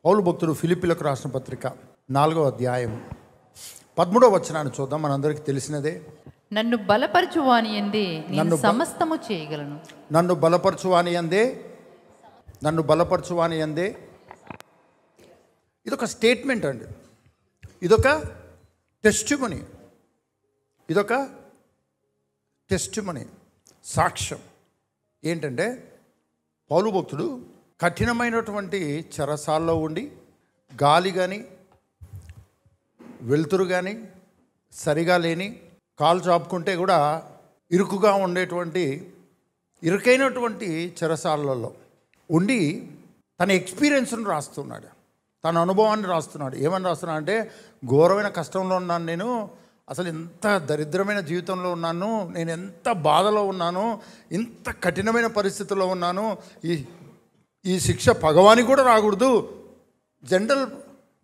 పౌలు భక్తుడు ఫిలిప్పీలకు రాసిన పత్రిక 4వ అధ్యాయం 13వ వచనాన్ని చూద్దాం. మనందరికీ తెలిసినదే. నన్ను బలపరచువాని యందే నేను సమస్తము చేయగలను. నన్ను బలపరచువాని యందే. ఇదొక స్టేట్మెంట్ అండి, ఇదొక టెస్టిమనీ, సాక్ష్యం. ఏంటంటే పౌలు భక్తుడు కఠినమైనటువంటి చెరసాల్లో ఉండి గాలి కానీ వెలుతురు కానీ సరిగా లేని, కాలు చాపుకుంటే కూడా ఇరుకుగా ఉండేటువంటి ఇరుకైనటువంటి చెరసాలలో ఉండి తన ఎక్స్పీరియన్స్ను రాస్తున్నాడు, తన అనుభవాన్ని రాస్తున్నాడు. ఏమని రాస్తున్నాడు అంటే, ఘోరమైన కష్టంలో ఉన్నాను నేను, అసలు ఎంత దరిద్రమైన జీవితంలో ఉన్నాను, నేను ఎంత బాధలో ఉన్నాను, ఇంత కఠినమైన పరిస్థితుల్లో ఉన్నాను, ఈ శిక్ష భగవానికి కూడా రాకూడదు. జనరల్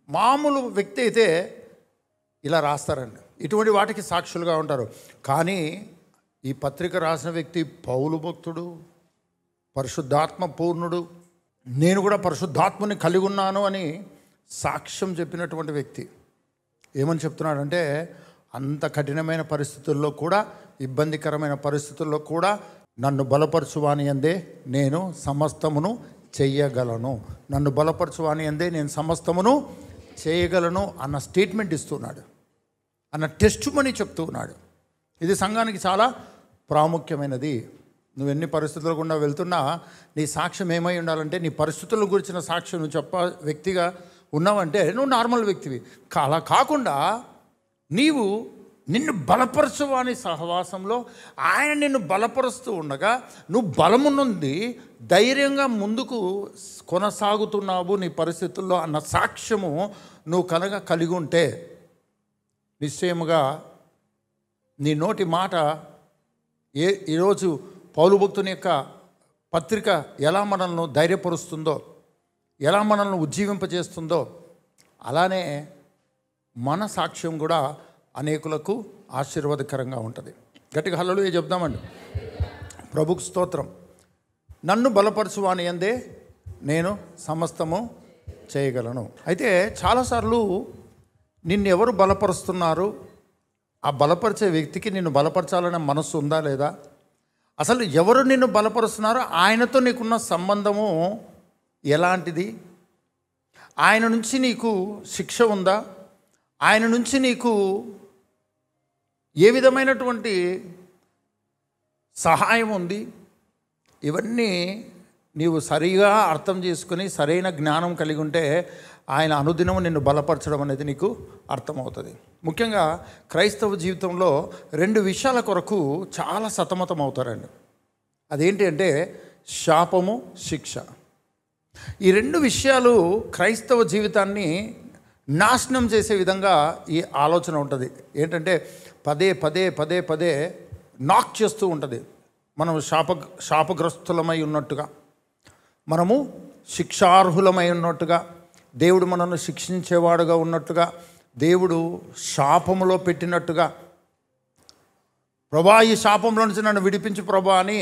మామూలు వ్యక్తి అయితే ఇలా రాస్తారండి, ఇటువంటి వాటికి సాక్షులుగా ఉంటారు. కానీ ఈ పత్రిక రాసిన వ్యక్తి పౌలు భక్తుడు, పరిశుద్ధాత్మ పూర్ణుడు, నేను కూడా పరిశుద్ధాత్మని కలిగి ఉన్నాను అని సాక్ష్యం చెప్పినటువంటి వ్యక్తి. ఏమని చెప్తున్నాడంటే, అంత కఠినమైన పరిస్థితుల్లో కూడా, ఇబ్బందికరమైన పరిస్థితుల్లో కూడా నన్ను బలపరచువాని యందే నేను సమస్తమును చేయగలను, నన్ను బలపరచువాని యందే నేను సమస్తమును చేయగలను అన్న స్టేట్మెంట్ ఇస్తున్నాడు, అన్న టెస్టిమనీ చెప్తూ ఉన్నాడు. ఇది సంఘానికి చాలా ప్రాముఖ్యమైనది. నువ్వు ఎన్ని పరిస్థితుల గుండా వెళ్తున్నా నీ సాక్ష్యం ఏమై ఉండాలంటే, నీ పరిస్థితుల గురించిన సాక్ష్యం నువ్వు వ్యక్తిగా ఉన్నావంటే నువ్వు నార్మల్ వ్యక్తివి. అలా కాకుండా నిన్ను బలపరచువాని సహవాసంలో ఆయన నిన్ను బలపరుస్తూ ఉండగా నువ్వు బలమునుంది ధైర్యంగా ముందుకు కొనసాగుతున్నావు నీ పరిస్థితుల్లో అన్న సాక్ష్యము నువ్వు కనుక కలిగి ఉంటే, నిశ్చయముగా నీ నోటి మాట ఈరోజు పౌలు భక్తుని యొక్క పత్రిక ఎలా మనల్ని ధైర్యపరుస్తుందో, ఎలా మనల్ని ఉజ్జీవింపజేస్తుందో, అలానే మన సాక్ష్యం కూడా అనేకులకు ఆశీర్వాదకరంగా ఉంటుంది. గట్టిగా హల్లెలూయా చెప్దామండి. ప్రభుకు స్తోత్రం. నన్ను బలపరచువాని యందే నేను సమస్తము చేయగలను. అయితే చాలాసార్లు నిన్ను ఎవరు బలపరుస్తున్నారు, ఆ బలపరిచే వ్యక్తికి నిన్ను బలపరచాలనే మనస్సు ఉందా లేదా, అసలు ఎవరు నిన్ను బలపరుస్తున్నారో ఆయనతో నీకున్న సంబంధము ఎలాంటిది, ఆయన నుంచి నీకు శిక్ష ఉందా, ఆయన నుంచి నీకు ఏ విధమైనటువంటి సహాయం ఉంది, ఇవన్నీ నీవు సరిగా అర్థం చేసుకుని సరైన జ్ఞానం కలిగి ఉంటే ఆయన అనుదినం నిన్ను బలపరచడం అనేది నీకు అర్థమవుతుంది. ముఖ్యంగా క్రైస్తవ జీవితంలో 2 విషయాల కొరకు చాలా సతమతం అవుతారండి. అదేంటి అంటే శాపము, శిక్ష. ఈ 2 విషయాలు క్రైస్తవ జీవితాన్ని నాశనం చేసే విధంగా ఈ ఆలోచన ఉంటుంది. ఏంటంటే పదే పదే పదే పదే నాక్ చేస్తూ ఉంటుంది. మనం శాపగ్రస్తులమై ఉన్నట్టుగా, మనము శిక్షార్హులమై ఉన్నట్టుగా, దేవుడు మనల్ని శిక్షించేవాడుగా ఉన్నట్టుగా, దేవుడు శాపములో పెట్టినట్టుగా, ప్రభా ఈ శాపంలో నుంచి నన్ను విడిపించు ప్రభా అని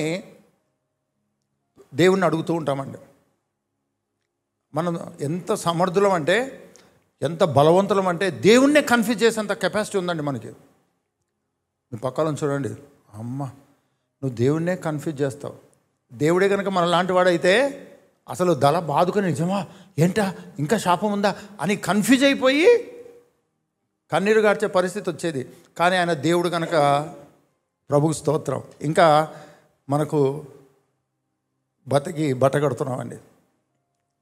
దేవుణ్ణి అడుగుతూ ఉంటామండి. మనం ఎంత సమర్థులం అంటే, ఎంత బలవంతులం అంటే దేవుణ్ణే కన్ఫ్యూజ్ చేసేంత కెపాసిటీ ఉందండి మనకి. మీ పక్కన చూడండి, అమ్మ నువ్వు దేవుణ్ణే కన్ఫ్యూజ్ చేస్తావు. దేవుడే కనుక మన లాంటి వాడైతే అసలు దళ బాదుకొని నిజమా ఏంటా ఇంకా శాపం ఉందా అని కన్ఫ్యూజ్ అయిపోయి కన్నీరు గార్చే పరిస్థితి వచ్చేది. కానీ ఆయన దేవుడు కనుక, ప్రభువు స్తోత్రం, ఇంకా మనకు బట్టగడుతున్నామండి.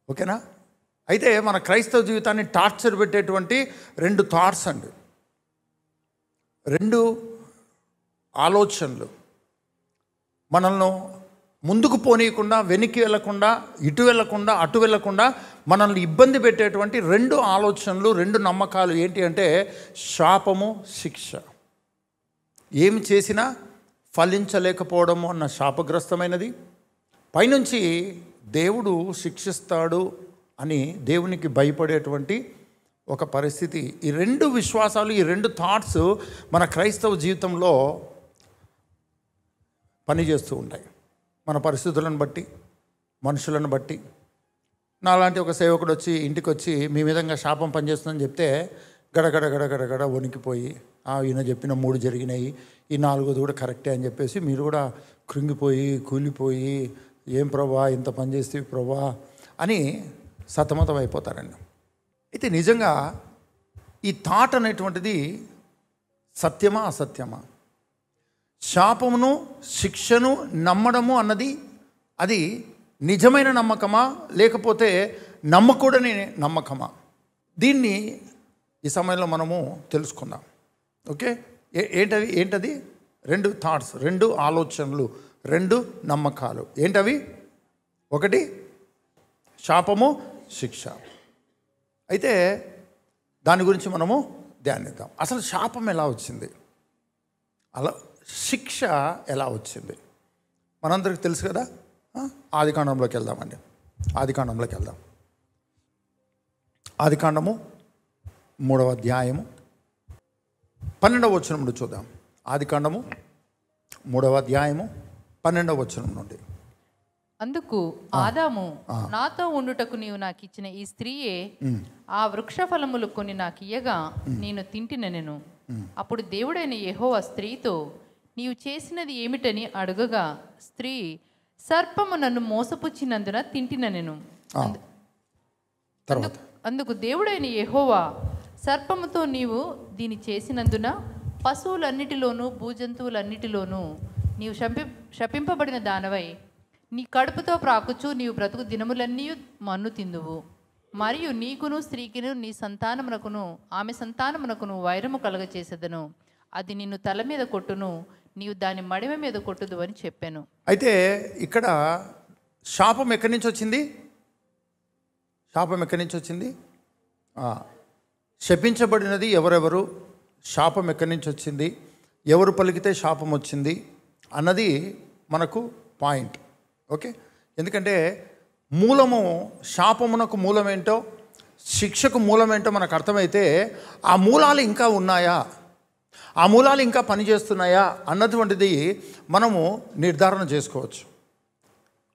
ఓకేనా? అయితే మన క్రైస్తవ జీవితాన్ని టార్చర్ పెట్టేటువంటి 2 థాట్స్ అండి, 2 ఆలోచనలు మనల్ని ముందుకు పోనీయకుండా, వెనక్కి వెళ్ళకుండా, ఇటు వెళ్ళకుండా, అటు వెళ్ళకుండా మనల్ని ఇబ్బంది పెట్టేటువంటి 2 ఆలోచనలు, 2 నమ్మకాలు ఏంటి అంటే శాపము, శిక్ష. ఏమి చేసినా ఫలించలేకపోవడము అన్న శాపగ్రస్తమైనది, పైనుంచి దేవుడు శిక్షిస్తాడు అని దేవునికి భయపడేటువంటి ఒక పరిస్థితి. ఈ 2 విశ్వాసాలు, ఈ 2 థాట్స్ మన క్రైస్తవ జీవితంలో పనిచేస్తూ ఉంటాయి. మన పరిస్థితులను బట్టి, మనుషులను బట్టి, నాలాంటి ఒక సేవకుడు వచ్చి ఇంటికి వచ్చి మీ విధంగా శాపం పనిచేస్తుందని చెప్తే గడగడ గడగడ గడ వణికిపోయి ఈయన చెప్పిన 3 జరిగినాయి, ఈ 4ది కూడా కరెక్టే అని చెప్పేసి మీరు కూడా కృంగిపోయి కూలిపోయి ఏం ప్రభా ఇంత పని చేస్తే ప్రభా అని సతమతం అయిపోతారండి. అయితే నిజంగా ఈ థాట్ అనేటువంటిది సత్యమా అసత్యమా? శాపమును శిక్షను నమ్మడము అన్నది అది నిజమైన నమ్మకమా లేకపోతే నమ్మకూడని నమ్మకమా? దీన్ని ఈ సమయంలో మనము తెలుసుకుందాం. ఓకే, ఏంటది 2 థాట్స్, 2 ఆలోచనలు, 2 నమ్మకాలు. ఏంటవి? ఒకటి శాపము, శిక్ష. అయితే దాని గురించి మనము ధ్యానిద్దాం. అసలు శాపం ఎలా వచ్చింది, అలా శిక్ష ఎలా వచ్చింది మనందరికీ తెలుసు కదా. ఆదికాండంలోకి వెళ్దామండి. ఆదికాండంలోకి వెళ్దాం. ఆదికాండము 3వ అధ్యాయము 12వ వచనం నుండి చూద్దాం. ఆదికాండము 3వ అధ్యాయము 12వ వచనం నుండి. అందుకు ఆదాము, నాతో ఉండుటకు నీవు నాకు ఇచ్చిన ఈ స్త్రీయే ఆ వృక్ష ఫలములు కొన్ని నాకు ఇయ్యగా నేను తింటినెను. అప్పుడు దేవుడైన యెహోవా స్త్రీతో, నీవు చేసినది ఏమిటని అడుగగా స్త్రీ, సర్పము నన్ను మోసపుచ్చినందున తింటినెను. అందుకు దేవుడైన యెహోవా, సర్పముతో నీవు దీని చేసినందున పశువులన్నిటిలోనూ భూజంతువులన్నిటిలోనూ నీవు శపింపబడిన దానవై నీ కడుపుతో ప్రాకుచు నీవు బ్రతుకు దినములన్నీ మన్ను తిందువు. మరియు నీకును స్త్రీకిను నీ సంతానమునకును ఆమె సంతానమునకును వైరము కలగచేసేదను. అది నిన్ను తల మీద కొట్టును, నీవు దాని మడిమ మీద కొట్టుదు అని చెప్పాను. అయితే ఇక్కడ శాపం ఎక్కడి నుంచి వచ్చింది? శాపం ఎక్కడి నుంచి వచ్చింది? శపించబడినది ఎవరెవరు, శాపం ఎక్కడి నుంచి వచ్చింది, ఎవరు పలికితే శాపం వచ్చింది అన్నది మనకు పాయింట్. ఓకే, ఎందుకంటే మూలము, శాపమునకు మూలమేంటో శిక్షకు మూలమేంటో మనకు అర్థమైతే ఆ మూలాలు ఇంకా ఉన్నాయా, ఆ మూలాలు ఇంకా పనిచేస్తున్నాయా అన్నటువంటిది మనము నిర్ధారణ చేసుకోవచ్చు.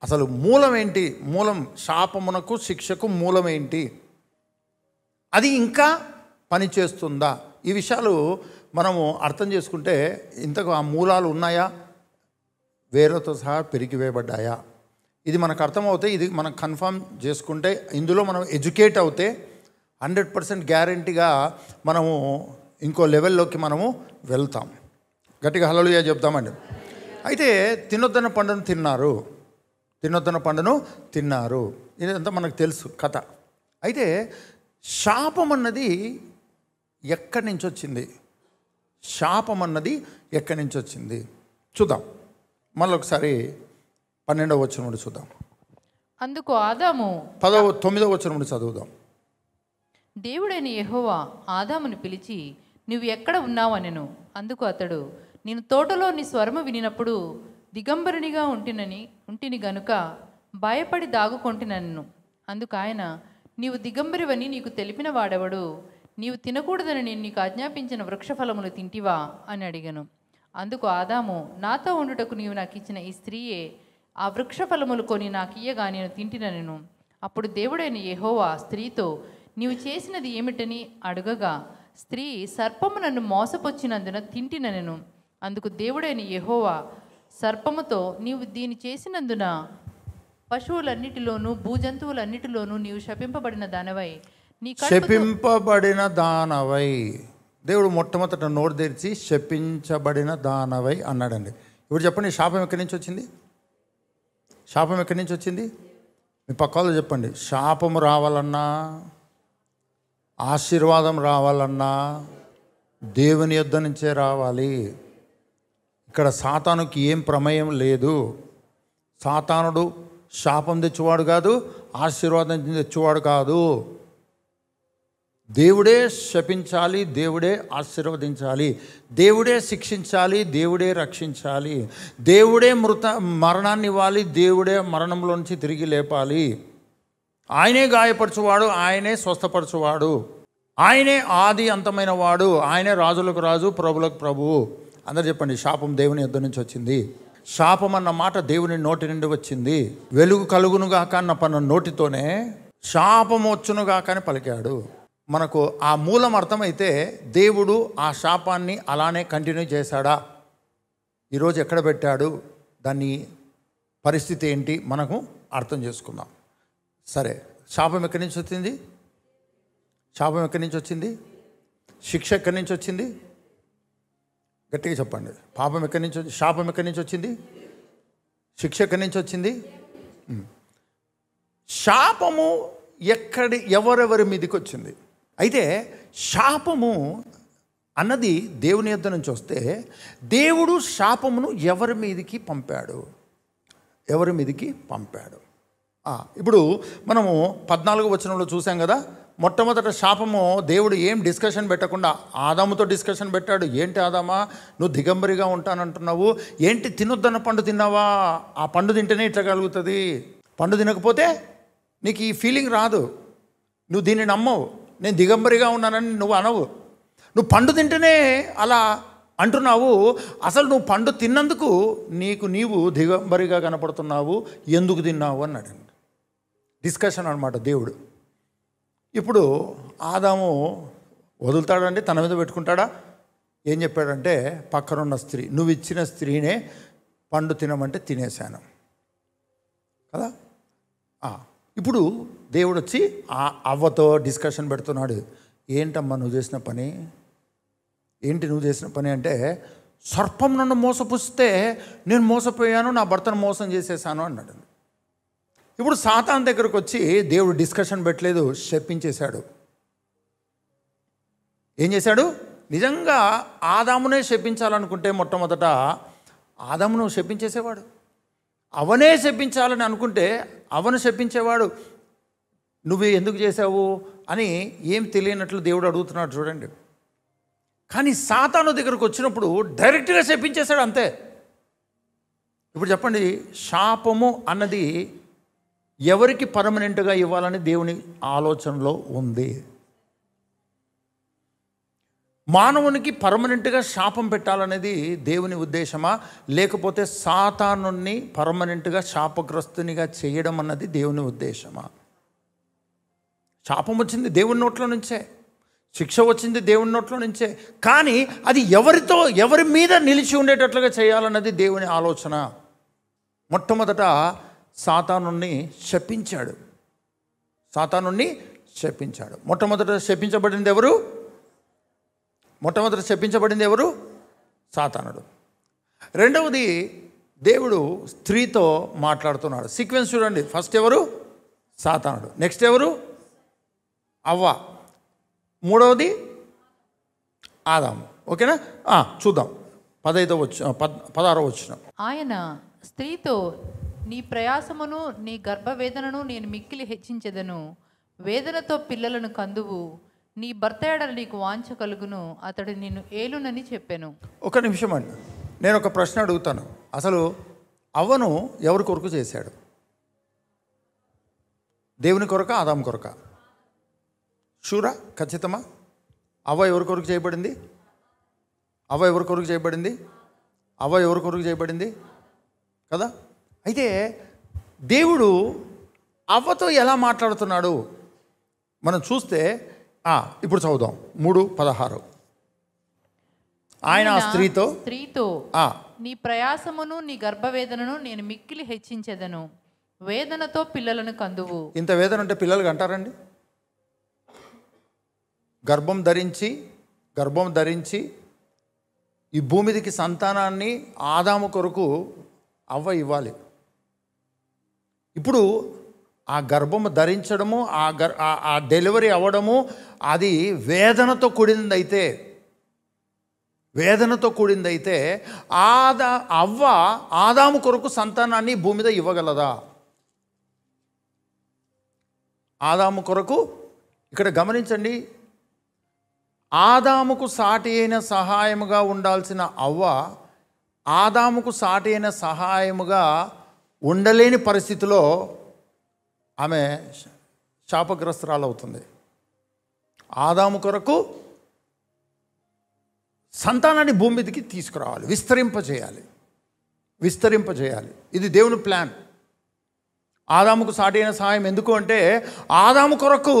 అసలు మూలం ఏంటి, మూలం శాపమునకు శిక్షకు మూలం ఏంటి, అది ఇంకా పనిచేస్తుందా? ఈ విషయాలు మనము అర్థం చేసుకుంటే ఇంతకు ఆ మూలాలు ఉన్నాయా, వేరేతో సహా పెరిగివేయబడ్డాయా, ఇది మనకు అర్థమవుతే, ఇది మనం కన్ఫర్మ్ చేసుకుంటే, ఇందులో మనం ఎడ్యుకేట్ అవుతే 100% గ్యారంటీగా మనము ఇంకో లెవెల్లోకి మనము వెళ్తాం. గట్టిగా హల్లెలూయా చెప్తామండి. అయితే తినొద్దన్న పండును తిన్నారు, తినొద్దన్న పండును తిన్నారు, ఇదంతా మనకు తెలుసు కథ. అయితే శాపం అన్నది ఎక్కడి నుంచి వచ్చింది, శాపం అన్నది ఎక్కడి నుంచి వచ్చింది చూద్దాం. మళ్ళీ ఒకసారి 12వ వచనం నుండి చూద్దాం. అందుకు ఆదాము 9వ వచనం నుండి చదువుదాం. దేవుడైన యెహోవా ఆదామును పిలిచి, నువ్వు ఎక్కడ ఉన్నావు అనెను. అందుకు అతడు, నేను తోటలో నీ స్వరము వినినప్పుడు దిగంబరునిగా ఉంటిని గనుక భయపడి దాగుకొంటినన్ను. అందుకు ఆయన, నీవు దిగంబరివని నీకు తెలిపిన వాడెవడు? నీవు తినకూడదని నేను నీకు ఆజ్ఞాపించిన వృక్షఫలములు తింటివా అని అడిగాను. అందుకు ఆదాము, నాతో ఉండుటకు నీవు నాకు ఇచ్చిన ఈ స్త్రీయే ఆ వృక్షఫలములు కొని నాకు ఇయ్యగా నేను తింటినెను. అప్పుడు దేవుడైన యెహోవా స్త్రీతో, నీవు చేసినది ఏమిటని అడుగగా స్త్రీ, సర్పము నన్ను మోసపుచ్చినందున తింటినెను. అందుకు దేవుడైన యెహోవా సర్పముతో, నీవు దీని చేసినందున పశువులన్నిటిలోనూ భూజంతువులన్నిటిలోనూ నీవు శపింపబడిన దానవై శపింపబడిన దానవై. దేవుడు మొట్టమొదట నోరు తెరిచి శపించబడిన దానవై అన్నాడండి. ఇప్పుడు చెప్పండి, శాపం ఎక్కడి నుంచి వచ్చింది? శాపం ఎక్కడి నుంచి వచ్చింది? మీ పక్కలో చెప్పండి. శాపము రావాలన్నా, ఆశీర్వాదం రావాలన్నా దేవుని యొద్ద నుంచే రావాలి. ఇక్కడ సాతానుకి ఏం ప్రమేయం లేదు. సాతానుడు శాపం తెచ్చేవాడు కాదు, ఆశీర్వాదం తెచ్చేవాడు కాదు. దేవుడే శపించాలి, దేవుడే ఆశీర్వదించాలి, దేవుడే శిక్షించాలి, దేవుడే రక్షించాలి, దేవుడే మరణాన్ని ఇవ్వాలి, దేవుడే మరణంలో నుంచి తిరిగి లేపాలి. ఆయనే గాయపరచువాడు, ఆయనే స్వస్థపరచువాడు, ఆయనే ఆది అంతమైన వాడు, ఆయనే రాజులకు రాజు, ప్రభులకు ప్రభువు. అందరు చెప్పండి, శాపం దేవుని యొద్ద నుంచి వచ్చింది. శాపం అన్న మాట దేవుని నోటి నుండి వచ్చింది. వెలుగు కలుగునుగాక అన్న పన్న నోటితోనే శాపమొచ్చునుగా కానీ పలికాడు. మనకు ఆ మూలం అర్థమైతే దేవుడు ఆ శాపాన్ని అలానే కంటిన్యూ చేశాడా, ఈరోజు ఎక్కడ పెట్టాడు, దాన్ని పరిస్థితి ఏంటి మనకు అర్థం చేసుకుందాం. సరే, శాపం ఎక్కడి నుంచి వచ్చింది? శాపం ఎక్కడి నుంచి వచ్చింది? శిక్ష ఎక్కడి నుంచి వచ్చింది? గట్టిగా చెప్పండి. పాపం ఎక్కడి నుంచి వచ్చింది? శాపం ఎక్కడి నుంచి వచ్చింది? శిక్ష ఎక్కడి నుంచి వచ్చింది? శాపము ఎవరెవరి మీదకి వచ్చింది? అయితే శాపము అన్నది దేవుని యొద్ద నుంచి వస్తే, దేవుడు శాపమును ఎవరి మీదకి పంపాడు? ఎవరి మీదకి పంపాడు? ఇప్పుడు మనము 14వ వచనంలో చూసాం కదా, మొట్టమొదట శాపము దేవుడు ఏం డిస్కషన్ పెట్టకుండా ఆదాముతో డిస్కషన్ పెట్టాడు. ఏంటి ఆదామా, నువ్వు దిగంబరిగా ఉంటానంటున్నావు, ఏంటి తినొద్దన్న పండు తిన్నావా? ఆ పండు తింటేనే ఇట్లా కలుగుతుంది, పండు తినకపోతే నీకు ఈ ఫీలింగ్ రాదు, నువ్వు దీన్ని నమ్మవు, నేను దిగంబరిగా ఉన్నానని నువ్వు అనవు, నువ్వు పండు తింటేనే అలా అంటున్నావు, అసలు నువ్వు పండు తిన్నందుకు నీవు దిగంబరిగా కనపడుతున్నావు, ఎందుకు తిన్నావు అన్నాడు. డిస్కషన్ అనమాట దేవుడు. ఇప్పుడు ఆదాము వదులుతాడండి, తన మీద పెట్టుకుంటాడా? ఏం చెప్పాడంటే, పక్కనున్న స్త్రీ, నువ్వు ఇచ్చిన స్త్రీనే పండు తినమంటే తినేశాను కదా. ఇప్పుడు దేవుడు వచ్చి ఆ అవ్వతో డిస్కషన్ పెడుతున్నాడు. ఏంటమ్మా నువ్వు చేసిన పని, ఏంటి నువ్వు చేసిన పని అంటే, సర్పం నన్ను మోసపుస్తే నేను మోసపోయాను, నా భర్తను మోసం చేసేసాను అన్నాడు. ఇప్పుడు సాతాన్ దగ్గరకు వచ్చి దేవుడు డిస్కషన్ పెట్టలేదు, శపించేశాడు. ఏం చేశాడు? నిజంగా ఆదామునే శపించాలనుకుంటే మొట్టమొదట ఆదామును శపించేసేవాడు. అవనే శపించాలని అనుకుంటే అవను శపించేవాడు. నువ్వు ఎందుకు చేసావు అని ఏం తెలియనట్లు దేవుడు అడుగుతున్నాడు చూడండి. కానీ సాతాను దగ్గరకు వచ్చినప్పుడు డైరెక్ట్గా శపించేశాడు అంతే. ఇప్పుడు చెప్పండి, శాపము అన్నది ఎవరికి పర్మనెంట్గా ఇవ్వాలని దేవుని ఆలోచనలో ఉంది? మానవునికి పర్మనెంట్గా శాపం పెట్టాలనేది దేవుని ఉద్దేశమా, లేకపోతే సాతానుని పర్మనెంట్గా శాపగ్రస్తునిగా చేయడం అన్నది దేవుని ఉద్దేశమా? శాపం వచ్చింది దేవుని నోట్లో నుంచే, శిక్ష వచ్చింది దేవుని నోట్లో నుంచే, కానీ అది ఎవరి మీద నిలిచి ఉండేటట్లుగా చేయాలన్నది దేవుని ఆలోచన. మొట్టమొదట సాతానుని శపించాడు. మొట్టమొదట శపించబడింది ఎవరు? సాతానుడు. రెండవది, దేవుడు స్త్రీతో మాట్లాడుతున్నాడు. సీక్వెన్స్ చూడండి. ఫస్ట్ ఎవరు? సాతానుడు. నెక్స్ట్ ఎవరు? అవ్వ. మూడవది ఆదాము. ఓకేనా? చూద్దాం 16వ వచనం. ఆయన స్త్రీతో, నీ ప్రయాసమును నీ గర్భవేదనను నేను మిక్కిలి హెచ్చించెదను, వేదనతో పిల్లలను కందువు, నీ భర్త ఎడల నీకు వాంఛ కలుగును, అతడు నిన్ను ఏలునని చెప్పాను. ఒక నిమిషం అండి, నేను ఒక ప్రశ్న అడుగుతాను. అసలు అవ్వను ఎవరి కొరకు చేశాడు? దేవుని కొరక, ఆదాము కొరక? షూరా? ఖచ్చితమా? అవ్వ ఎవరి కొరకు చేయబడింది? ఎవరి కొరకు చేయబడింది కదా. అయితే దేవుడు అవ్వతో ఎలా మాట్లాడుతున్నాడు మనం చూస్తే, ఇప్పుడు చదువుదాం 3:16. ఆయన స్త్రీతో నీ ప్రయాసమును నీ గర్భవేదనను నేను మిక్కిలి హెచ్చించెదను, వేదనతో పిల్లలను కందువు. ఇంత వేదన అంటే పిల్లలు కంటారండి? గర్భం ధరించి ఈ భూమిదికి సంతానాన్ని ఆదాము కొరకు అవ్వ ఇవ్వాలి. ఇప్పుడు ఆ గర్భము ధరించడము, ఆ డెలివరీ అవ్వడము, అది వేదనతో కూడిందైతే అవ్వ ఆదాము కొరకు సంతానాన్ని భూమి మీద ఇవ్వగలదా? ఆదాము కొరకు, ఇక్కడ గమనించండి, ఆదాముకు సాటి అయిన సహాయముగా ఉండాల్సిన అవ్వ ఆదాముకు సాటి అయిన సహాయముగా ఉండలేని పరిస్థితిలో ఆమె శాపగ్రస్తురాలవుతుంది. ఆదాము కొరకు సంతానాన్ని భూమి మీదకి తీసుకురావాలి, విస్తరింపజేయాలి. ఇది దేవుని ప్లాన్. ఆదాముకు సాటి అయిన సహాయం ఎందుకు అంటే ఆదాము కొరకు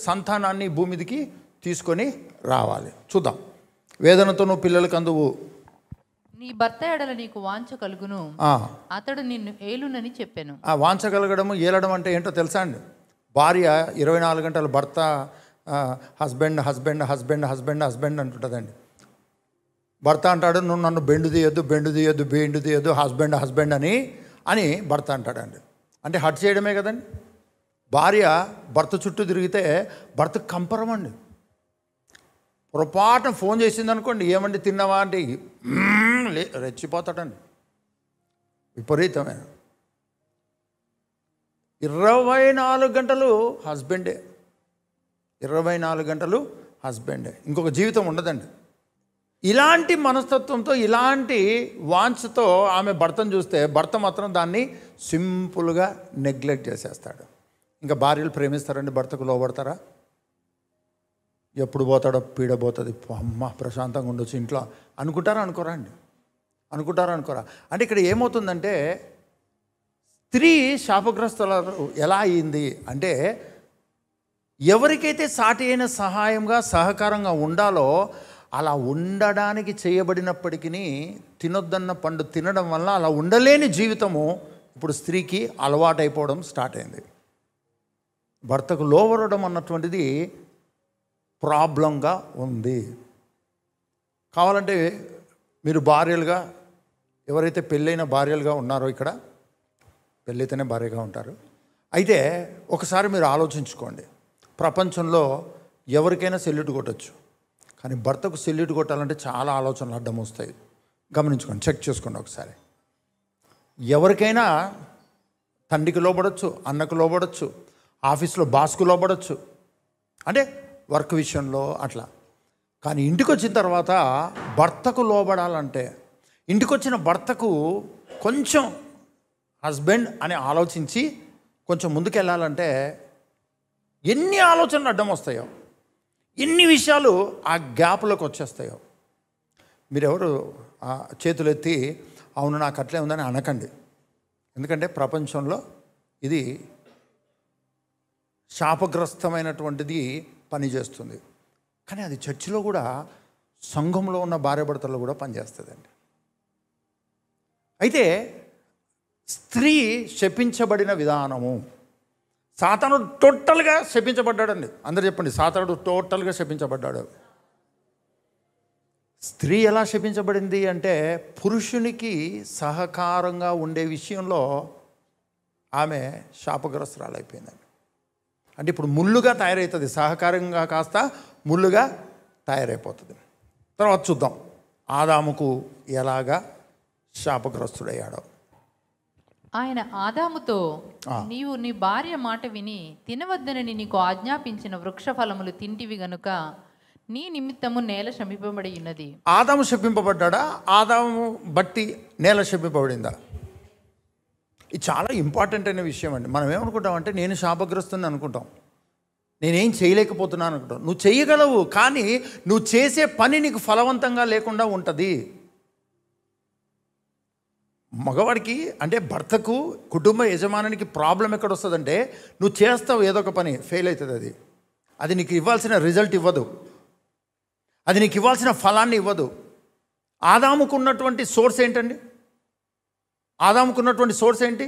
సంతానాన్ని భూమి మీదకి తీసుకొని రావాలి. చూద్దాం. వేదనతో నువ్వు పిల్లలకు అందువు, నీ భర్త ఎడల నీకు వాంఛ కలుగును, అతడు నిన్ను ఏలునని చెప్పాను. ఆ వాంఛ కలగడము ఏలడం అంటే ఏంటో తెలుసా అండి? భార్య 24 గంటలు భర్త husband husband husband husband husband అంటుంటుందండి. భర్త అంటాడు, నువ్వు నన్ను బెండు తీయొద్దు హస్బెండ్ హస్బెండ్ అని భర్త అంటాడండి. అంటే హట్ చేయడమే కదండి. భార్య భర్త చుట్టూ తిరిగితే భర్తకు కంపరం అండి. పొరపాటున ఫోన్ చేసింది అనుకోండి, ఏమండి తిన్నావా అంటే రెచ్చిపోతాడండి, విపరీతమైన. 24 గంటలు హస్బెండే, 24 గంటలు హస్బెండే, ఇంకొక జీవితం ఉండదండి. ఇలాంటి మనస్తత్వంతో ఇలాంటి వాంఛతో ఆమె భర్తను చూస్తే భర్త మాత్రం దాన్ని సింపుల్గా నెగ్లెక్ట్ చేసేస్తాడు. ఇంకా భార్యలు ప్రేమిస్తారండి, భర్తకు లోబడతారా? ఎప్పుడు పోతాడో పీడబోతుంది, అమ్మ ప్రశాంతంగా ఉండొచ్చు ఇంట్లో అనుకుంటారా అనుకోరా? అంటే ఇక్కడ ఏమవుతుందంటే స్త్రీ శాపగ్రస్తులు ఎలా అయింది అంటే, ఎవరికైతే సాటి అయిన సహాయంగా సహకారంగా ఉండాలో అలా ఉండడానికి చేయబడినప్పటికీ తినొద్దన్న పండు తినడం వల్ల అలా ఉండలేని జీవితము ఇప్పుడు స్త్రీకి అలవాటైపోవడం స్టార్ట్ అయింది. భర్తకు లోబడడం అన్నటువంటిది ప్రాబ్లంగా ఉంది. కావాలంటే మీరు భార్యలుగా, ఎవరైతే పెళ్ళైన భార్యలుగా ఉన్నారో, ఇక్కడ పెళ్ళైతేనే భార్యగా ఉంటారు, అయితే ఒకసారి మీరు ఆలోచించుకోండి. ప్రపంచంలో ఎవరికైనా సెల్యూట్ కొట్టచ్చు, కానీ భర్తకు సెల్యూట్ కొట్టాలంటే చాలా ఆలోచనలు అడ్డం వస్తాయి. గమనించుకోండి, చెక్ చేసుకోండి ఒకసారి. ఎవరికైనా తండ్రికి లోబడచ్చు, అన్నకు లోబడచ్చు, ఆఫీస్లో బాస్కు లోబడచ్చు, అంటే వర్క్ విషయంలో అట్లా. కానీ ఇంటికి వచ్చిన తర్వాత భర్తకు లోబడాలంటే, ఇంటికి వచ్చిన భర్తకు కొంచెం హస్బెండ్ అని ఆలోచించి కొంచెం ముందుకెళ్ళాలంటే ఎన్ని ఆలోచనలు అడ్డం వస్తాయో, ఎన్ని విషయాలు ఆ గ్యాప్లోకి వచ్చేస్తాయో. మీరెవరు చేతులు ఎత్తి అవును నాకు అట్లే ఉందని అనకండి. ఎందుకంటే ప్రపంచంలో ఇది శాపగ్రస్తమైనటువంటిది పనిచేస్తుంది. కానీ అది చర్చిలో కూడా, సంఘంలో ఉన్న భార్యాభర్తల్లో కూడా పనిచేస్తుందండి. అయితే స్త్రీ శపించబడిన విధానము, సాతానుడు టోటల్గా శపించబడ్డాడండి. అందరూ చెప్పండి, సాతానుడు టోటల్గా శపించబడ్డాడు. స్త్రీ ఎలా శపించబడింది అంటే, పురుషునికి సహకారంగా ఉండే విషయంలో ఆమె శాపగ్రస్తురాలైపోయిందండి. అంటే ఇప్పుడు ముళ్ళుగా తయారవుతుంది, సహకారంగా కాస్త ముళ్ళుగా తయారైపోతుంది. తర్వాత చూద్దాం ఆదాముకు ఎలాగా శాపగ్రస్తుడయ్యాడో. ఆయన ఆదాముతో, నీవు నీ భార్య మాట విని తినవద్దనని నీకు ఆజ్ఞాపించిన వృక్ష ఫలములు తింటివి గనుక నీ నిమిత్తము నేల శపింపబడి ఉన్నది. ఆదాము శపింపబడ్డా? ఆదాము బట్టి నేల శపింపబడిందా? ఇది చాలా ఇంపార్టెంట్ అయిన విషయం అండి. మనం ఏమనుకుంటామంటే, నేను శాపగ్రస్తుని అనుకుంటాం, నేనేం చేయలేకపోతున్నాను అనుకుంటాం. నువ్వు చేయగలవు, కానీ నువ్వు చేసే పని నీకు ఫలవంతంగా లేకుండా ఉంటుంది. మగవాడికి అంటే భర్తకు, కుటుంబ యజమానికి ప్రాబ్లం ఎక్కడ వస్తుందంటే, నువ్వు చేస్తావు ఏదో ఒక పని, ఫెయిల్ అవుతుంది. అది నీకు ఇవ్వాల్సిన రిజల్ట్ ఇవ్వదు, అది నీకు ఇవ్వాల్సిన ఫలాన్ని ఇవ్వదు. ఆదాముకున్నటువంటి సోర్స్ ఏంటండి? ఆదాముకున్నటువంటి సోర్స్ ఏంటి?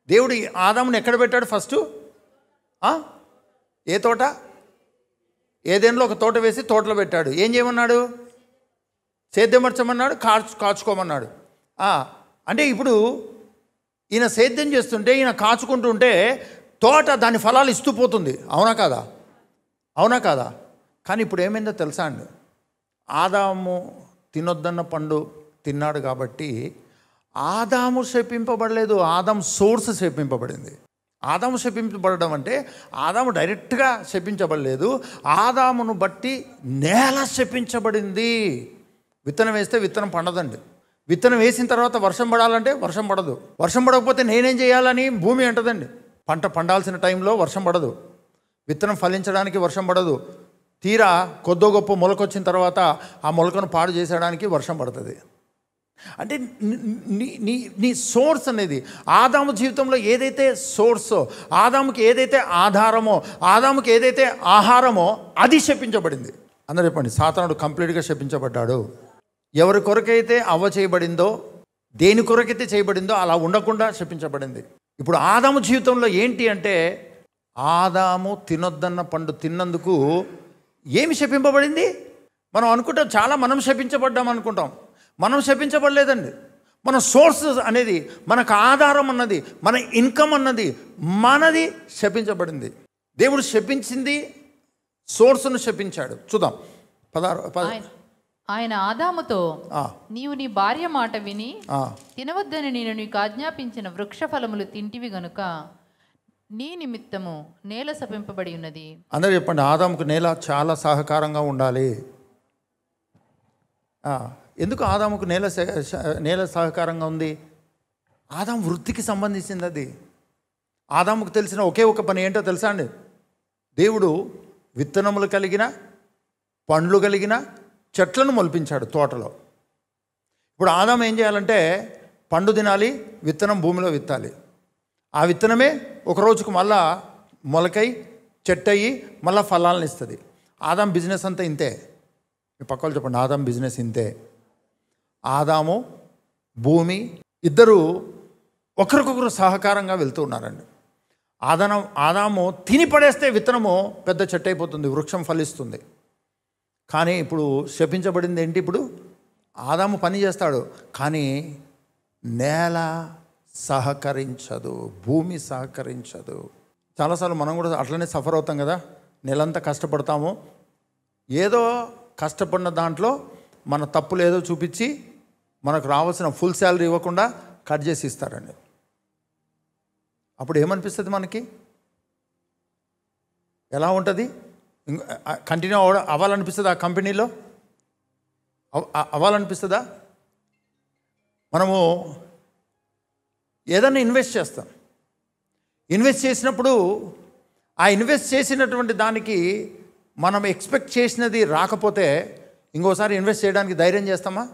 దేవుడు ఆదాముని ఎక్కడ పెట్టాడు? ఫస్ట్ ఏ తోట? ఏదేంలో ఒక తోట వేసి తోటలో పెట్టాడు. ఏం చేయమన్నాడు? సేద్యమర్చమన్నాడు, కాచుకోమన్నాడు. అంటే ఇప్పుడు ఈయన సేద్యం చేస్తుంటే, ఈయన కాచుకుంటూ ఉంటే తోట దాని ఫలాలు ఇస్తూ పోతుంది. అవునా కాదా? కానీ ఇప్పుడు ఏమైందో తెలుసా అండి? ఆదాము తినొద్దన్న పండు తిన్నాడు కాబట్టి ఆదాము శపింపబడలేదు, ఆదాము సోర్స్ శపింపబడింది. ఆదాము శపింపబడడం అంటే ఆదాము డైరెక్ట్గా శపించబడలేదు, ఆదామును బట్టి నేల శపించబడింది. విత్తనం వేస్తే విత్తనం పండదండి. విత్తనం వేసిన తర్వాత వర్షం పడాలంటే వర్షం పడదు. వర్షం పడకపోతే నేనేం చేయాలని భూమి అంటదండి. పంట పండాల్సిన టైంలో వర్షం పడదు, విత్తనం ఫలించడానికి వర్షం పడదు. తీరా కొద్దో గొప్ప మొలకొచ్చిన తర్వాత ఆ మొలకను పాడు చేసేయడానికి వర్షం పడుతుంది. అంటే నీ సోర్స్ అనేది ఆదాము జీవితంలో ఏదైతే సోర్సో, ఆదాముకి ఏదైతే ఆధారమో, ఆదాముకి ఏదైతే ఆహారమో అది శపించబడింది. అందరూ చెప్పండి, సాతానుడు కంప్లీట్గా శపించబడ్డాడు. ఎవరి కొరకైతే అవ్వ చేయబడిందో, దేని కొరకైతే చేయబడిందో అలా ఉండకుండా శపించబడింది. ఇప్పుడు ఆదాము జీవితంలో ఏంటి అంటే, ఆదాము తినొద్దన్న పండు తిన్నందుకు ఏమి శపింపబడింది? మనం అనుకుంటాం చాలా మనం శపించబడ్డాం అనుకుంటాం. మనం శపించబడలేదండి. మన సోర్స్ అనేది, మనకు ఆధారం అన్నది, మన ఇన్కమ్ అన్నది మనది శపించబడింది. దేవుడు శపించింది, సోర్స్ను శపించాడు. చూద్దాం 16. ఆయన ఆదాముతో, నీవు నీ భార్య మాట విని తినవద్దని నేను నీకు ఆజ్ఞాపించిన వృక్ష ఫలములు తింటివి గనుక నీ నిమిత్తము నేల శపింపబడి ఉన్నది. అందరూ చెప్పండి, ఆదాముకు నేల చాలా సహకారంగా ఉండాలి. ఎందుకు ఆదాముకు నేల సహకారంగా ఉంది? ఆదాము వృత్తికి సంబంధించింది అది. ఆదాముకు తెలిసిన ఒకే ఒక పని ఏంటో తెలుసా అండి? దేవుడు విత్తనములు కలిగిన, పండ్లు కలిగిన చెట్లను మొలిపించాడు తోటలో. ఇప్పుడు ఆదాము ఏం చేయాలంటే, పండు తినాలి, విత్తనం భూమిలో విత్తాలి. ఆ విత్తనమే ఒక రోజుకు మళ్ళా మొలకై చెట్టు అయ్యి మళ్ళీ ఫలాలను ఇస్తుంది. ఆదాము బిజినెస్ అంతా ఇంతే. మీ పక్కలు చెప్పండి, ఆదాము బిజినెస్ ఇంతే. ఆదాము, భూమి ఇద్దరు ఒకరికొకరు సహకారంగా వెళ్తూ ఉన్నారండి. ఆదాము తిని పడేస్తే విత్తనము పెద్ద చెట్టు అయిపోతుంది, వృక్షం ఫలిస్తుంది. కానీ ఇప్పుడు శపించబడింది ఏంటి? ఇప్పుడు ఆదాము పని చేస్తాడు, కానీ నేల సహకరించదు, భూమి సహకరించదు. చాలాసార్లు మనం కూడా అట్లనే సఫర్ అవుతాం కదా. నెలంతా కష్టపడతాము, ఏదో కష్టపడిన దాంట్లో మన తప్పులు ఏదో చూపించి మనకు రావాల్సిన ఫుల్ శాలరీ ఇవ్వకుండా కట్ చేసి ఇస్తారండి. అప్పుడు ఏమనిపిస్తుంది మనకి? ఎలా ఉంటుంది? కంటిన్యూ అవ్వాలనిపిస్తుందా? ఆ కంపెనీలో అవ్వాలనిపిస్తుందా? మనము ఏదన్నా ఇన్వెస్ట్ చేస్తాం. ఇన్వెస్ట్ చేసినప్పుడు ఆ ఇన్వెస్ట్ చేసినటువంటి దానికి మనం ఎక్స్పెక్ట్ చేసినది రాకపోతే ఇంకోసారి ఇన్వెస్ట్ చేయడానికి ధైర్యం చేస్తామా?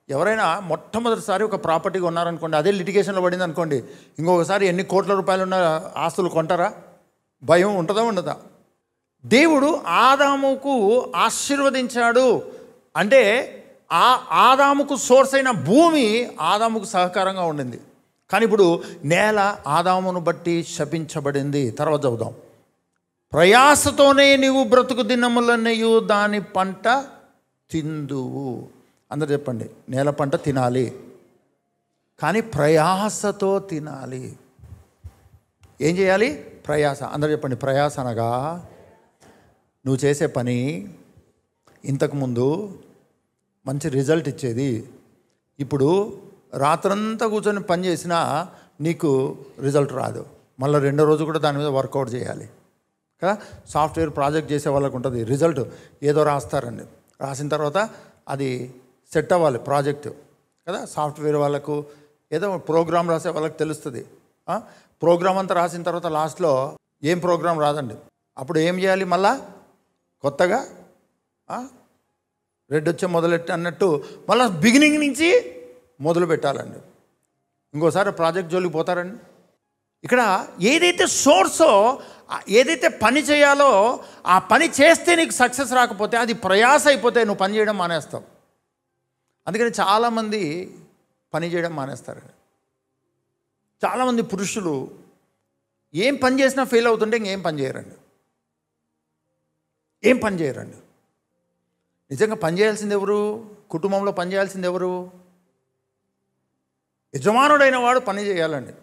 ఎవరైనా మొట్టమొదటిసారి ఒక ప్రాపర్టీ కొన్నారనుకోండి, అదే లిటిగేషన్లో పడింది అనుకోండి, ఇంకొకసారి ఎన్ని కోట్ల రూపాయలు ఉన్న ఆస్తులు కొంటారా? భయం ఉంటుందా ఉండదా? దేవుడు ఆదాముకు ఆశీర్వదించాడు అంటే ఆ ఆదాముకు సోర్స్ అయిన భూమి ఆదాముకు సహకారంగా ఉండింది. కానీ ఇప్పుడు నేల ఆదామును బట్టి శపించబడింది. తర్వాత చదువుదాం. ప్రయాసతోనే నీవు బ్రతుకు దినములన్నయు దాని పంట తిందువు. అందరూ చెప్పండి, నేల పంట తినాలి, కానీ ప్రయాసతో తినాలి. ఏం చేయాలి? ప్రయాస. అందరూ చెప్పండి, ప్రయాస అనగా నువ్వు చేసే పని ఇంతకుముందు మంచి రిజల్ట్ ఇచ్చేది. ఇప్పుడు రాత్రంతా కూర్చొని పని చేసినా నీకు రిజల్ట్ రాదు. మళ్ళీ రెండో రోజు కూడా దాని మీద వర్కౌట్ చేయాలి కదా. సాఫ్ట్వేర్ ప్రాజెక్ట్ చేసే వాళ్ళకు ఉంటుంది, రిజల్ట్ ఏదో రాస్తారండి, రాసిన తర్వాత అది సెట్ అవ్వాలి ప్రాజెక్టు కదా. సాఫ్ట్వేర్ వాళ్ళకు ఏదో ప్రోగ్రామ్ రాసే వాళ్ళకి తెలుస్తుంది. ప్రోగ్రామ్ అంతా రాసిన తర్వాత లాస్ట్లో ఏం ప్రోగ్రామ్ రాదండి. అప్పుడు ఏం చేయాలి? మళ్ళా కొత్తగా రెడ్ వచ్చే మొదలెట్టి అన్నట్టు మళ్ళీ బిగినింగ్ నుంచి మొదలు పెట్టాలండి. ఇంకోసారి ప్రాజెక్ట్ జోలికి పోతారండి. ఇక్కడ ఏదైతే సోర్సో, ఏదైతే పని చేయాలో ఆ పని చేస్తే నీకు సక్సెస్ రాకపోతే అది ప్రయాస అయిపోతే నువ్వు పని చేయడం మానేస్తావు. అందుకని చాలామంది పని చేయడం మానేస్తారు. చాలామంది పురుషులు ఏం పని చేసినా ఫెయిల్ అవుతుంటే ఇంకేం పని చేయరండి, ఏం పని చేయరండి. నిజంగా పని చేయాల్సింది ఎవరు? కుటుంబంలో పని చేయాల్సింది ఎవరు? యజమానుడైన వాడు పని చేయాలండి.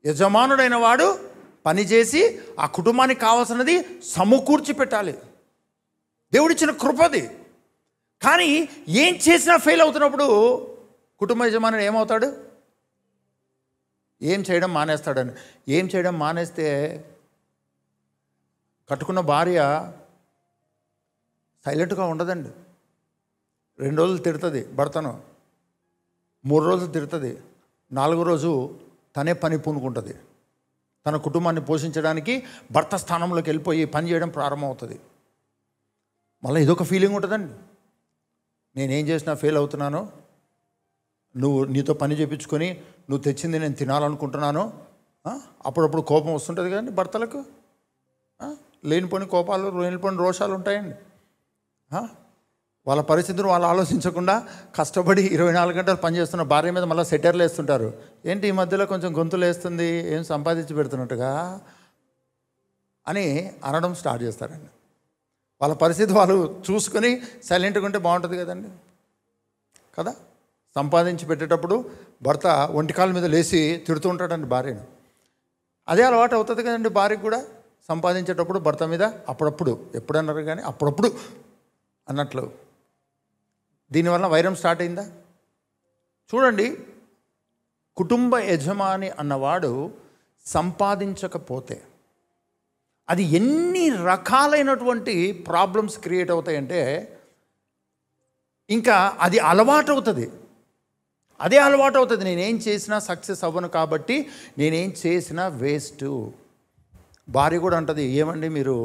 యజమానుడైన వాడు పని చేసి ఆ కుటుంబానికి కావాల్సినది సమకూర్చి పెట్టాలి. దేవుడిచ్చిన కృపది. కానీ ఏం చేసినా ఫెయిల్ అవుతున్నప్పుడు కుటుంబ యజమానుడు ఏమవుతాడు? ఏం చేయడం మానేస్తాడని. ఏం చేయడం మానేస్తే కట్టుకున్న భార్య సైలెంట్గా ఉండదండి. 2 రోజులు తిడుతుంది భర్తను, 3 రోజులు తిడుతుంది, 4వ రోజు తనే పని పూనుకుంటుంది. తన కుటుంబాన్ని పోషించడానికి భర్త స్థానంలోకి వెళ్ళిపోయి పని చేయడం ప్రారంభమవుతుంది. మళ్ళీ ఇదొక ఫీలింగ్ ఉంటుందండి, నేనేం చేసినా ఫెయిల్ అవుతున్నాను, నువ్వు నీతో పని చేయించుకొని నువ్వు తెచ్చింది నేను తినాలనుకుంటున్నాను. అప్పుడప్పుడు కోపం వస్తుంటుంది కదండి భర్తలకు. లేనిపోని కోపాలు, లేనిపోని రోషాలు ఉంటాయండి. వాళ్ళ పరిస్థితిని వాళ్ళు ఆలోచించకుండా కష్టపడి 24 గంటలు పనిచేస్తున్న భార్య మీద మళ్ళీ సెటర్లు వేస్తుంటారు. ఏంటి ఈ మధ్యలో కొంచెం గొంతులు వేస్తుంది, ఏం సంపాదించి పెడుతున్నట్టుగా అని అనడం స్టార్ట్ చేస్తారండి. వాళ్ళ పరిస్థితి వాళ్ళు చూసుకొని సైలెంట్గా ఉంటే బాగుంటుంది కదండి కదా. సంపాదించి పెట్టేటప్పుడు భర్త ఒంటికాల మీద లేచి తిడుతూ ఉంటాడండి భార్యను. అదే అలవాటు అవుతుంది కదండి భార్యకు కూడా. సంపాదించేటప్పుడు భర్త మీద అప్పుడప్పుడు, ఎప్పుడన్నారు కానీ అప్పుడప్పుడు అన్నట్లు. దీనివల్ల వైరం స్టార్ట్ అయిందా? చూడండి, కుటుంబ యజమాని అన్నవాడు సంపాదించకపోతే అది ఎన్ని రకాలైనటువంటి ప్రాబ్లమ్స్ క్రియేట్ అవుతాయంటే ఇంకా అది అలవాటు అవుతుంది. అదే అలవాటు అవుతుంది. నేనేం చేసినా సక్సెస్ అవ్వను కాబట్టి నేనేం చేసినా వేస్ట్. భార్య కూడా అంటది, ఏమండి మీరు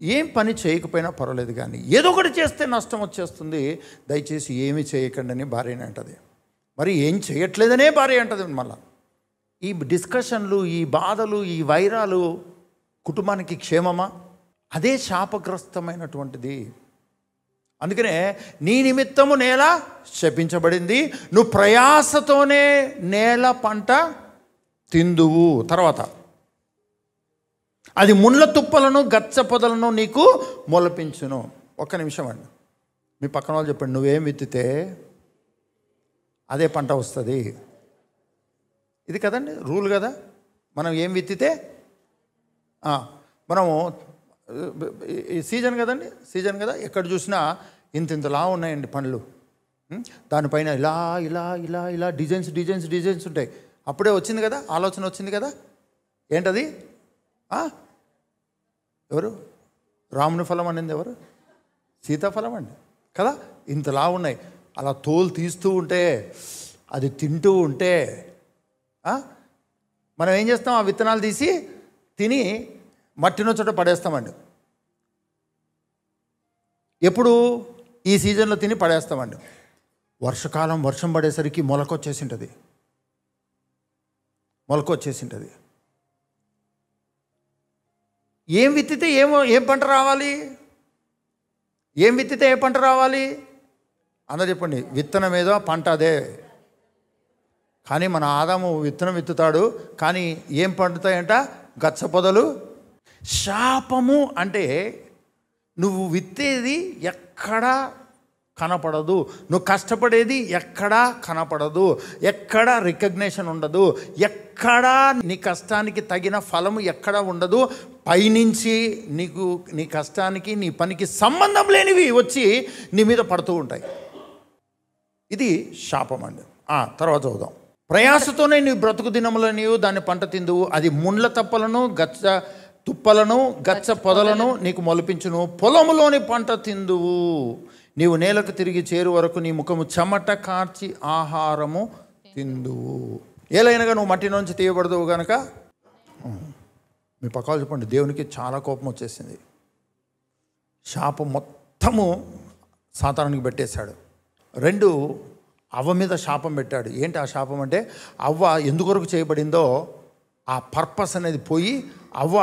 ఏం పని చేయకపోయినా పర్వాలేదు కానీ ఏదో ఒకటి చేస్తే నష్టం వచ్చేస్తుంది, దయచేసి ఏమీ చేయకండి అని భార్యని అంటది. మరి ఏం చేయట్లేదనే భార్య అంటది. మళ్ళీ ఈ డిస్కషన్లు, ఈ బాధలు, ఈ వైరాలు కుటుంబానికి క్షేమమా? అదే శాపగ్రస్తమైనటువంటిది. అందుకనే నీ నిమిత్తము నేల శపించబడింది, నువ్వు ప్రయాసతోనే నేల పంట తిందువు. తర్వాత అది ముళ్ళ తుప్పలను గచ్చ పొదలను నీకు మొలపించును. ఒక్క నిమిషం అండి, మీ పక్కన వాళ్ళు చెప్పండి, నువ్వేం విత్తితే అదే పంట వస్తుంది. ఇది కదండి రూల్ కదా. మనం ఏం విత్తితే మనము, ఈ సీజన్ కదండి, సీజన్ కదా, ఎక్కడ చూసినా ఇంతలా ఉన్నాయండి పండ్లు. దానిపైన ఇలా ఇలా ఇలా ఇలా డిజైన్స్ డిజైన్స్ డిజైన్స్ ఉంటాయి. అప్పుడే వచ్చింది కదా ఆలోచన, వచ్చింది కదా. ఏంటది? ఎవరు రాముని ఫలం అనింది? ఎవరు? సీతాఫలం అండి కదా. ఇంతలా ఉన్నాయి. అలా తోలు తీస్తూ ఉంటే, అది తింటూ ఉంటే మనం ఏం చేస్తాం? ఆ విత్తనాలు తీసి తిని మట్టినో చోట పడేస్తామండి. ఎప్పుడు? ఈ సీజన్లో తిని పడేస్తామండి. వర్షకాలం వర్షం పడేసరికి మొలకొచ్చేసింటుంది. ఏం విత్తితే ఏం పంట రావాలి? ఏం విత్తితే ఏ పంట రావాలి? అందరూ చెప్పండి. విత్తనం ఏదో పంట అదే. కానీ మన ఆదాము విత్తనం విత్తుతాడు, కానీ ఏం పండుతాయంట? గచ్చ పొదలు. శాపము అంటే నువ్వు విత్తేది ఎక్కడా కనపడదు, నువ్వు కష్టపడేది ఎక్కడా కనపడదు, ఎక్కడా రికగ్నేషన్ ఉండదు, ఎక్కడా నీ కష్టానికి తగిన ఫలము ఎక్కడా ఉండదు. పైనుంచి నీకు నీ కష్టానికి నీ పనికి సంబంధం లేనివి వచ్చి నీ మీద పడుతూ ఉంటాయి. ఇది శాపం అండి. తర్వాత చదువుదాం. ప్రయాసతోనే నీ బ్రతుకు దినములో నీవు దాన్ని పంట తిందువు, అది ముండ్ల తప్పలను గచ్చ తుప్పలను గచ్చ పొదలను నీకు మొలిపించును, పొలములోని పంట తిందువు, నీవు నేలకు తిరిగి చేరు వరకు నీ ముఖము చెమట కార్చి ఆహారము తిందువు. ఏలైనగా నువ్వు మట్టి నుంచి తీయబడదువు గనక. మీ పక్కన చెప్పండి, దేవునికి చాలా కోపం వచ్చేసింది. శాపం మొత్తము సాతానునికి పెట్టేశాడు. 2 అవ్వ మీద శాపం పెట్టాడు. ఏంటి ఆ శాపం అంటే, అవ్వ ఎందుకొరకు చేయబడిందో ఆ పర్పస్ అనేది పోయి అవ్వ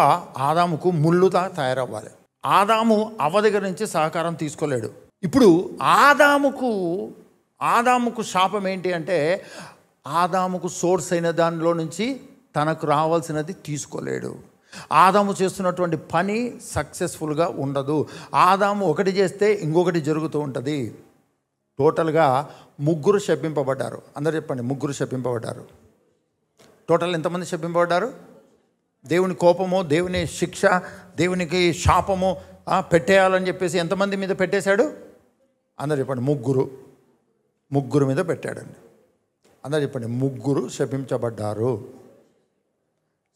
ఆదాముకు ముళ్ళుగా తయారవ్వాలి. ఆదాము అవ్వ దగ్గర నుంచి సహకారం తీసుకోలేడు. ఇప్పుడు ఆదాముకు శాపం ఏంటి అంటే, ఆదాముకు సోర్స్ అయిన దానిలో నుంచి తనకు రావాల్సినది తీసుకోలేడు. ఆదాము చేస్తున్నటువంటి పని సక్సెస్ఫుల్గా ఉండదు. ఆదాము ఒకటి చేస్తే ఇంకొకటి జరుగుతూ ఉంటుంది. టోటల్గా 3 శపింపబడ్డారు. అందరూ చెప్పండి, 3 శపింపబడ్డారు. టోటల్ ఎంతమంది శపింపబడ్డారు? దేవుని కోపము, దేవుని శిక్ష, దేవునికి శాపము పెట్టేయాలని చెప్పేసి ఎంతమంది మీద పెట్టేశాడు? అందరూ చెప్పండి, 3 మీద పెట్టాడండి. అందరూ చెప్పండి, 3 శపించబడ్డారు.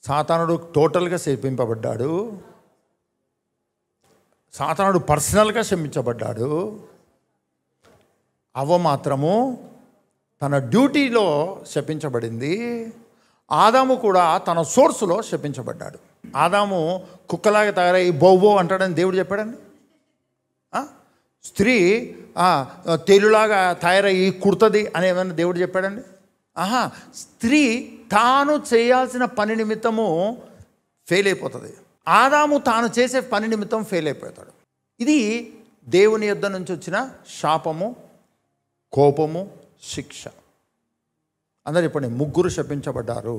సాతానుడు టోటల్గా శపింపబడ్డాడు. సాతానుడు పర్సనల్గా శపించబడ్డాడు. అవ్వ మాత్రము తన డ్యూటీలో శపించబడింది. ఆదాము కూడా తన సోర్సులో శపించబడ్డాడు. ఆదాము కుక్కలాగా తయారై బౌబో అంటాడని దేవుడు చెప్పాడండి. స్త్రీ తేలులాగా తయారయ్యి కుడుతుంది అని ఏమైనా దేవుడు చెప్పాడండి? స్త్రీ తాను చేయాల్సిన పని నిమిత్తము ఫెయిల్ అయిపోతుంది. ఆదాము తాను చేసే పని నిమిత్తం ఫెయిల్ అయిపోతాడు. ఇది దేవుని యొద్ద నుంచి వచ్చిన శాపము, కోపము, శిక్ష. అందరూ చెప్పండి, ముగ్గురు శపించబడ్డారు.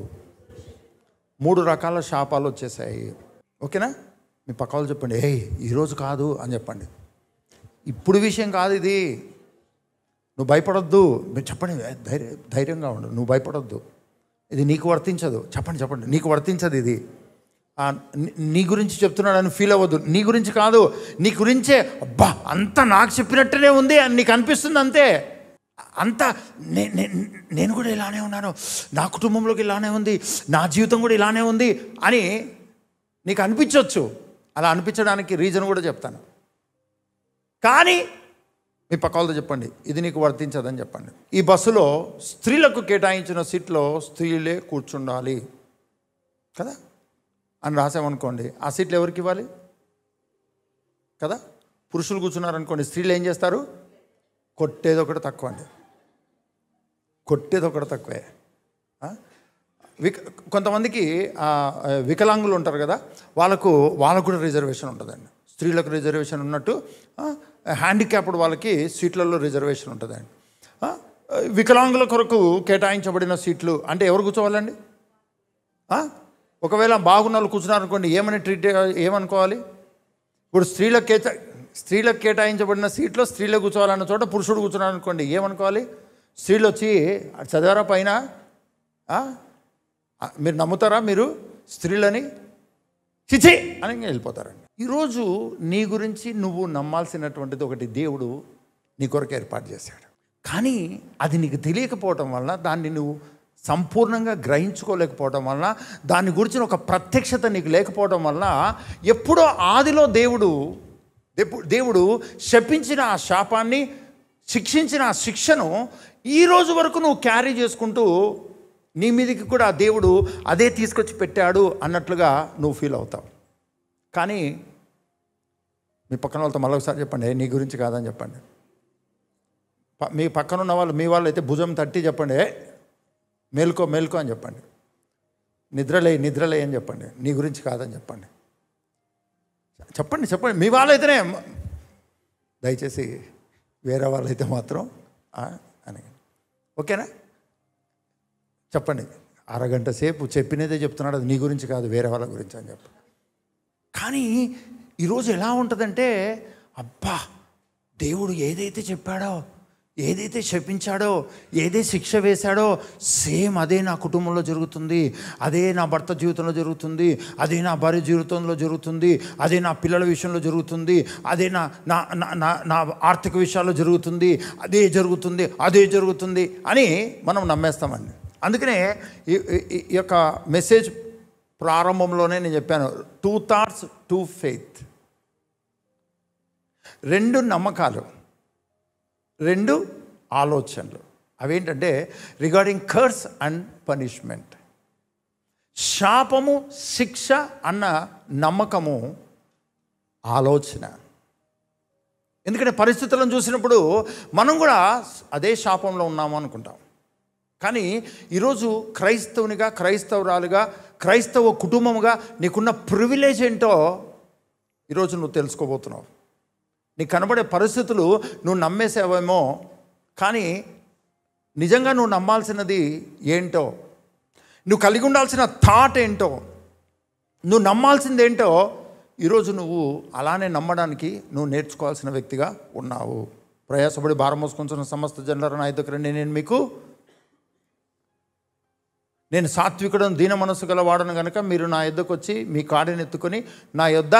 3 రకాల శాపాలు వచ్చేసాయి. ఓకేనా? మీ పక్క వాళ్ళు చెప్పండి, ఈరోజు కాదు అని చెప్పండి. ఇప్పుడు విషయం కాదు ఇది, నువ్వు భయపడొద్దు. మీరు చెప్పండి, ధైర్యంగా ఉండు, నువ్వు భయపడొద్దు, ఇది నీకు వర్తించదు. చెప్పండి, నీకు వర్తించదు ఇది. నీ గురించి చెప్తున్నాడు అని ఫీల్ అవ్వద్దు. నీ గురించి కాదు, నీ గురించే. అబ్బా, అంతా నాకు చెప్పినట్టునే ఉంది అని నీకు అనిపిస్తుంది అంతే. అంతా నేను కూడా ఇలానే ఉన్నాను, నా కుటుంబంలోకి ఇలానే ఉంది, నా జీవితం కూడా ఇలానే ఉంది అని నీకు అనిపించవచ్చు. అలా అనిపించడానికి రీజన్ కూడా చెప్తాను. కానీ మీ పక్క వాళ్ళతో చెప్పండి, ఇది నీకు వర్తించదని చెప్పండి. ఈ బస్సులో స్త్రీలకు కేటాయించిన సీట్లో స్త్రీలే కూర్చుండాలి కదా అని రాసామనుకోండి, ఆ సీట్లు ఎవరికి ఇవ్వాలి కదా? పురుషులు కూర్చున్నారనుకోండి, స్త్రీలు ఏం చేస్తారు? కొట్టేది ఒకటి తక్కువ అండి, కొట్టేది ఒకటి తక్కువే. కొంతమందికి వికలాంగులు ఉంటారు కదా, వాళ్ళకు కూడా రిజర్వేషన్ ఉంటుందండి. స్త్రీలకు రిజర్వేషన్ ఉన్నట్టు హ్యాండిక్యాప్డ్ వాళ్ళకి సీట్లలో రిజర్వేషన్ ఉంటుందండి. వికలాంగుల కొరకు కేటాయించబడిన సీట్లు అంటే ఎవరు కూర్చోవాలండి? ఒకవేళ బాగున్న వాళ్ళు కూర్చున్నారనుకోండి, ఏమనుకోవాలి? ఇప్పుడు స్త్రీలకు కేటాయించబడిన సీట్లో స్త్రీలు కూర్చోవాలన్న చోట పురుషుడు కూర్చున్నారనుకోండి, ఏమనుకోవాలి? స్త్రీలు వచ్చి చదివారా పైన? మీరు నమ్ముతారా మీరు స్త్రీలని? చిచి అని వెళ్ళిపోతారండి. ఈరోజు నీ గురించి నువ్వు నమ్మాల్సినటువంటిది ఒకటి దేవుడు నీ కొరకు ఏర్పాటు చేశాడు. కానీ అది నీకు తెలియకపోవటం వల్ల, దాన్ని నువ్వు సంపూర్ణంగా గ్రహించుకోలేకపోవడం వల్ల, దాని గురించిన ఒక ప్రత్యక్షత నీకు లేకపోవడం వల్ల, ఎప్పుడో ఆదిలో దేవుడు శపించిన ఆ శాపాన్ని, శిక్షించిన ఆ శిక్షను ఈ రోజు వరకు నువ్వు క్యారీ చేసుకుంటూ నీ మీదకి కూడా దేవుడు అదే తీసుకొచ్చి పెట్టాడు అన్నట్లుగా నువ్వు ఫీల్ అవుతావు. కానీ మీ పక్కన వాళ్ళతో మళ్ళొకసారి చెప్పండి, నీ గురించి కాదని చెప్పండి. మీ పక్కన ఉన్న వాళ్ళు, మీ వాళ్ళు అయితే భుజం తట్టి చెప్పండి, మేల్కో అని చెప్పండి. నిద్రలే అని చెప్పండి, నీ గురించి కాదని చెప్పండి. చెప్పండి. మీ వాళ్ళైతేనే, దయచేసి వేరే వాళ్ళైతే మాత్రం అని. ఓకేనా? చెప్పండి. అరగంట సేపు చెప్పినదే చెప్తున్నాడు, అది నీ గురించి కాదు, వేరే వాళ్ళ గురించి అని చెప్పి. కానీ ఈరోజు ఎలా ఉంటుందంటే, అబ్బా, దేవుడు ఏదైతే చెప్పాడో, ఏదైతే శపించాడో, ఏదే శిక్ష వేశాడో, సేమ్ అదే నా కుటుంబంలో జరుగుతుంది, అదే నా భర్త జీవితంలో జరుగుతుంది, అదే నా భార్య జీవితంలో జరుగుతుంది, అదే నా పిల్లల విషయంలో జరుగుతుంది, అదే నా ఆర్థిక విషయాల్లో జరుగుతుంది, అదే జరుగుతుంది అని మనం నమ్మేస్తామండి. అందుకనే ఈ యొక్క మెసేజ్ ప్రారంభంలోనే నేను చెప్పాను, 2 thoughts 2 faith. 2 నమ్మకాలు, 2 ఆలోచనలు. అవేంటంటే రిగార్డింగ్ కర్స్ అండ్ పనిష్మెంట్. శాపము, శిక్ష అన్న నమ్మకము, ఆలోచన. ఎందుకంటే పరిస్థితులను చూసినప్పుడు మనం కూడా అదే శాపంలో ఉన్నాము అనుకుంటాం. కానీ ఈరోజు క్రైస్తవునిగా, క్రైస్తవురాలుగా, క్రైస్తవ కుటుంబముగా నీకున్న ప్రివిలేజ్ ఏంటో ఈరోజు నువ్వు తెలుసుకోబోతున్నావు. నీకు కనబడే పరిస్థితులు నువ్వు నమ్మేసావేమో, కానీ నిజంగా నువ్వు నమ్మాల్సినది ఏంటో, నువ్వు కలిగి ఉండాల్సిన థాట్ ఏంటో, నువ్వు నమ్మాల్సింది ఏంటో ఈరోజు నువ్వు అలానే నమ్మడానికి నువ్వు నేర్చుకోవాల్సిన వ్యక్తిగా ఉన్నావు. ప్రయాసపడి భారం మోసుకొంచున్న సమస్త జనులారా నా యొద్దకు రండి, నేను సాత్వికుడను, దీన మనస్సు గలవాడను కనుక మీరు నా యొద్దకు వచ్చి మీ కాడిని ఎత్తుకొని నా యొద్ద.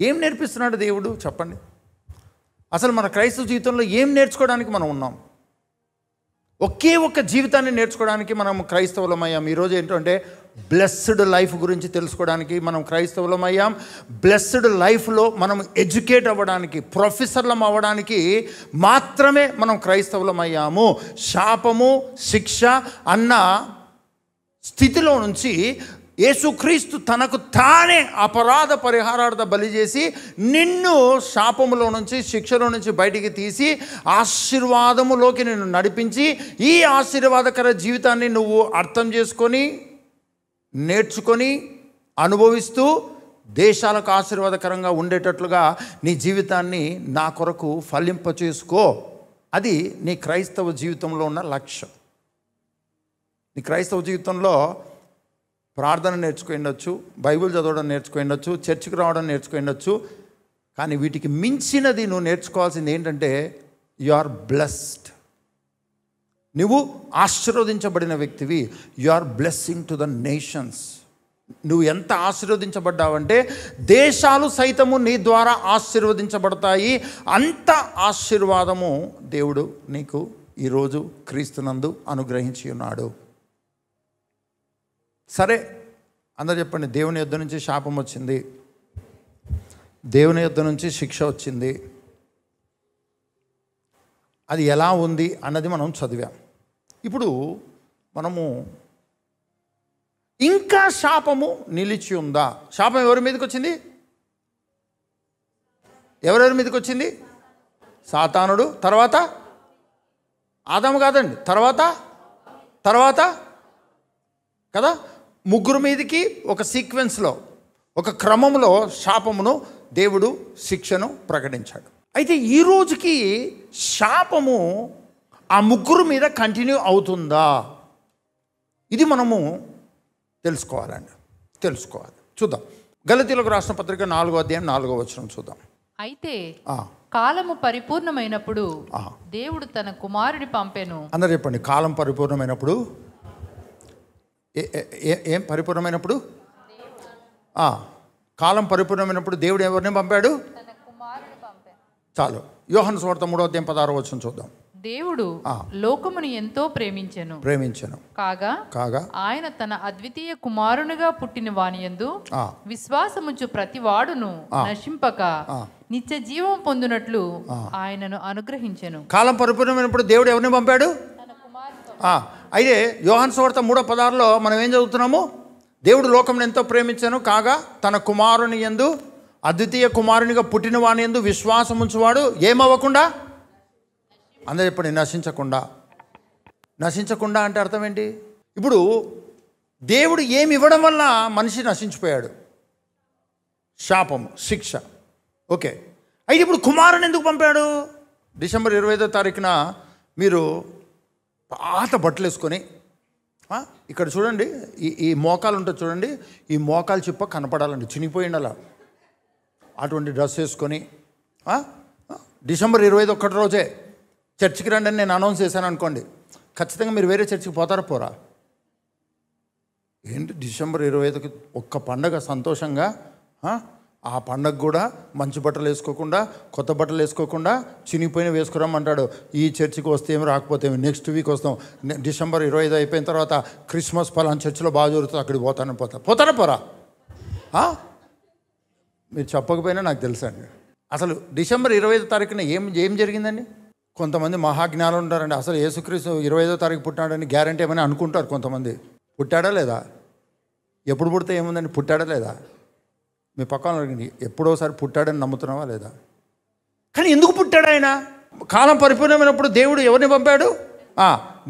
ఏం నేర్పిస్తున్నాడు దేవుడు చెప్పండి? అసలు మన క్రైస్తవ జీవితంలో ఏం నేర్చుకోవడానికి మనం ఉన్నాం? ఒకే ఒక్క జీవితాన్ని నేర్చుకోవడానికి మనం క్రైస్తవులమయ్యాం. ఈరోజు ఏంటంటే బ్లెస్డ్ లైఫ్ గురించి తెలుసుకోవడానికి మనం క్రైస్తవులమయ్యాం. బ్లెస్డ్ లైఫ్లో మనం ఎడ్యుకేట్ అవ్వడానికి, ప్రొఫెసర్లం అవ్వడానికి మాత్రమే మనం క్రైస్తవులమయ్యాము. శాపము, శిక్ష అన్న స్థితిలో నుంచి యేసుక్రీస్తు తనకు తానే అపరాధ పరిహారార్థ బలి చేసి నిన్ను శాపములో నుంచి, శిక్షలో నుంచి బయటికి తీసి ఆశీర్వాదములోకి నిన్ను నడిపించి ఈ ఆశీర్వాదకర జీవితాన్ని నువ్వు అర్థం చేసుకొని, నేర్చుకొని, అనుభవిస్తూ దేశాలకు ఆశీర్వాదకరంగా ఉండేటట్లుగా నీ జీవితాన్ని నా కొరకు ఫలింపచేసుకో. అది నీ క్రైస్తవ జీవితంలో ఉన్న లక్ష్యం. నీ క్రైస్తవ జీవితంలో ప్రార్థన నేర్చుకోవచ్చు, బైబిల్ చదవడం నేర్చుకోవచ్చు, చర్చికి రావడం నేర్చుకోవచ్చు. కానీ వీటికి మించినది నువ్వు నేర్చుకోవాల్సింది ఏంటంటే యు ఆర్ బ్లెస్డ్. నువ్వు ఆశీర్వదించబడిన వ్యక్తివి. You are blessing to the nations. నువ్వు ఎంత ఆశీర్వదించబడ్డావంటే దేశాలు సైతము నీ ద్వారా ఆశీర్వదించబడతాయి. అంత ఆశీర్వాదము దేవుడు నీకు ఈరోజు క్రీస్తునందు అనుగ్రహించి ఉన్నాడు. సరే, అందరూ చెప్పండి, దేవుని యొద్ద నుంచి శాపం వచ్చింది, దేవుని యొద్ద నుంచి శిక్ష వచ్చింది. అది ఎలా ఉంది అన్నది మనం చదివాం. ఇప్పుడు మనము ఇంకా శాపము నిలిచి ఉందా? శాపం ఎవరి మీదకి వచ్చింది? ఎవరెవరి మీదకి వచ్చింది? సాతానుడు, తర్వాత ఆదాము కాదండి, తర్వాత కదా, ముగ్గురు మీదకి ఒక సీక్వెన్స్లో, ఒక క్రమంలో శాపమును దేవుడు శిక్షను ప్రకటించాడు. అయితే ఈ రోజుకి శాపము ఆ ముగ్గురు మీద కంటిన్యూ అవుతుందా? ఇది మనము తెలుసుకోవాలి. చూద్దాం. గలతీయులకు రాసిన పత్రిక 4వ అధ్యాయం 4వ వచనం చూద్దాం. అయితే కాలము పరిపూర్ణమైనప్పుడు దేవుడు తన కుమారుని పంపెను. అందరూ చెప్పండి, కాలం పరిపూర్ణమైనప్పుడు. ఏం పరిపూర్ణమైనప్పుడు? కాలం పరిపూర్ణమైనప్పుడు దేవుడు ఎవరిని పంపాడు? చాలు. యోహాను సువార్త 3వ అధ్యాయం 16వ వచనం చూద్దాం. దేవుడు లోకమును ఎంతో ప్రేమించెను కాగా ఆయన తన అద్వితీయ కుమారునిగా పుట్టిన వానియందు విశ్వాసముంచు ప్రతి వాడును నశింపక నిత్య జీవం పొందునట్లు ఆయనను అనుగ్రహించెను. కాలం పరిపూర్ణమైనప్పుడు దేవుడు ఎవరిని పంపాడు? అయితే యోహాను సువార్త 3:16లో మనం ఏం చదువుతున్నాము? దేవుడు లోకమును ఎంతో ప్రేమించెను కాగా తన కుమారుని యందు, అద్వితీయ కుమారునిగా పుట్టిన వాని యందు విశ్వాసముంచువాడు ఏమవ్వకుండా, అందరూ చెప్పండి, నశించకుండా అంటే అర్థం ఏంటి? ఇప్పుడు దేవుడు ఏమి ఇవ్వడం వల్ల మనిషి నశించిపోయాడు? శాపము, శిక్ష. ఓకే, అయితే ఇప్పుడు కుమారుని ఎందుకు పంపాడు? డిసెంబర్ 25వ తారీఖున మీరు పాత బట్టలు వేసుకొని, ఇక్కడ చూడండి, ఈ మోకాలు ఉంటుంది చూడండి, ఈ మోకాలు చిప్ప కనపడాలండి, చినిగిపోయింది అలా. అటువంటి డ్రెస్ వేసుకొని డిసెంబర్ 21 రోజే చర్చికి రండి అని నేను అనౌన్స్ చేశాను అనుకోండి, ఖచ్చితంగా మీరు వేరే చర్చికి పోతారా పోరా? ఏంటి డిసెంబర్ 25కి ఒక్క పండగ సంతోషంగా, ఆ పండగ కూడా మంచి బట్టలు వేసుకోకుండా, కొత్త బట్టలు వేసుకోకుండా చినిగిపోయిన వేసుకురమ్మంటాడు. ఈ చర్చికి వస్తే ఏమి, రాకపోతే ఏమి, నెక్స్ట్ వీక్ వస్తాం. డిసెంబర్ 25 అయిపోయిన తర్వాత క్రిస్మస్ పలానా చర్చిలో బాగా జరుగుతుంది, అక్కడికి పోతారా పోరా? మీరు చెప్పకపోయినా నాకు తెలుసండి. అసలు డిసెంబర్ 25వ తారీఖున ఏం జరిగిందండి? కొంతమంది మహాజ్ఞానం ఉంటారండి, అసలు యేసుక్రీస్తు 25వ తారీఖు పుట్టినాడని గ్యారంటీ ఏమని అనుకుంటారు కొంతమంది. పుట్టాడా లేదా? ఎప్పుడు పుడితే ఏముందండి? పుట్టాడా లేదా? మీ పక్కన అడిగింది, ఎప్పుడోసారి పుట్టాడని నమ్ముతున్నావా లేదా? కానీ ఎందుకు పుట్టాడు ఆయన? కాలం పరిపూర్ణమైనప్పుడు దేవుడు ఎవరిని పంపాడు?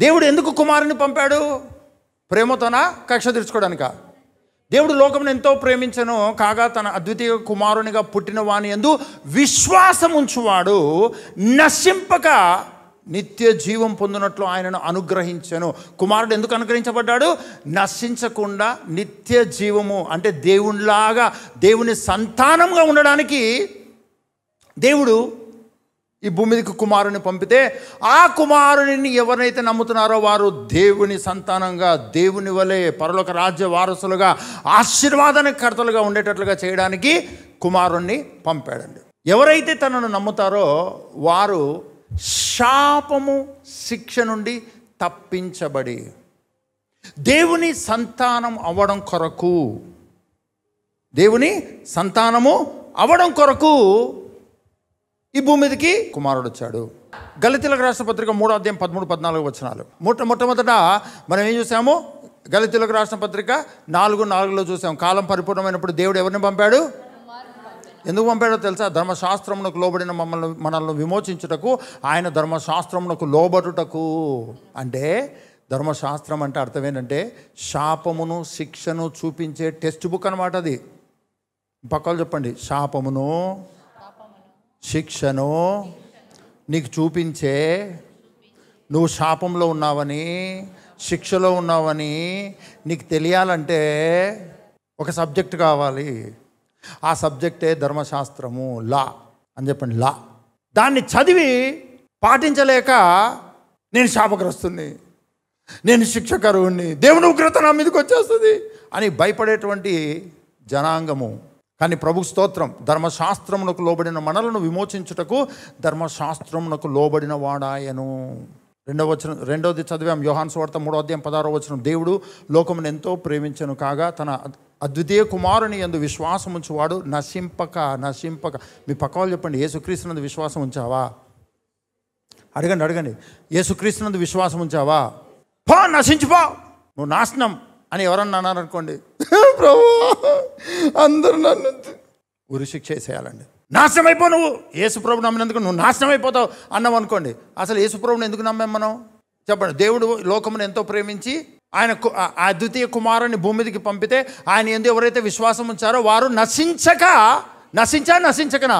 దేవుడు ఎందుకు కుమారుని పంపాడు? ప్రేమతోనా, కక్ష తీర్చుకోవడానికా? దేవుడు లోకమును ఎంతో ప్రేమించెను కాగా తన అద్వితీయ కుమారునిగా పుట్టిన వాని యందు విశ్వాసం ఉంచువాడు నశింపక నిత్య జీవం పొందినట్లు ఆయనను అనుగ్రహించెను. కుమారుడు ఎందుకు అనుగ్రహించబడ్డాడు? నశించకుండా నిత్య జీవము, అంటే దేవునిలాగా, దేవుని సంతానంగా ఉండడానికి దేవుడు ఈ భూమి మీదకి కుమారుని పంపితే, ఆ కుమారుని ఎవరైతే నమ్ముతున్నారో వారు దేవుని సంతానంగా, దేవుని వలె పరలోక రాజ్య వారసులుగా, ఆశీర్వాదకర్తలుగా ఉండేటట్లుగా చేయడానికి కుమారుణ్ణి పంపాడండి. ఎవరైతే తనను నమ్ముతారో వారు శాపము, శిక్ష నుండి తప్పించబడి దేవుని సంతానం అవ్వడం కొరకు, దేవుని సంతానము అవ్వడం కొరకు ఈ భూమి మీదకి కుమారుడు వచ్చాడు. గలతీయులకు రాసిన పత్రిక 3వ అధ్యాయం 13-14 వచనాలు. మొట్టమొదట మనం ఏం చూసాము? గలతీయులకు రాసిన పత్రిక 4:4 చూసాం. కాలం పరిపూర్ణమైనప్పుడు దేవుడు ఎవరిని పంపాడు? ఎందుకు పంపాడో తెలుసా? ధర్మశాస్త్రమునకు లోబడిన మనల్ని విమోచించుటకు, ఆయన ధర్మశాస్త్రమునకు లోబడుటకు. అంటే ధర్మశాస్త్రం అంటే అర్థం ఏంటంటే శాపమును శిక్షను చూపించే టెక్స్ట్ బుక్ అనమాట. అది పక్కలు చెప్పండి. శాపమును శిక్షను నీకు చూపించే, నువ్వు శాపంలో ఉన్నావని శిక్షలో ఉన్నావని నీకు తెలియాలంటే ఒక సబ్జెక్ట్ కావాలి. ఆ సబ్జెక్టే ధర్మశాస్త్రము, లా అని చెప్పండి. లా. దాన్ని చదివి పాటించలేక నేను శాపగ్రస్తుని, నేను శిక్షకరువుని, దేవుని ఉగ్రత నా మీదకి వచ్చేస్తుంది అని భయపడేటువంటి జనాంగము. కానీ ప్రభు స్తోత్రం, ధర్మశాస్త్రమునకు లోబడిన మనలను విమోచించుటకు ధర్మశాస్త్రమునకు లోబడిన వాడాయను. రెండవది చదివాం. యోహాను సువార్త 3:16. దేవుడు లోకమును ఎంతో ప్రేమించెను కాగా తన అద్వితీయ కుమారుని యందు విశ్వాసం ఉంచువాడు నశింపక. మీ పక్క వాళ్ళు చెప్పండి, యేసుక్రీస్తునందు విశ్వాసం ఉంచావా? అడగండి. యేసుక్రీస్తునందు విశ్వాసం ఉంచావా? పో, నశించిపో, నువ్వు నాశనం అని ఎవరన్నా అన్నారనుకోండి, ప్రభు అందరూ నన్ను ఉరిశిక్ష వేసేయాలండి, నాశనం అయిపో, నువ్వు యేసుప్రభు నమ్మినందుకు నువ్వు నాశనం అయిపోతావు అన్నాం అనుకోండి. అసలు యేసుప్రభుని ఎందుకు నమ్మాం మనం? చెప్పండి. దేవుడు లోకమును ఎంతో ప్రేమించి ఆయన అద్వితీయ కుమారుని భూమి మీదకి పంపితే ఆయన యందు ఎవరైతే విశ్వాసం ఉంచారో వారు నశించకనా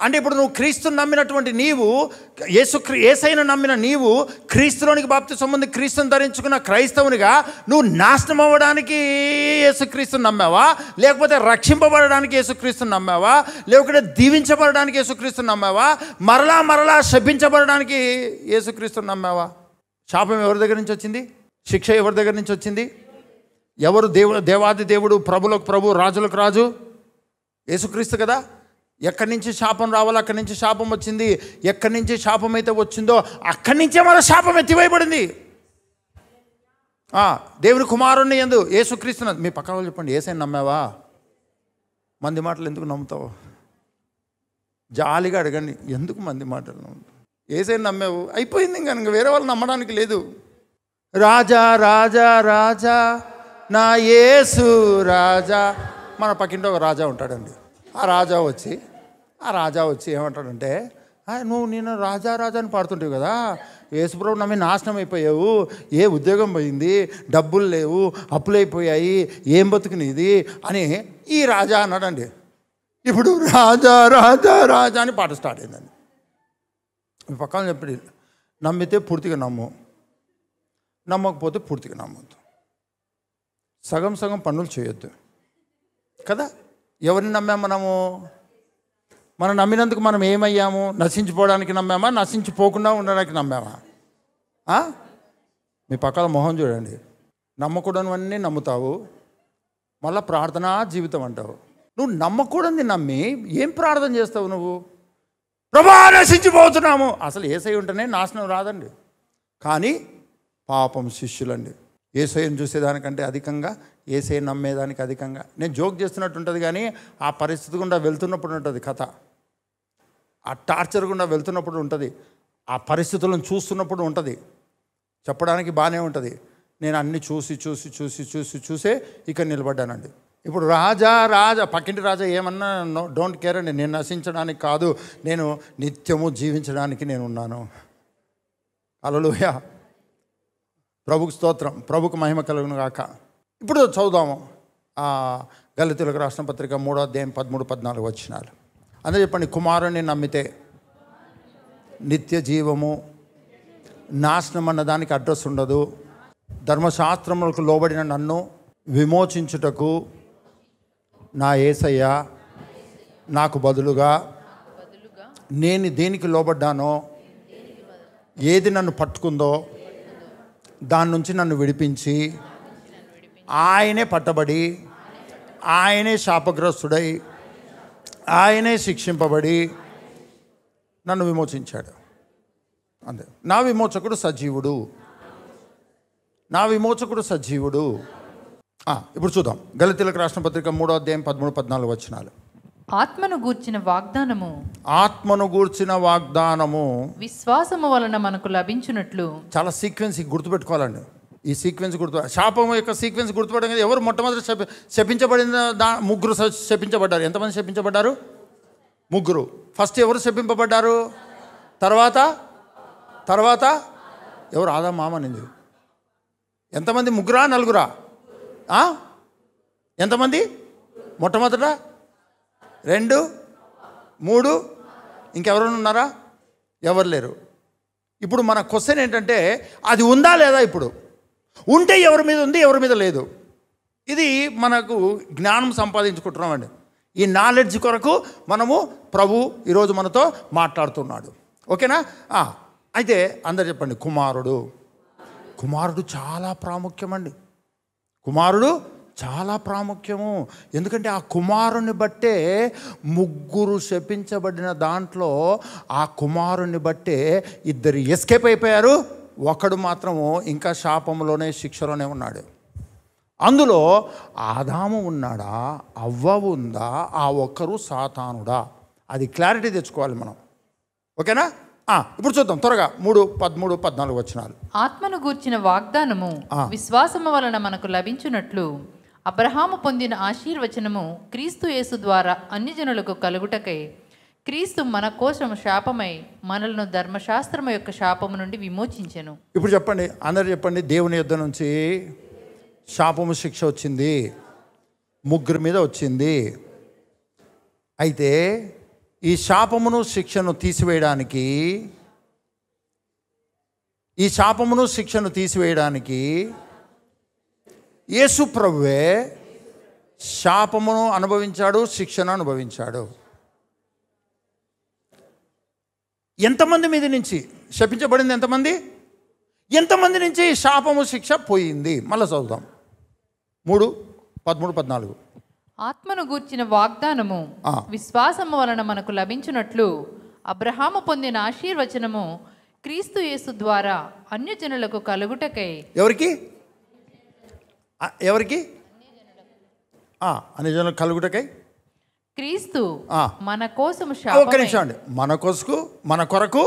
అంటే ఇప్పుడు నువ్వు క్రీస్తుని నమ్మినటువంటి నీవు, యేసయ్యను నమ్మిన నీవు, క్రీస్తులోనికి బాప్తిసం పొంది క్రీస్తుని ధరించుకున్న క్రైస్తవునిగా నువ్వు నాశనం అవ్వడానికి యేసుక్రీస్తుని నమ్మావా? లేకపోతే రక్షింపబడడానికి యేసుక్రీస్తుని నమ్మావా? లేకపోతే దీవించబడడానికి యేసుక్రీస్తుని నమ్మావా? మరలా శపించబడడానికి యేసుక్రీస్తుని నమ్మావా? శాపం ఎవరి దగ్గర నుంచి వచ్చింది? శిక్ష ఎవరి దగ్గర నుంచి వచ్చింది? ఎవరు దేవాది దేవుడు, ప్రభులకు ప్రభు, రాజులకు రాజు? యేసుక్రీస్తు కదా. ఎక్కడి నుంచి శాపం రావాలో అక్కడి నుంచి శాపం వచ్చింది. ఎక్కడి నుంచి శాపం అయితే వచ్చిందో అక్కడి నుంచే మన శాపం ఎత్తివేయబడింది. దేవుని కుమారుణ్ణి యందు యేసుక్రీస్తున్న. మీ పక్కన వాళ్ళు చెప్పండి, యేసయ్యను నమ్మావా? మంది మాటలు ఎందుకు నమ్ముతావు? జాలిగా అడగండి, ఎందుకు మంది మాటలు నమ్ముతావు? యేసయ్యను నమ్మావు, అయిపోయింది. ఇంకా వేరే వాళ్ళు నమ్మడానికి లేదు. రాజా రాజా రాజా నా యేసు రాజా. మన పక్కింటి ఒక రాజా ఉంటాడండి. ఆ రాజా వచ్చి ఏమంటాడంటే, నువ్వు నేను రాజా అని పాడుతుంటావు కదా, యేసుప్రభు నమ్మి నాశనం అయిపోయావు, ఏ ఉద్యోగం పోయింది, డబ్బులు లేవు, అప్పులైపోయాయి, ఏం బతుకునిది అని ఈ రాజా అన్నాడండి. ఇప్పుడు రాజా రాజా రాజా అని పాట స్టార్ట్ అయిందండి. పక్కన చెప్పి, నమ్మితే పూర్తిగా నమ్ము, నమ్మకపోతే పూర్తిగా నమ్మొద్దు, సగం పనులు చేయొద్దు కదా. ఎవరిని నమ్మాము మనం నమ్మినందుకు మనం ఏమయ్యాము? నశించిపోవడానికి నమ్మామా? నశించిపోకుండా ఉండడానికి నమ్మామా? మీ పక్కల మొహం చూడండి. నమ్మకూడనివన్నీ నమ్ముతావు, మళ్ళీ ప్రార్థనా జీవితం అంటావు. నువ్వు నమ్మకూడని నమ్మి ఏం ప్రార్థన చేస్తావు నువ్వు? ప్రభా నశించిపోతున్నాము. అసలు యేసయ్య ఉంటేనే నాశనం రాదండి. కానీ పాపం శిష్యులండి, యేసయ్యను చూసేదానికంటే అధికంగా యేసయ్య నమ్మేదానికి అధికంగా. నేను జోక్ చేస్తున్నట్టు ఉంటుంది, కానీ ఆ పరిస్థితి గుండా వెళ్తున్నప్పుడు ఉంటుంది కథ. ఆ టార్చర్ గుండా వెళ్తున్నప్పుడు ఉంటుంది, ఆ పరిస్థితులను చూస్తున్నప్పుడు ఉంటుంది. చెప్పడానికి బాగానే ఉంటుంది. నేను అన్నీ చూసే ఇక్కడ నిలబడ్డానండి. ఇప్పుడు రాజా పక్కింటి రాజా ఏమన్నా డోంట్ కేర్ అండి. నేను నశించడానికి కాదు, నేను నిత్యము జీవించడానికి నేను ఉన్నాను. హల్లెలూయా. ప్రభుకు స్తోత్రం, ప్రభుకు మహిమ కలుగును గాక. ఇప్పుడు చదువుదాము గలతీయులకు రాసిన పత్రిక 3:13-14 అందరూ చెప్పండి. కుమారుని నమ్మితే నిత్య జీవము, నాశనం అన్న దానికి అడ్రస్ ఉండదు. ధర్మశాస్త్రములకు లోబడిన నన్ను విమోచించుటకు నా యేసయ్య నాకు బదులుగా, నేను దేనికి లోబడ్డానో, ఏది నన్ను పట్టుకుందో దాని నుంచి నన్ను విడిపించి, ఆయనే పట్టబడి, ఆయనే శాపగ్రస్తుడై, ఆయనే శిక్షింపబడి నన్ను విమోచించాడు. అంతే. నా విమోచకుడు సజీవుడు. ఇప్పుడు చూద్దాం. గలతీయులకు రాసిన పత్రిక 3:13-14 ఆత్మను గూర్చిన వాగ్దానము ఆత్మను గూర్చిన వాగ్దానము విశ్వాసము వలన మనకు లభించున్నట్లు. చాలా సీక్వెన్స్ గుర్తుపెట్టుకోవాలండి. ఈ సీక్వెన్స్ శాపం యొక్క సీక్వెన్స్ గుర్తుపెట్టడం. ఎవరు మొట్టమొదటి శపించబడిన ముగ్గురు శపించబడ్డారు. ఎంతమంది శపించబడ్డారు? ముగ్గురు. ఫస్ట్ ఎవరు శపింపబడ్డారు? తర్వాత ఎవరు? ఆదాము మామనింది. ఎంతమంది? ముగ్గురా నలుగురా? ఎంతమంది? మొట్టమొదట 2 3 ఇంకెవరైనా ఉన్నారా? ఎవరు లేరు. ఇప్పుడు మన క్వశ్చన్ ఏంటంటే అది ఉందా లేదా? ఇప్పుడు ఉంటే ఎవరి మీద ఉంది, ఎవరి మీద లేదు? ఇది మనకు జ్ఞానం సంపాదించుకుంటున్నామండి. ఈ నాలెడ్జ్ కొరకు మనము ప్రభు ఈరోజు మనతో మాట్లాడుతున్నాడు. ఓకేనా? అయితే అందరు చెప్పండి. కుమారుడు చాలా ప్రాముఖ్యమండి. కుమారుడు చాలా ప్రాముఖ్యము. ఎందుకంటే ఆ కుమారుని బట్టే ముగ్గురు శపించబడిన దాంట్లో ఆ కుమారుని బట్టే 2 ఎస్కేప్ అయిపోయారు. ఒకడు మాత్రము ఇంకా శాపంలోనే, శిక్షలోనే ఉన్నాడు. అందులో ఆదాము ఉన్నాడా, అవ్వ ఉందా, ఆ ఒక్కరు సాతానుడా? అది క్లారిటీ తెచ్చుకోవాలి మనం. ఓకేనా? ఇప్పుడు చూద్దాం త్వరగా 3, 13, 14 వచనాలు. ఆత్మను గూర్చిన వాగ్దానము విశ్వాసము వలన మనకు లభించున్నట్లు అబ్రహాము పొందిన ఆశీర్వచనము క్రీస్తు యేసు ద్వారా అన్యజనులకు కలుగుటకై క్రీస్తు మన కోసం శాపమై మనలను ధర్మశాస్త్రము యొక్క శాపము నుండి విమోచించెను. ఇప్పుడు చెప్పండి, అందరు చెప్పండి. దేవుని యొద్ద నుంచి శాపము, శిక్ష వచ్చింది, ముగ్గురి మీద వచ్చింది. అయితే ఈ శాపమును, శిక్షను తీసివేయడానికి యేసు ప్రభువే శాపమును అనుభవించాడు, శిక్షను అనుభవించాడు. ఎంతమంది మీద నుంచి శపించబడింది? ఎంతమంది నుంచి శాపము, శిక్ష పోయింది? మళ్ళీ చదువుదాం. 3, 13, 14. ఆత్మను గూర్చిన వాగ్దానము విశ్వాసము వలన మనకు లభించున్నట్లు అబ్రహాము పొందిన ఆశీర్వచనము క్రీస్తు యేసు ద్వారా అన్యజనులకు కలుగుటకై. ఎవరికి? అన్యజనులకు కలుగుటకై క్రీస్తు మన కోసం మన కొరకు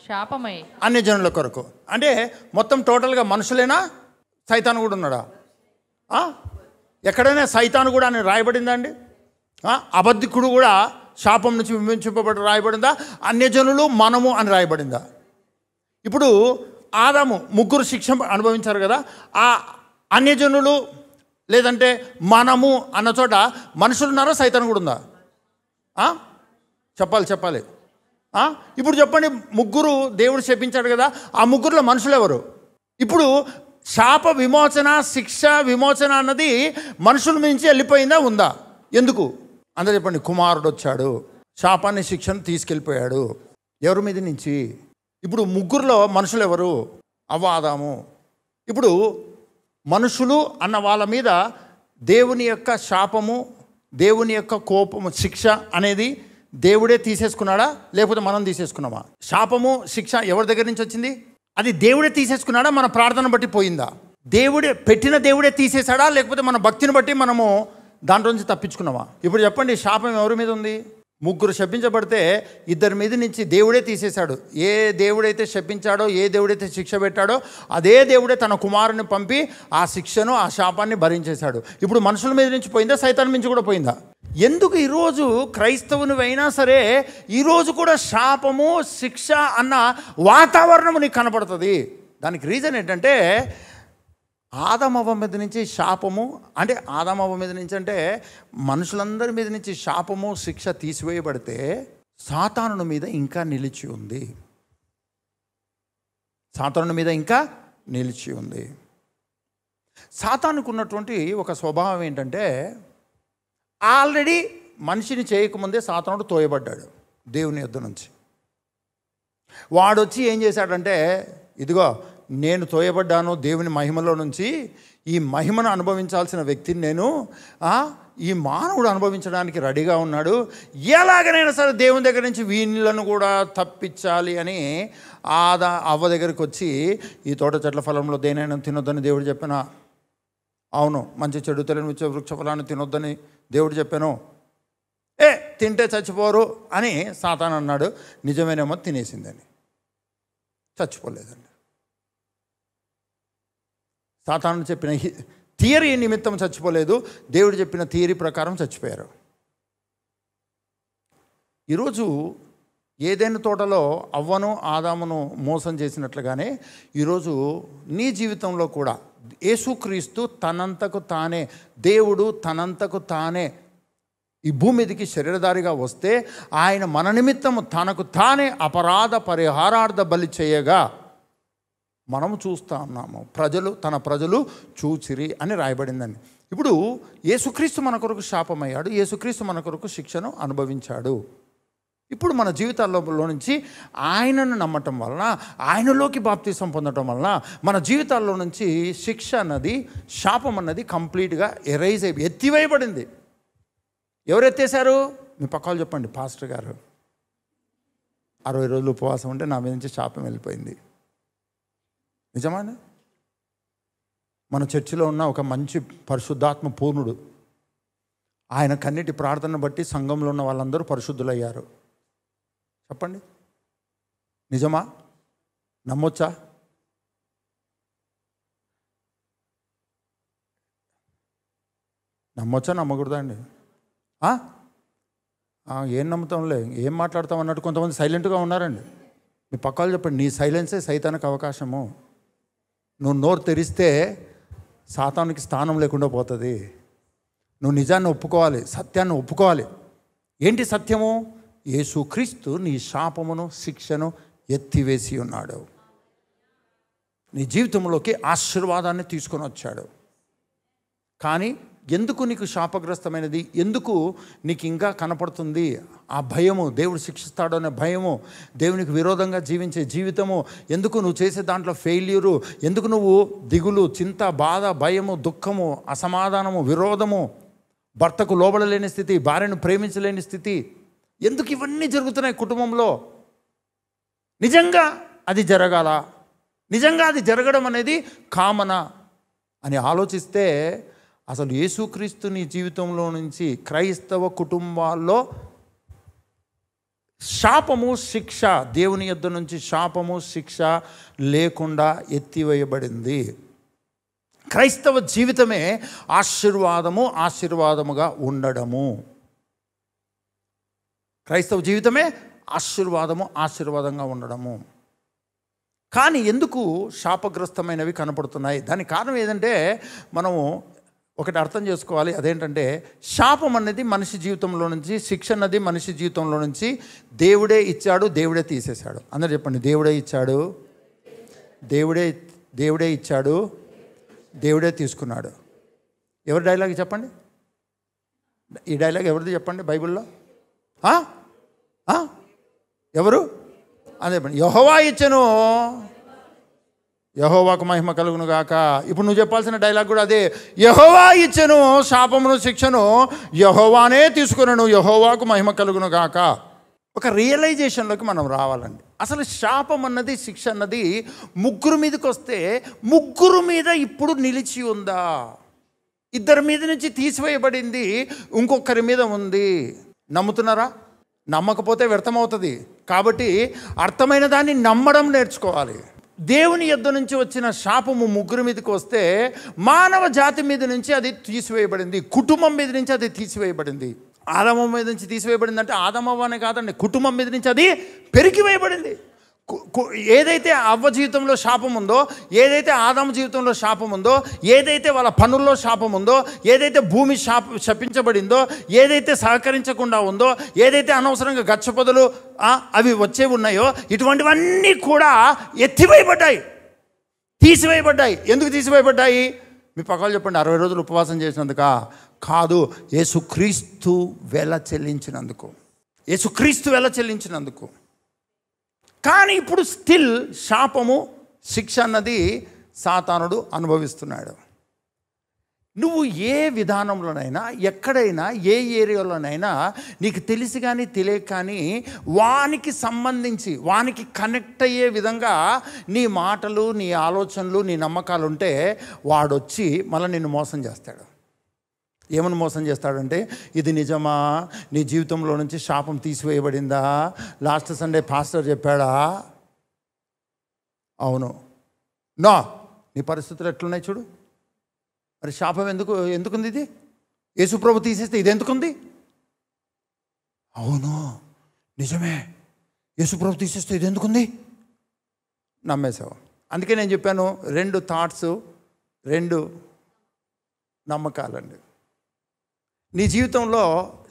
శాపమై అన్యజనుల కొరకు. అంటే మొత్తం టోటల్గా మనుషులేనా? సైతాను కూడా ఉన్నాడా? ఎక్కడైనా సైతాను కూడా అని రాయబడిందా అండి? అబద్ధికుడు కూడా శాపం నుంచి విమోచింపబడి రాయబడిందా? అన్యజనులు, మనము అని రాయబడిందా? ఇప్పుడు ఆదాము ముగ్గురు శిక్ష అనుభవించారు కదా. ఆ అన్యజనులు లేదంటే మనము అన్న చోట మనుషులు ఉన్నారా, సైతాను కూడా ఉందా? చెప్పాలి. ఇప్పుడు చెప్పండి, ముగ్గురు దేవుడు శపించాడు కదా, ఆ ముగ్గురులో మనుషులు ఎవరు? ఇప్పుడు శాప విమోచన, శిక్ష విమోచన అన్నది మనుషుల నుంచి వెళ్ళిపోయిందా, ఉందా? ఎందుకు? అందరూ చెప్పండి. కుమారుడు వచ్చాడు, శాపాన్ని, శిక్షను తీసుకెళ్ళిపోయాడు. ఎవరి మీద నుంచి? ఇప్పుడు ముగ్గురులో మనుషులు ఎవరు? అవ్వ, ఆదాము. ఇప్పుడు మనుషులు అన్న వాళ్ళ మీద దేవుని యొక్క శాపము, దేవుని యొక్క కోపము, శిక్ష అనేది దేవుడే తీసేసుకున్నాడా, లేకపోతే మనం తీసేసుకున్నామా? శాపము, శిక్ష ఎవరి దగ్గర నుంచి వచ్చింది? అది దేవుడే తీసేసుకున్నాడా, మన ప్రార్థన బట్టి పోయిందా? దేవుడే తీసేశాడా, లేకపోతే మన భక్తిని బట్టి మనము దాంట్లో నుంచి తప్పించుకున్నామా? ఇప్పుడు చెప్పండి, శాపం ఎవరి మీద ఉంది? ముగ్గురు శపించబడితే 2 మీద నుంచి దేవుడే తీసేశాడు. ఏ దేవుడైతే శపించాడో, ఏ దేవుడైతే శిక్ష పెట్టాడో అదే దేవుడే తన కుమారుని పంపి ఆ శిక్షను, ఆ శాపాన్ని భరించేశాడు. ఇప్పుడు మనుషుల మీద నుంచి పోయిందా, సైతాన్ నుంచి కూడా పోయిందా? ఎందుకు ఈరోజు క్రైస్తవునివైనా సరే ఈరోజు కూడా శాపము, శిక్ష అన్న వాతావరణము నీకు కనపడుతుంది? దానికి రీజన్ ఏంటంటే ఆదామవ్వ మీద నుంచి శాపము, అంటే ఆదామవ్వ మీద నుంచి అంటే మనుషులందరి మీద నుంచి శాపము, శిక్ష తీసివేయబడితే సాతాను మీద ఇంకా నిలిచి ఉంది. సాతానుకు ఉన్నటువంటి ఒక స్వభావం ఏంటంటే ఆల్రెడీ మనిషిని చేయకముందే సాతానుడు తోయబడ్డాడు దేవుని యొద్ద నుంచి. వాడొచ్చి ఏం చేశాడంటే, ఇదిగో నేను తోయబడ్డాను దేవుని మహిమలో నుంచి, ఈ మహిమను అనుభవించాల్సిన వ్యక్తిని నేను ఈ మానవుడు అనుభవించడానికి రెడీగా ఉన్నాడు, ఎలాగనైనా సరే దేవుని దగ్గర నుంచి వీళ్ళను కూడా తప్పించాలి అని అవ్వ దగ్గరికి వచ్చి, ఈ తోట చెట్ల ఫలంలో దేనైనా తినొద్దని దేవుడు చెప్పాను. అవును, మంచి చెడు తెలియని వృక్ష ఫలాన్ని తినొద్దని దేవుడు చెప్పాను. తింటే చచ్చిపోరు అని సాతాను అన్నాడు. నిజమేనేమో, తినేసిందని. చచ్చిపోలేదండి. సాతాను చెప్పిన థియరీ నిమిత్తం చచ్చిపోలేదు, దేవుడు చెప్పిన థియరీ ప్రకారం చచ్చిపోయారు. ఈరోజు ఏదైనా తోటలో అవ్వను ఆదామును మోసం చేసినట్లుగానే ఈరోజు నీ జీవితంలో కూడా యేసుక్రీస్తు తనంతకు తానే, దేవుడు తనంతకు తానే ఈ భూమి మీదకి శరీరధారిగా వస్తే ఆయన మన నిమిత్తము తనకు తానే అపరాధ పరిహారార్థ బలి చేయగా మనము చూస్తూ ఉన్నాము. తన ప్రజలు చూచిరి అని రాయబడిందండి. ఇప్పుడు యేసుక్రీస్తు మన కొరకు శాపమయ్యాడు, యేసుక్రీస్తు మన కొరకు శిక్షను అనుభవించాడు. ఇప్పుడు మన జీవితాల్లో నుంచి ఆయనను నమ్మటం వలన, ఆయనలోకి బాప్తిసం పొందటం వలన మన జీవితాల్లో నుంచి శిక్ష అన్నది, శాపం అన్నది కంప్లీట్గా ఎరైజ్ అయి ఎత్తివేయబడింది. ఎవరు ఎత్తేసారు? మీ పక్కలు చెప్పండి. పాస్టర్ గారు 60 రోజులు ఉపవాసం ఉంటే నా మీద నుంచి శాపం వెళ్ళిపోయింది. నిజమానే? మన చర్చిలో ఉన్న ఒక మంచి పరిశుద్ధాత్మ పూర్ణుడు, ఆయన కన్నిటి ప్రార్థన బట్టి సంఘంలో ఉన్న వాళ్ళందరూ పరిశుద్ధులయ్యారు. చెప్పండి, నిజమా? నమ్మొచ్చా? నమ్మకూడదా అండి? ఏం నమ్ముతాంలే, ఏం మాట్లాడతాం అన్నట్టు కొంతమంది సైలెంట్గా ఉన్నారండి. మీ పక్కలు చెప్పండి, నీ సైలెన్సే సైతానికి అవకాశము. నువ్వు నోరు తెరిస్తే సాతానికి స్థానం లేకుండా పోతుంది. నువ్వు నిజాన్ని ఒప్పుకోవాలి, సత్యాన్ని ఒప్పుకోవాలి. ఏంటి సత్యము? యేసుక్రీస్తు నీ శాపమును, శిక్షను ఎత్తివేసి ఉన్నాడు. నీ జీవితంలోకి ఆశీర్వాదాన్ని తీసుకొని వచ్చాడు. కానీ ఎందుకు నీకు శాపగ్రస్తమైనది, ఎందుకు నీకు ఇంకా కనపడుతుంది ఆ భయము, దేవుడు శిక్షిస్తాడు అనే భయము, దేవునికి విరోధంగా జీవించే జీవితము, ఎందుకు నువ్వు చేసే దాంట్లో ఫెయిల్యూరు, ఎందుకు నువ్వు దిగులు, చింత, బాధ, భయము, దుఃఖము, అసమాధానము, విరోధము, భర్తకు లోబడలేని స్థితి, భార్యను ప్రేమించలేని స్థితి, ఎందుకు ఇవన్నీ జరుగుతున్నాయి కుటుంబంలో? నిజంగా అది జరగాల? నిజంగా అది జరగడం అనేది కామనా అని ఆలోచిస్తే అసలు యేసుక్రీస్తు నీ జీవితంలో నుంచి క్రైస్తవ కుటుంబాల్లో శాపము, శిక్ష, దేవుని యొద్ద నుంచి శాపము, శిక్ష లేకుండా ఎత్తివేయబడింది. క్రైస్తవ జీవితమే ఆశీర్వాదముగా ఉండడము. క్రైస్తవ జీవితమే ఆశీర్వాదంగా ఉండడము. కానీ ఎందుకు శాపగ్రస్తమైనవి కనపడుతున్నాయి? దానికి కారణం ఏంటంటే మనము ఒకటి అర్థం చేసుకోవాలి. అదేంటంటే శాపం అనేది మనిషి జీవితంలో నుంచి, శిక్ష అన్నది మనిషి జీవితంలో నుంచి దేవుడే ఇచ్చాడు, దేవుడే తీసేశాడు. అందరూ చెప్పండి, దేవుడే ఇచ్చాడు, దేవుడే ఇచ్చాడు, దేవుడే తీసుకున్నాడు. ఎవరి డైలాగ్ చెప్పండి? ఈ డైలాగ్ ఎవరిది చెప్పండి బైబిల్లో? ఎవరు? అదే చెప్పండి. యెహోవా ఇచ్చెను, యెహోవాకు మహిమ కలుగును గాక. ఇప్పుడు నువ్వు చెప్పాల్సిన డైలాగ్ కూడా అదే. యెహోవా ఇచ్చెను శాపమును, శిక్షను యెహోవానే తీసుకున్నాను, యెహోవాకు మహిమ కలుగును గాక. ఒక రియలైజేషన్లోకి మనం రావాలండి. అసలు శాపం అన్నది, శిక్ష అన్నది ముగ్గురు మీదకి వస్తే ముగ్గురు మీద ఇప్పుడు నిలిచి ఉందా? ఇద్దరి మీద నుంచి తీసివేయబడింది, ఇంకొకరి మీద ఉంది. నమ్ముతున్నారా? నమ్మకపోతే వ్యర్థమవుతుంది. కాబట్టి అర్థమైన దాన్ని నమ్మడం నేర్చుకోవాలి. దేవుని యొద్ద నుంచి వచ్చిన శాపము ముగ్గురు మీదకి వస్తే మానవ జాతి మీద నుంచి అది తీసివేయబడింది, కుటుంబం మీద నుంచి అది తీసివేయబడింది. ఆదాము మీద నుంచి తీసివేయబడింది అంటే ఆదామవ్వ అనే కాదండి, కుటుంబం మీద నుంచి అది పెరిగివేయబడింది. ఏదైతే అవ్వ జీవితంలో శాపం ఉందో, ఏదైతే ఆదాము జీవితంలో శాపం ఉందో, ఏదైతే వాళ్ళ పనుల్లో శాపం ఉందో, ఏదైతే భూమి శపించబడిందో, ఏదైతే సహకరించకుండా ఉందో, ఏదైతే అనవసరంగా గచ్చపొదలు అవి వచ్చేవి ఉన్నాయో, ఇటువంటివన్నీ కూడా ఎత్తివేయబడ్డాయి, తీసివేయబడ్డాయి. ఎందుకు తీసివేయబడ్డాయి? మీ పక్కలు చెప్పండి. 60 రోజులు ఉపవాసం చేసినందుక కాదు, యేసుక్రీస్తు వెల చెల్లించినందుకు, యేసుక్రీస్తు వెల చెల్లించినందుకు. కానీ ఇప్పుడు స్టిల్ శాపము, శిక్ష అన్నది సాతానుడు అనుభవిస్తున్నాడు. నువ్వు ఏ విధానంలోనైనా, ఎక్కడైనా, ఏ ఏరియాలోనైనా నీకు తెలిసి కానీ తెలియక కానీ వానికి సంబంధించి, వానికి కనెక్ట్ అయ్యే విధంగా నీ మాటలు, నీ ఆలోచనలు, నీ నమ్మకాలు ఉంటే వాడొచ్చి మళ్ళీ నిన్ను మోసం చేస్తాడు. ఏమని మోసం చేస్తాడంటే, ఇది నిజమా, నీ జీవితంలో నుంచి శాపం తీసివేయబడిందా, లాస్ట్ సండే పాస్టర్ చెప్పాడా? అవును. నా నీ పరిస్థితులు ఎట్లున్నాయి చూడు. మరి శాపం ఎందుకుంది? ఇది యేసుప్రభు తీసేస్తే ఇది ఎందుకుంది? అవును నిజమే, యేసుప్రభు తీసేస్తే ఇది ఎందుకుంది? నమ్మేశావు. అందుకే నేను చెప్పాను, 2 థాట్స్, 2 నమ్మకాలండి. నీ జీవితంలో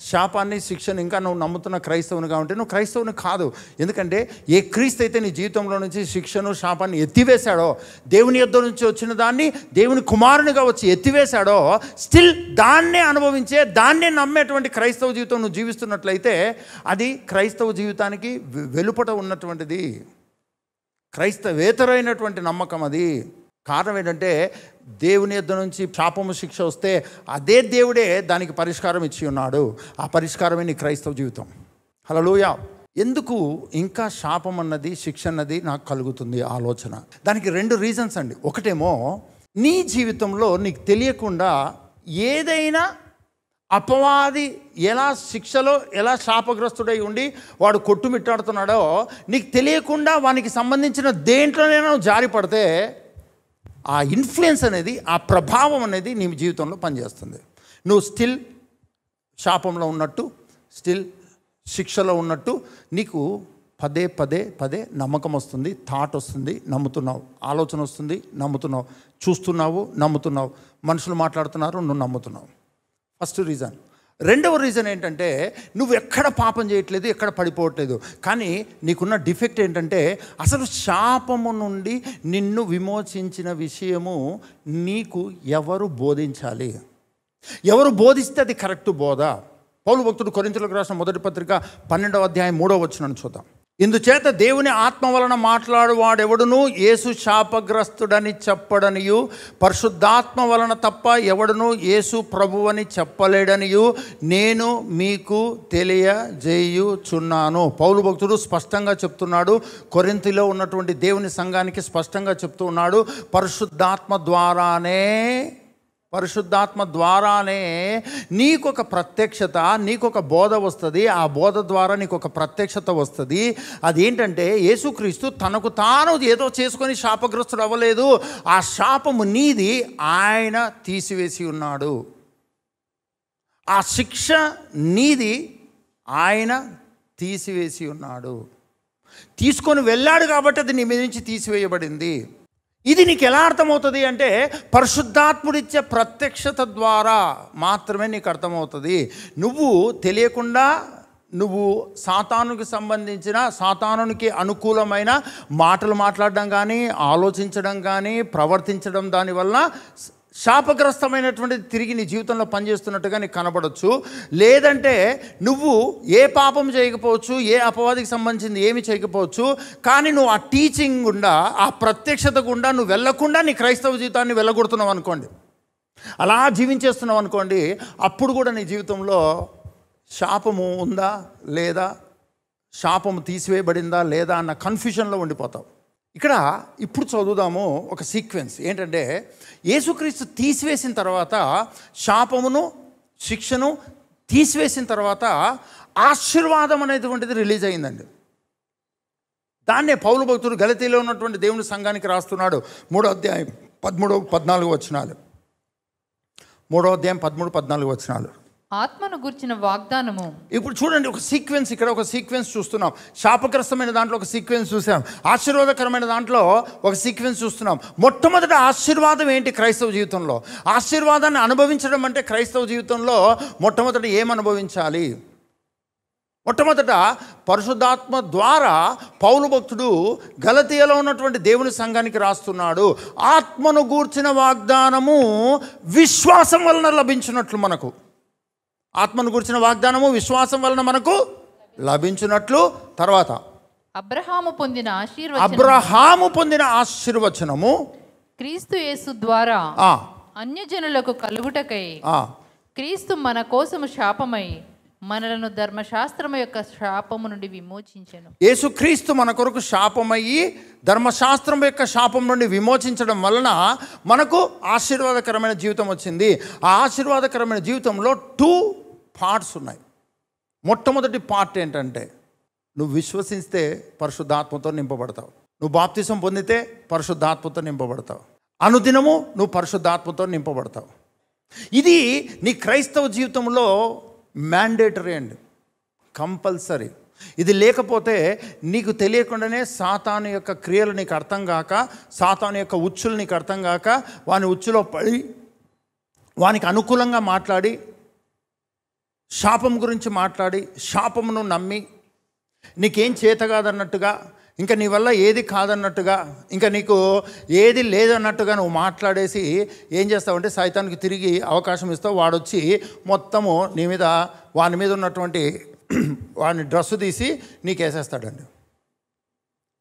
శాపాన్ని, శిక్షను ఇంకా నువ్వు నమ్ముతున్న క్రైస్తవునిగా ఉంటే నువ్వు క్రైస్తవుని కాదు. ఎందుకంటే ఏ క్రీస్తు అయితే నీ జీవితంలో నుంచి శిక్షను, శాపాన్ని ఎత్తివేశాడో, దేవుని యొద్ద నుంచి వచ్చిన దాన్ని దేవుని కుమారునిగా వచ్చి ఎత్తివేశాడో, స్టిల్ దాన్నే అనుభవించే, దాన్నే నమ్మేటువంటి క్రైస్తవ జీవితం నువ్వు జీవిస్తున్నట్లయితే అది క్రైస్తవ జీవితానికి వెలుపట ఉన్నటువంటిది, క్రైస్తవేతరైనటువంటి నమ్మకం అది. కారణం ఏంటంటే, దేవుని యొద్ద నుంచి శాపము, శిక్ష వస్తే అదే దేవుడే దానికి పరిష్కారం ఇచ్చి ఉన్నాడు. ఆ పరిష్కారమే నీ క్రైస్తవ జీవితం. హల్లెలూయా. ఎందుకు ఇంకా శాపం అన్నది, శిక్ష అన్నది నాకు కలుగుతుంది ఆలోచన? దానికి 2 రీజన్స్ అండి. ఒకటేమో, నీ జీవితంలో నీకు తెలియకుండా ఏదైనా అపవాది ఎలా శిక్షలో, ఎలా శాపగ్రస్తుడై ఉండి వాడు కొట్టుమిట్టాడుతున్నాడో నీకు తెలియకుండా వానికి సంబంధించిన దేంట్లోనైనా నువ్వు జారి పడితే ఆ ఇన్ఫ్లుయెన్స్ అనేది, ఆ ప్రభావం అనేది నీ జీవితంలో పనిచేస్తుంది. నువ్వు స్టిల్ శాపంలో ఉన్నట్టు, స్టిల్ శిక్షలో ఉన్నట్టు నీకు పదే పదే పదే నమ్మకం వస్తుంది, థాట్ వస్తుంది, నమ్ముతున్నావు, ఆలోచన వస్తుంది, నమ్ముతున్నావు, చూస్తున్నావు, నమ్ముతున్నావు, మనుషులు మాట్లాడుతున్నారు, నువ్వు నమ్ముతున్నావు. First reason. రెండవ రీజన్ ఏంటంటే, నువ్వు ఎక్కడ పాపం చేయట్లేదు, ఎక్కడ పడిపోవట్లేదు, కానీ నీకున్న డిఫెక్ట్ ఏంటంటే, అసలు శాపము నుండి నిన్ను విమోచించిన విషయము నీకు ఎవరు బోధించాలి? ఎవరు బోధిస్తే అది కరెక్ట్ బోధ? పౌలు భక్తుడు కొరింథీయులకు రాసిన మొదటి పత్రిక 12వ అధ్యాయం 3వ వచనం చూద్దాం. ఇందుచేత దేవుని ఆత్మ వలన మాట్లాడువాడెవడును యేసు శాపగ్రస్తుడని చెప్పడనియు, పరిశుద్ధాత్మ వలన తప్ప ఎవడును యేసు ప్రభువని చెప్పలేడనియు నేను మీకు తెలియజేయుచున్నాను. పౌలు భక్తుడు స్పష్టంగా చెప్తున్నాడు, కొరింథీలో ఉన్నటువంటి దేవుని సంఘానికి స్పష్టంగా చెప్తూ ఉన్నాడు, పరిశుద్ధాత్మ ద్వారానే నీకొక ప్రత్యక్షత, నీకొక బోధ వస్తుంది. ఆ బోధ ద్వారా నీకొక ప్రత్యక్షత వస్తుంది. అదేంటంటే, యేసుక్రీస్తు తనకు తాను ఏదో చేసుకొని శాపగ్రస్తుడు అవ్వలేదు. ఆ శాపము నీది, ఆయన తీసివేసి ఉన్నాడు. ఆ శిక్ష నీది, ఆయన తీసివేసి ఉన్నాడు. తీసుకొని వెళ్ళాడు కాబట్టి అది నీ మీద నుంచి తీసివేయబడింది. ఇది నీకు ఎలా అర్థమవుతుంది అంటే, పరిశుద్ధాత్ముడిచ్చే ప్రత్యక్షత ద్వారా మాత్రమే నీకు అర్థమవుతుంది. నువ్వు తెలియకుండా నువ్వు సాతానుకి సంబంధించిన, సాతానునికి అనుకూలమైన మాటలు మాట్లాడడం కానీ, ఆలోచించడం కానీ, ప్రవర్తించడం దానివల్ల శాపగ్రస్తమైనటువంటిది తిరిగి నీ జీవితంలో పనిచేస్తున్నట్టుగా నీకు కనబడవచ్చు. లేదంటే నువ్వు ఏ పాపం చేయకపోవచ్చు, ఏ అపవాదికి సంబంధించింది ఏమి చేయకపోవచ్చు, కానీ నువ్వు ఆ టీచింగ్ గుండా, ఆ ప్రత్యక్షత గుండా నువ్వు వెళ్ళకుండా నీ క్రైస్తవ జీవితాన్ని వెళ్ళగొడుతున్నావు అనుకోండి, అలా జీవించేస్తున్నావు అనుకోండి, అప్పుడు కూడా నీ జీవితంలో శాపము ఉందా లేదా, శాపము తీసివేయబడిందా లేదా అన్న కన్ఫ్యూజన్లో ఉండిపోతావు. ఇక్కడ ఇప్పుడు చదువుదాము ఒక సీక్వెన్స్. ఏంటంటే, యేసుక్రీస్తు తీసివేసిన తర్వాత, శాపమును శిక్షను తీసివేసిన తర్వాత ఆశీర్వాదం అనేటువంటిది రిలీజ్ అయిందండి. దాన్నే పౌలు భక్తుడు గలతీలో ఉన్నటువంటి దేవుని సంఘానికి రాస్తున్నాడు. 3వ అధ్యాయం 13-14 వచనాలు. 3వ అధ్యాయం 13-14 వచనాలు. ఆత్మను గుర్చిన వాగ్దానము. ఇప్పుడు చూడండి, ఒక సీక్వెన్స్, ఇక్కడ ఒక సీక్వెన్స్ చూస్తున్నాం. శాపగ్రస్తమైన దాంట్లో ఒక సీక్వెన్స్ చూసాం, ఆశీర్వాదకరమైన దాంట్లో ఒక సీక్వెన్స్ చూస్తున్నాం. మొట్టమొదటి ఆశీర్వాదం ఏంటి క్రైస్తవ జీవితంలో? ఆశీర్వాదాన్ని అనుభవించడం అంటే క్రైస్తవ జీవితంలో మొట్టమొదటి ఏమనుభవించాలి? మొట్టమొదట పరిశుద్ధాత్మ ద్వారా పౌలు భక్తుడు గలతీయలో ఉన్నటువంటి దేవుని సంఘానికి రాస్తున్నాడు. ఆత్మను గూర్చిన వాగ్దానము విశ్వాసం వలన లభించినట్లు మనకు. ఆత్మను గురించిన వాగ్దానము విశ్వాసం వలన మనకు లభించినట్లు. తర్వాత అబ్రహాము పొందిన ఆశీర్వచనము క్రీస్తు యేసు ద్వారా అన్యజనులకు కలుగుటకై క్రీస్తు మన కోసము శాపమై మనలను ధర్మశాస్త్రము యొక్క శాపము నుండి విమోచించెను. యేసుక్రీస్తు మన కొరకు శాపమయ్యి ధర్మశాస్త్రం యొక్క శాపం నుండి విమోచించడం వలన మనకు ఆశీర్వాదకరమైన జీవితం వచ్చింది. ఆ ఆశీర్వాదకరమైన జీవితంలో 2 పార్ట్స్ ఉన్నాయి. మొట్టమొదటి పార్ట్ ఏంటంటే, నువ్వు విశ్వసిస్తే పరిశుద్ధాత్మతో నింపబడతావు. నువ్వు బాప్తిసం పొందితే పరిశుద్ధాత్మతో నింపబడతావు. అనుదినము నువ్వు పరిశుద్ధాత్మతో నింపబడతావు. ఇది నీ క్రైస్తవ జీవితంలో మ్యాండేటరీ అండి, కంపల్సరీ. ఇది లేకపోతే నీకు తెలియకుండానే సాతాను యొక్క క్రియలు నీకు అర్థం కాక, సాతాను యొక్క ఉచ్చులు నీకు అర్థం కాక, వాని ఉచ్చులో పడి వానికి అనుకూలంగా మాట్లాడి, శాపం గురించి మాట్లాడి, శాపమును నమ్మి, నీకేం చేత కాదన్నట్టుగా, ఇంకా నీ వల్ల ఏది కాదన్నట్టుగా, ఇంకా నీకు ఏది లేదన్నట్టుగా నువ్వు మాట్లాడేసి ఏం చేస్తావంటే సైతానికి తిరిగి అవకాశం ఇస్తావు. వాడొచ్చి మొత్తము నీ మీద, వాని మీద ఉన్నటువంటి వాడిని డ్రెస్సు తీసి నీకు వేసేస్తాడండి.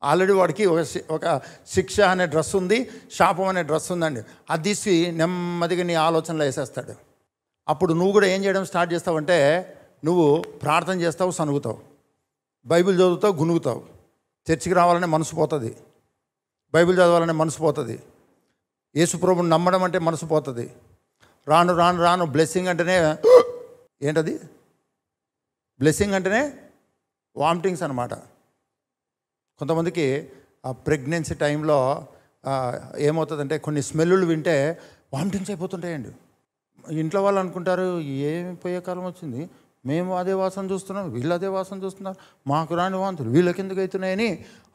ఆల్రెడీ వాడికి ఒక శిక్ష అనే డ్రెస్ ఉంది, శాపం అనే డ్రెస్ ఉందండి. అది తీసి నెమ్మదిగా నీ ఆలోచనలో వేసేస్తాడు. అప్పుడు నువ్వు కూడా ఏం చేయడం స్టార్ట్ చేస్తావంటే, నువ్వు ప్రార్థన చేస్తావు, సనుగుతావు, బైబిల్ చదువుతావు, గునుగుతావు, చర్చికి రావాలనే మనసు పోతుంది, బైబిల్ చదవాలనే మనసు పోతుంది, యేసుప్రభుని నమ్మడం అంటే మనసు పోతుంది. రాను రాను రాను బ్లెస్సింగ్ అంటేనే ఏంటది, బ్లెస్సింగ్ అంటేనే వామిటింగ్స్ అన్నమాట. కొంతమందికి ఆ ప్రెగ్నెన్సీ టైంలో ఏమవుతుందంటే కొన్ని స్మెల్లులు వింటే వామిటింగ్స్ అయిపోతుంటాయండి. ఇంట్లో వాళ్ళు అనుకుంటారు, ఏమి పోయే కాలం వచ్చింది, మేము అదే వాసన చూస్తున్నాం, వీళ్ళు అదే వాసన చూస్తున్నారు, మాకు రాని వాంతులు వీళ్ళకి ఎందుకు అవుతున్నాయని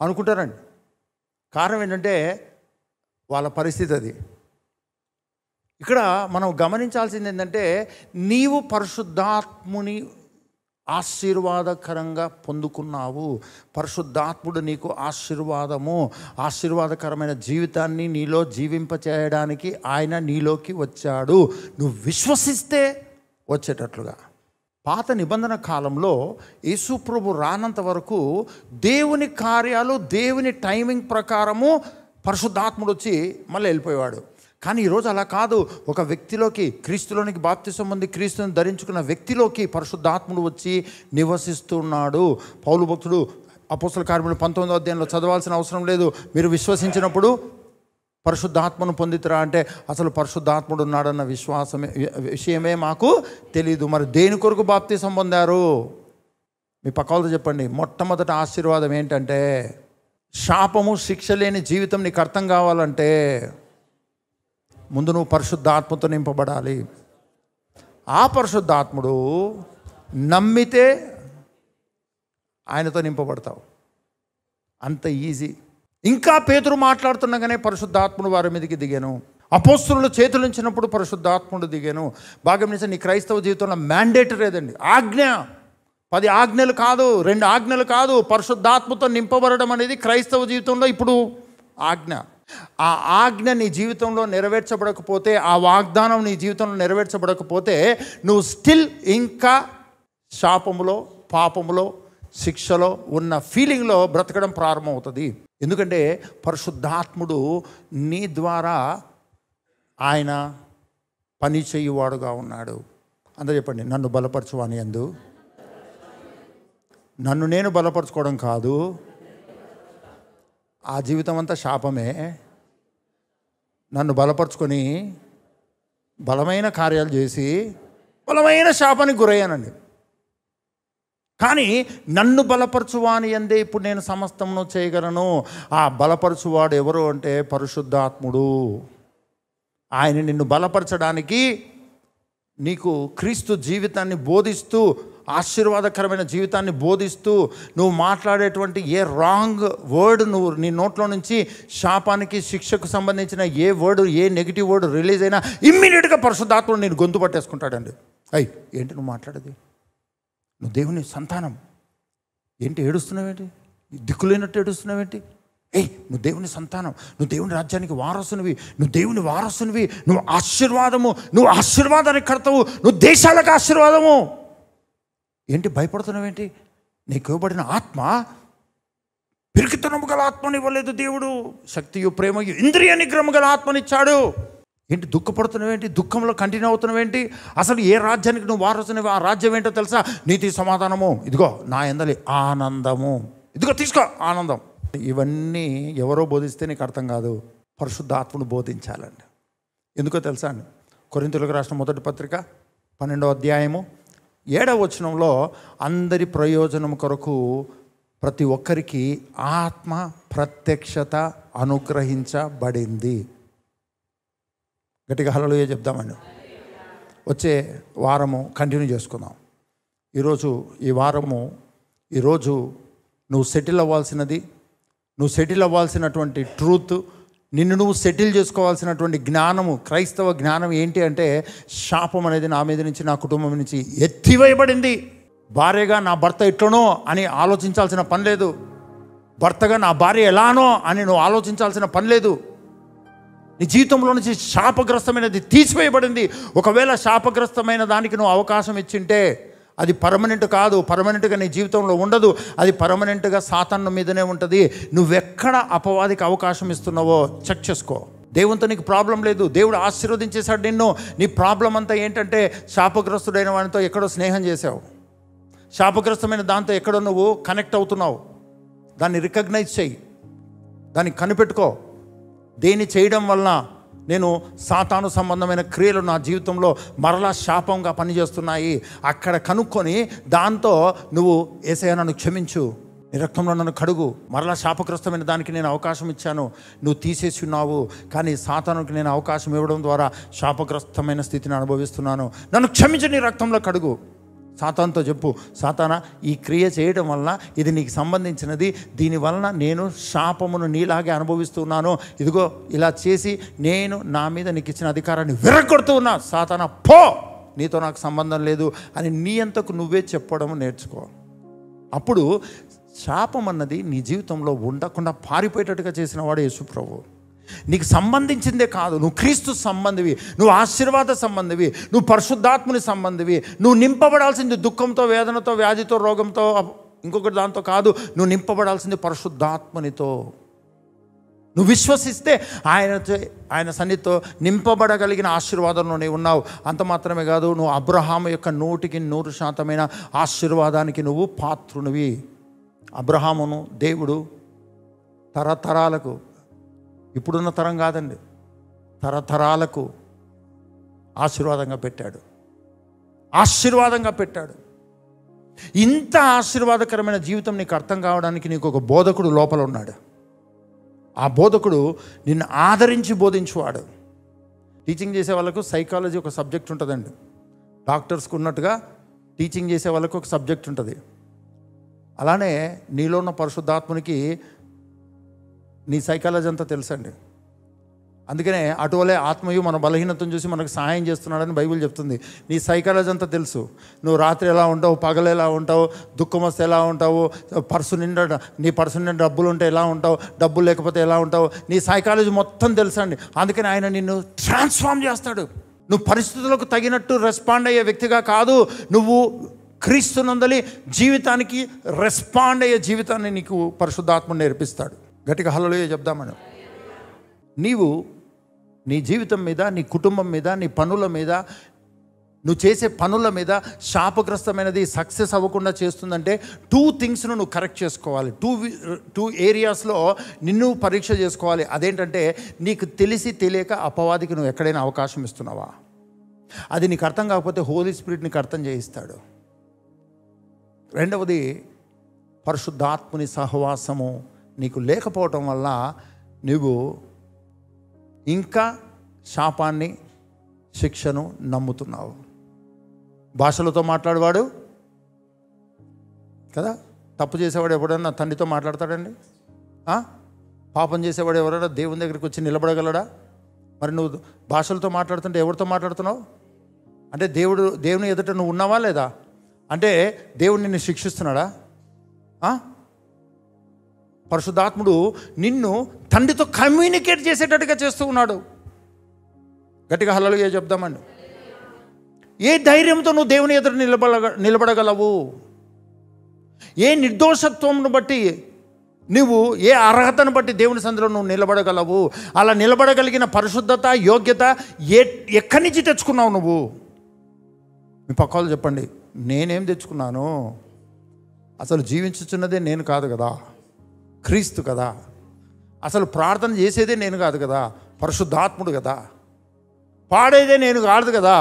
అనుకుంటారండి. కారణం ఏంటంటే వాళ్ళ పరిస్థితి అది. ఇక్కడ మనం గమనించాల్సింది ఏంటంటే, నీవు పరిశుద్ధాత్ముని ఆశీర్వాదకరంగా పొందుకున్నావు. పరిశుద్ధాత్ముడు నీకు ఆశీర్వాదము, ఆశీర్వాదకరమైన జీవితాన్ని నీలో జీవింపచేయడానికి ఆయన నీలోకి వచ్చాడు. నువ్వు విశ్వసిస్తే వచ్చేటట్లుగా. పాత నిబంధన కాలంలో యేసుప్రభు రానంత వరకు దేవుని కార్యాలు, దేవుని టైమింగ్ ప్రకారము పరిశుద్ధాత్ముడు వచ్చి మళ్ళీ వెళ్ళిపోయేవాడు. కానీ ఈరోజు అలా కాదు. ఒక వ్యక్తిలోకి, క్రీస్తులోనికి బాప్తిసం పొంది క్రీస్తుని ధరించుకున్న వ్యక్తిలోకి పరిశుద్ధాత్ముడు వచ్చి నివసిస్తున్నాడు. పౌలు భక్తుడు అపోస్తల కార్యములు 19వ అధ్యాయంలో చదవాల్సిన అవసరం లేదు. మీరు విశ్వసించినప్పుడు పరిశుద్ధాత్మను పొందితురా అంటే, అసలు పరిశుద్ధాత్ముడు ఉన్నాడన్న విషయమే మాకు తెలీదు. మరి దేని కొరకు బాప్తిసం పొందారు? మీ పక్కలతో చెప్పండి. మొట్టమొదటి ఆశీర్వాదం ఏంటంటే, శాపము శిక్ష లేని జీవితం నీకు అర్థం కావాలంటే ముందు నువ్వు పరిశుద్ధాత్మతో నింపబడాలి. ఆ పరిశుద్ధాత్ముడు నమ్మితే ఆయనతో నింపబడతావు. అంత ఈజీ. ఇంకా పేతురు మాట్లాడుతుండగానే పరిశుద్ధాత్ముడు వారి మీదకి దిగాను. అపోస్తలులు చేతులుంచినప్పుడు పరిశుద్ధాత్ముడు దిగాను. భాగం నుంచి నీ క్రైస్తవ జీవితంలో మ్యాండేటరీ ఏదండి, ఆజ్ఞ. 10 ఆజ్ఞలు కాదు, 2 ఆజ్ఞలు కాదు. పరిశుద్ధాత్మతో నింపబడడం అనేది క్రైస్తవ జీవితంలో ఇప్పుడు ఆజ్ఞ. ఆ ఆజ్ఞ నీ జీవితంలో నెరవేర్చబడకపోతే, ఆ వాగ్దానం నీ జీవితంలో నెరవేర్చబడకపోతే, నువ్వు స్టిల్ ఇంకా శాపములో, పాపములో, శిక్షలో ఉన్న ఫీలింగ్లో బ్రతకడం ప్రారంభమవుతుంది. ఎందుకంటే పరిశుద్ధాత్ముడు నీ ద్వారా ఆయన పని చేయువాడుగా ఉన్నాడు. అందరూ చెప్పండి, నన్ను బలపరచువాని యందు. నన్ను నేను బలపరచుకోవడం కాదు, ఆ జీవితం అంతా శాపమే. నన్ను బలపరుచుకొని బలమైన కార్యాలు చేసి బలమైన శాపానికి గురయ్యానండి. కానీ నన్ను బలపరచువాని యందే ఇప్పుడు నేను సమస్తమును చేయగలను. ఆ బలపరచువాడు ఎవరు అంటే పరిశుద్ధాత్ముడు. ఆయన నిన్ను బలపరచడానికి నీకు క్రీస్తు జీవితాన్ని బోధిస్తూ, ఆశీర్వాదకరమైన జీవితాన్ని బోధిస్తూ, నువ్వు మాట్లాడేటువంటి ఏ రాంగ్ వర్డ్ నువ్వు నీ నోట్లో నుంచి శాపానికి, శిక్షకు సంబంధించిన ఏ వర్డ్, ఏ నెగిటివ్ వర్డ్ రిలీజ్ అయినా ఇమ్మీడియట్గా పరిశుద్ధాత్ముడు నేను గొంతు పట్టేసుకుంటాడండి. అయ్యి ఏంటి నువ్వు మాట్లాడేది, నువ్వు దేవుని సంతానం, ఏంటి ఏడుస్తున్నావేంటి, దిక్కులేనట్టు ఏడుస్తున్నావేంటి, నువ్వు దేవుని సంతానం, నువ్వు దేవుని రాజ్యానికి వారసునివి, నువ్వు దేవుని వారసునివి, నువ్వు ఆశీర్వాదము, నువ్వు ఆశీర్వాదానికి కర్తవు, నువ్వు దేశాలకు ఆశీర్వాదము. ఏంటి భయపడుతున్నావేంటి? నీకు ఇవ్వబడిన ఆత్మ పిరికితనము గల ఆత్మని ఇవ్వలేదు దేవుడు, శక్తియు ప్రేమయు ఇంద్రియ నిగ్రహము గల ఆత్మనిచ్చాడు. ఏంటి దుఃఖపడుతున్నావేంటి? దుఃఖంలో కంటిన్యూ అవుతున్నావేంటి? అసలు ఏ రాజ్యానికి నువ్వు వారసునివి? ఆ రాజ్యం ఏంటో తెలుసా? నీతి సమాధానము, ఇదిగో నా యందలి ఆనందము, ఇదిగో తీసుకో ఆనందం. ఇవన్నీ ఎవరో బోధిస్తే నీకు అర్థం కాదు, పరిశుద్ధాత్ముడు బోధించాలండి. ఎందుకో తెలుసా అండి? కొరింథీయులకు రాసిన మొదటి పత్రిక 12వ అధ్యాయము 7వ వచనంలో అందరి ప్రయోజనం కొరకు ప్రతి ఒక్కరికి ఆత్మ ప్రత్యక్షత అనుగ్రహించబడింది. గట్టిగా హల్లెలూయా చెప్దామండి. వచ్చే వారము కంటిన్యూ చేసుకుందాం. ఈరోజు నువ్వు సెటిల్ అవ్వాల్సినది, నువ్వు సెటిల్ అవ్వాల్సినటువంటి ట్రూత్, నిన్ను నువ్వు సెటిల్ చేసుకోవాల్సినటువంటి జ్ఞానము, క్రైస్తవ జ్ఞానం ఏంటి అంటే, శాపం అనేది నా మీద నుంచి, నా కుటుంబం నుంచి ఎత్తివేయబడింది. భార్యగా నా భర్త ఎట్లనో అని ఆలోచించాల్సిన పని లేదు. భర్తగా నా భార్య ఎలానో అని నువ్వు ఆలోచించాల్సిన పని లేదు. నీ జీవితంలో నుంచి శాపగ్రస్తమైనది తీసివేయబడింది. ఒకవేళ శాపగ్రస్తమైన దానికి నువ్వు అవకాశం ఇచ్చింటే అది పర్మనెంట్ కాదు, పర్మనెంట్గా నీ జీవితంలో ఉండదు, అది పర్మనెంట్గా సాతాను మీదనే ఉంటుంది. నువ్వెక్కడ అపవాదికి అవకాశం ఇస్తున్నావో చెక్ చేసుకో. దేవునితో నీకు ప్రాబ్లం లేదు, దేవుడు ఆశీర్వదించేశాడు నిన్ను. నీ ప్రాబ్లం అంతా ఏంటంటే, శాపగ్రస్తుడైన వాడితో ఎక్కడో స్నేహం చేసావు, శాపగ్రస్తమైన దాంతో ఎక్కడో నువ్వు కనెక్ట్ అవుతున్నావు. దాన్ని రికగ్నైజ్ చేయి, దాన్ని కనిపెట్టుకో. దేన్ని చేయడం వలన నేను సాతాను సంబంధమైన క్రియలు నా జీవితంలో మరలా శాపంగా పనిచేస్తున్నాయి, అక్కడ కనుక్కొని దాంతో నువ్వు యేసయ్యా నన్ను క్షమించు, నీ రక్తంలో నన్ను కడుగు, మరలా శాపగ్రస్తమైన దానికి నేను అవకాశం ఇచ్చాను, నువ్వు తీసేసి ఉన్నావు, కానీ సాతానుకి నేను అవకాశం ఇవ్వడం ద్వారా శాపగ్రస్తమైన స్థితిని అనుభవిస్తున్నాను, నన్ను క్షమించి నీ రక్తంలో కడుగు. సాతానుతో చెప్పు, సాతానా, ఈ క్రియ చేయడం వలన ఇది నీకు సంబంధించినది, దీనివలన నేను శాపమును నీలాగే అనుభవిస్తున్నాను, ఇదిగో ఇలా చేసి నేను నా మీద నీకు ఇచ్చిన అధికారాన్ని విరగొడుతూ ఉన్నా, సాతానా పో, నీతో నాకు సంబంధం లేదు అని నీ అంతకు నువ్వే చెప్పడం నేర్చుకో. అప్పుడు శాపం అన్నది నీ జీవితంలో ఉండకుండా పారిపోయేటట్టుగా చేసిన వాడు యేసు ప్రభువు. నీకు సంబంధించిందే కాదు, నువ్వు క్రీస్తు సంబంధివి, నువ్వు ఆశీర్వాద సంబంధివి, నువ్వు పరిశుద్ధాత్ముని సంబంధివి. నువ్వు నింపబడాల్సింది దుఃఖంతో, వేదనతో, వ్యాధితో, రోగంతో, ఇంకొకటి దాంతో కాదు. నువ్వు నింపబడాల్సింది పరిశుద్ధాత్మనితో. నువ్వు విశ్వసిస్తే ఆయన సన్నిధితో నింపబడగలిగిన ఆశీర్వాదంలో నీవు ఉన్నావు. అంత మాత్రమే కాదు, నువ్వు అబ్రహాము యొక్క 100% ఆశీర్వాదానికి నువ్వు పాత్రునివి. అబ్రహామును దేవుడు తరతరాలకు, ఇప్పుడున్న తరం కాదండి, తరతరాలకు ఆశీర్వాదంగా పెట్టాడు. ఇంత ఆశీర్వాదకరమైన జీవితం నీకు అర్థం కావడానికి నీకు ఒక బోధకుడు లోపల ఉన్నాడు. ఆ బోధకుడు నిన్ను ఆదరించి బోధించువాడు. టీచింగ్ చేసే వాళ్ళకు సైకాలజీ ఒక సబ్జెక్ట్ ఉంటుందండి. డాక్టర్స్కి ఉన్నట్టుగా టీచింగ్ చేసే వాళ్ళకు ఒక సబ్జెక్ట్ ఉంటుంది. అలానే నీలో ఉన్న పరిశుద్ధాత్మునికి నీ సైకాలజీ అంతా తెలుసండి. అందుకనే అటువలే ఆత్మయు మన బలహీనతను చూసి మనకు సహాయం చేస్తున్నాడని బైబిల్ చెప్తుంది. నీ సైకాలజీ అంతా తెలుసు. నువ్వు రాత్రి ఎలా ఉంటావు, పగలు ఎలా ఉంటావు, దుఃఖం వస్తే ఎలా ఉంటావు, నీ పర్సు నిండా డబ్బులు ఉంటే ఎలా ఉంటావు, డబ్బులు లేకపోతే ఎలా ఉంటావు, నీ సైకాలజీ మొత్తం తెలుసండి. అందుకని ఆయన నిన్ను ట్రాన్స్ఫార్మ్ చేస్తాడు. నువ్వు పరిస్థితులకు తగినట్టు రెస్పాండ్ అయ్యే వ్యక్తిగా కాదు, నువ్వు క్రీస్తునందలి జీవితానికి రెస్పాండ్ అయ్యే జీవితాన్ని నీకు పరిశుద్ధాత్మ నేర్పిస్తాడు. గట్టిగా హల్లెలూయా చెప్దామని. నీవు నీ జీవితం మీద, నీ కుటుంబం మీద, నీ పనుల మీద, నువ్వు చేసే పనుల మీద శాపగ్రస్తమైనది సక్సెస్ అవ్వకుండా చేస్తుందంటే 2 థింగ్స్ను నువ్వు కరెక్ట్ చేసుకోవాలి. 2 ఏరియాస్లో నిన్ను పరీక్ష చేసుకోవాలి. అదేంటంటే, నీకు తెలిసి తెలియక అపవాదికి నువ్వు ఎక్కడైనా అవకాశం ఇస్తున్నావా? అది నీకు అర్థం కాకపోతే హోలీ స్పిరిట్ నీకు అర్థం చేయిస్తాడు. రెండవది, పరిశుద్ధాత్ముని సహవాసము నీకు లేకపోవటం వల్ల నువ్వు ఇంకా శాపాన్ని, శిక్షను నమ్ముతున్నావు. భాషలతో మాట్లాడేవాడు కదా, తప్పు చేసేవాడు ఎవడన్నా తండ్రితో మాట్లాడతాడండి? పాపం చేసేవాడు ఎవరైనా దేవుని దగ్గరికి వచ్చి నిలబడగలడా? మరి నువ్వు భాషలతో మాట్లాడుతుంటే ఎవరితో మాట్లాడుతున్నావు? అంటే దేవుని ఎదుట నువ్వు ఉన్నావా లేదా? అంటే దేవుడు నిన్ను శిక్షిస్తున్నాడా? పరిశుద్ధాత్ముడు నిన్ను తండ్రితో కమ్యూనికేట్ చేసేటట్టుగా చేస్తూ ఉన్నాడు. గట్టిగా హల్లెలూయా చెప్దామండి. ఏ ధైర్యంతో నువ్వు దేవుని ఎదుట నిలబడగలవు? ఏ నిర్దోషత్వంను బట్టి నువ్వు ఏ అర్హతను బట్టి దేవుని సన్నిధిలో నువ్వు నిలబడగలవు? అలా నిలబడగలిగిన పరిశుద్ధత, యోగ్యత ఎక్కడి నుంచి తెచ్చుకున్నావు నువ్వు? మీ పక్కవాళ్ళు చెప్పండి. నేనేం తెచ్చుకున్నాను? అసలు జీవించుచున్నదే నేను కాదు కదా, క్రీస్తు కదా. అసలు ప్రార్థన చేసేదే నేను కాదు కదా, పరిశుద్ధాత్ముడు కదా. పాడేదే నేను కాదు కదా,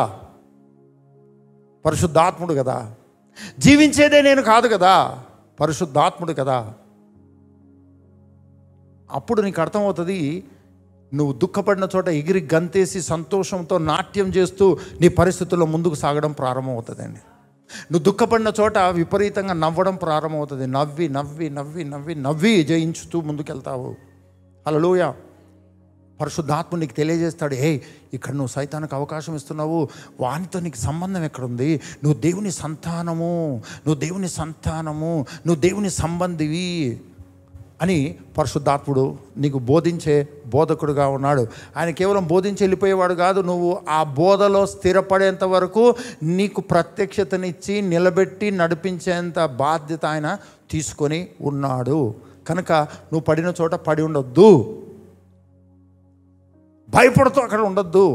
పరిశుద్ధాత్ముడు కదా. జీవించేదే నేను కాదు కదా, పరిశుద్ధాత్ముడు కదా. అప్పుడు నీకు అర్థమవుతుంది, నువ్వు దుఃఖపడిన చోట ఎగిరి గంతేసి సంతోషంతో నాట్యం చేస్తూ నీ పరిస్థితుల్లో ముందుకు సాగడం ప్రారంభమవుతుందండి. నువ్వు దుఃఖపడిన చోట విపరీతంగా నవ్వడం ప్రారంభమవుతుంది. నవ్వి నవ్వి నవ్వి నవ్వి నవ్వి జయించుతూ ముందుకెళ్తావు. హల్లెలూయా. పరిశుద్ధాత్మ నీకు తెలియజేస్తాడు, హే ఇక్కడ నువ్వు సైతానికి అవకాశం ఇస్తున్నావు, వానితో నీకు సంబంధం ఎక్కడుంది? నువ్వు దేవుని సంతానము, నువ్వు దేవుని సంతానము, నువ్వు దేవుని సంబంధివి అని పరిశుద్ధాత్ముడు నీకు బోధించే బోధకుడుగా ఉన్నాడు. ఆయన కేవలం బోధించి వెళ్ళిపోయేవాడు కాదు, నువ్వు ఆ బోధలో స్థిరపడేంత వరకు నీకు ప్రత్యక్షతనిచ్చి నిలబెట్టి నడిపించేంత బాధ్యత ఆయన తీసుకొని ఉన్నాడు. కనుక నువ్వు పడిన చోట పడి ఉండొద్దు, భయపడుతూ అక్కడ ఉండొద్దు.